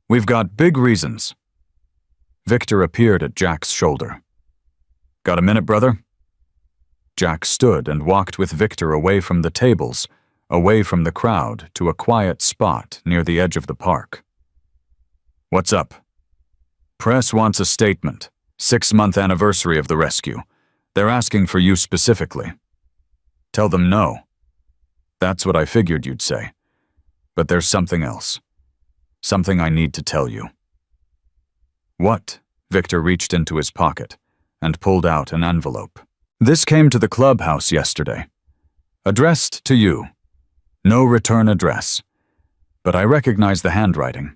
"We've got big reasons." Victor appeared at Jack's shoulder. "Got a minute, brother?" Jack stood and walked with Victor away from the tables, away from the crowd, to a quiet spot near the edge of the park. "What's up?" "Press wants a statement. 6-month anniversary of the rescue. They're asking for you specifically." "Tell them no." "That's what I figured you'd say. But there's something else. Something I need to tell you." "What?" Victor reached into his pocket and pulled out an envelope. "This came to the clubhouse yesterday. Addressed to you. No return address. But I recognize the handwriting."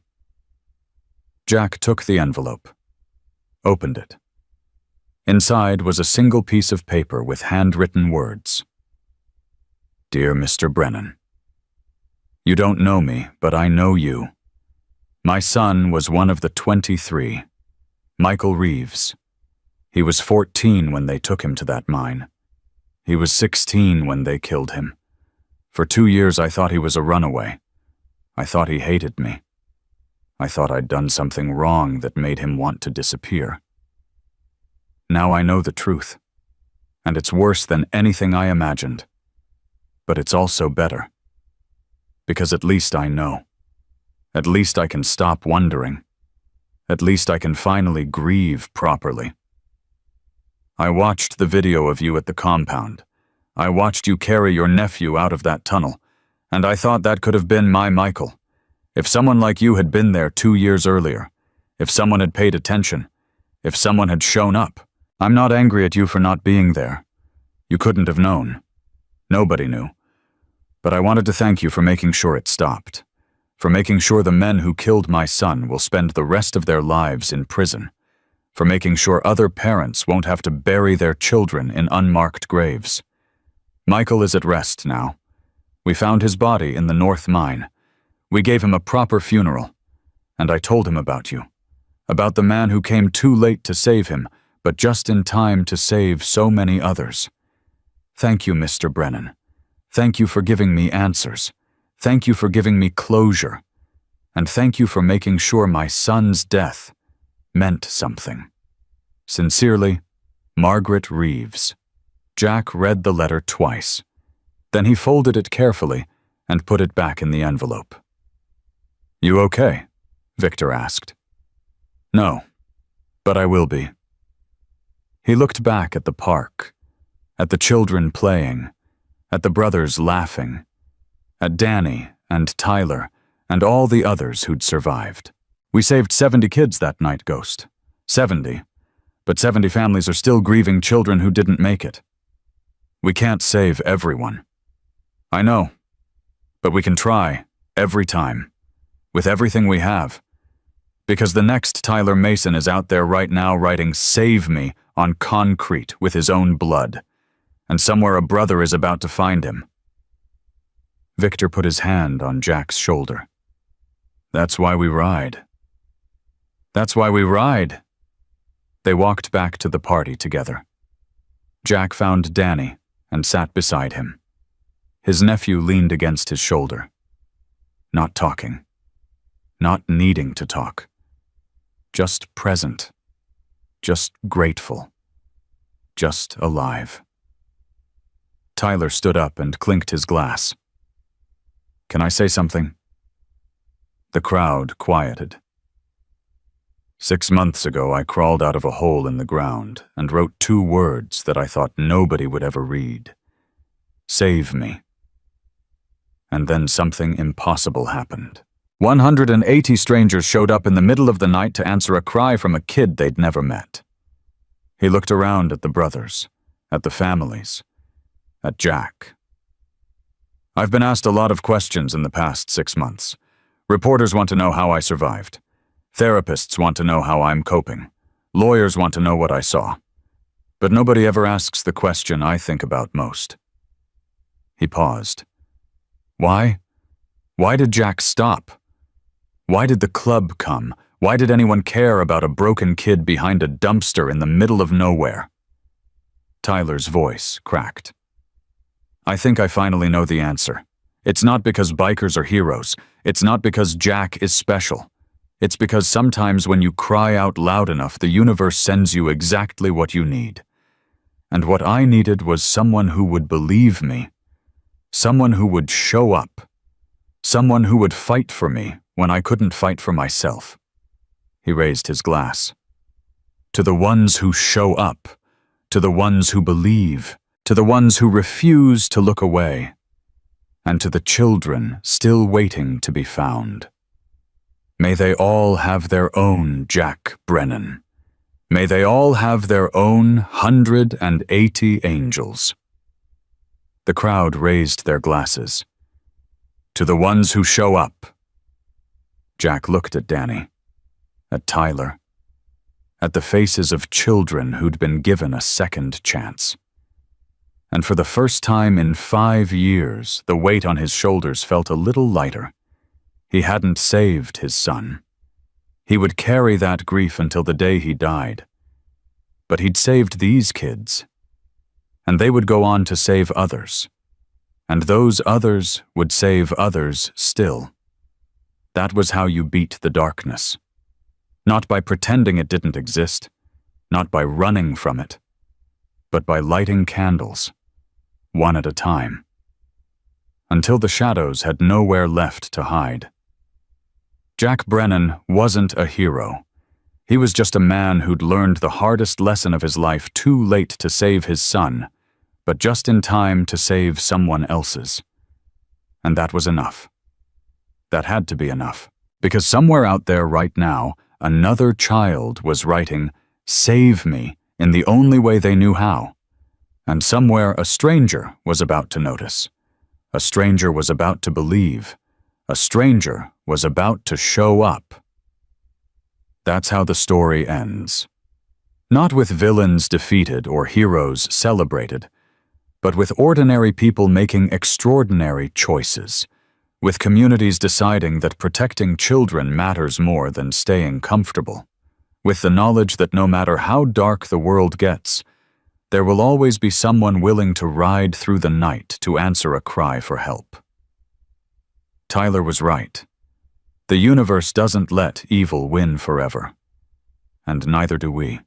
Jack took the envelope, opened it, Inside was a single piece of paper with handwritten words. Dear Mr. Brennan, you don't know me, but I know you. My son was one of the 23, Michael Reeves. He was 14 when they took him to that mine. He was 16 when they killed him. For 2 years I thought he was a runaway. I thought he hated me. I thought I'd done something wrong that made him want to disappear. Now I know the truth, and it's worse than anything I imagined. But it's also better. Because at least I know. At least I can stop wondering. At least I can finally grieve properly. I watched the video of you at the compound. I watched you carry your nephew out of that tunnel, and I thought that could have been my Michael. If someone like you had been there 2 years earlier, if someone had paid attention, if someone had shown up. I'm not angry at you for not being there. You couldn't have known. Nobody knew. But I wanted to thank you for making sure it stopped, for making sure the men who killed my son will spend the rest of their lives in prison, for making sure other parents won't have to bury their children in unmarked graves. Michael is at rest now. We found his body in the North Mine. We gave him a proper funeral, and I told him about you, about the man who came too late to save him, but just in time to save so many others. Thank you, Mr. Brennan. Thank you for giving me answers. Thank you for giving me closure. And thank you for making sure my son's death meant something. Sincerely, Margaret Reeves. Jack read the letter twice. Then he folded it carefully and put it back in the envelope. You okay? Victor asked. No, but I will be. He looked back at the park, at the children playing, at the brothers laughing, at Danny and Tyler and all the others who'd survived. We saved 70 kids that night, Ghost. 70. But 70 families are still grieving children who didn't make it. We can't save everyone. I know. But we can try, every time, with everything we have. Because the next Tyler Mason is out there right now writing "Save Me" on concrete with his own blood. And somewhere a brother is about to find him. Victor put his hand on Jack's shoulder. That's why we ride. That's why we ride. They walked back to the party together. Jack found Danny and sat beside him. His nephew leaned against his shoulder. Not talking. Not needing to talk. Just present. Just grateful. Just alive. Tyler stood up and clinked his glass. Can I say something? The crowd quieted. 6 months ago, I crawled out of a hole in the ground and wrote 2 words that I thought nobody would ever read. Save me. And then something impossible happened. 180 strangers showed up in the middle of the night to answer a cry from a kid they'd never met. He looked around at the brothers, at the families, at Jack. I've been asked a lot of questions in the past 6 months. Reporters want to know how I survived. Therapists want to know how I'm coping. Lawyers want to know what I saw. But nobody ever asks the question I think about most. He paused. Why? Why did Jack stop? Why did the club come? Why did anyone care about a broken kid behind a dumpster in the middle of nowhere? Tyler's voice cracked. I think I finally know the answer. It's not because bikers are heroes. It's not because Jack is special. It's because sometimes when you cry out loud enough, the universe sends you exactly what you need. And what I needed was someone who would believe me. Someone who would show up. Someone who would fight for me when I couldn't fight for myself. He raised his glass. To the ones who show up. To the ones who believe. To the ones who refuse to look away. And to the children still waiting to be found. May they all have their own Jack Brennan. May they all have their own 180 angels. The crowd raised their glasses. To the ones who show up. Jack looked at Danny, at Tyler, at the faces of children who'd been given a second chance. And for the first time in 5 years, the weight on his shoulders felt a little lighter. He hadn't saved his son. He would carry that grief until the day he died. But he'd saved these kids, and they would go on to save others, and those others would save others still. That was how you beat the darkness. Not by pretending it didn't exist, not by running from it, but by lighting candles, one at a time, until the shadows had nowhere left to hide. Jack Brennan wasn't a hero. He was just a man who'd learned the hardest lesson of his life too late to save his son, but just in time to save someone else's. And that was enough. That had to be enough, because somewhere out there right now, another child was writing, "Save me," in the only way they knew how. And somewhere a stranger was about to notice. A stranger was about to believe. A stranger was about to show up. That's how the story ends. Not with villains defeated or heroes celebrated, but with ordinary people making extraordinary choices, with communities deciding that protecting children matters more than staying comfortable, with the knowledge that no matter how dark the world gets, there will always be someone willing to ride through the night to answer a cry for help. Tyler was right. The universe doesn't let evil win forever, and neither do we.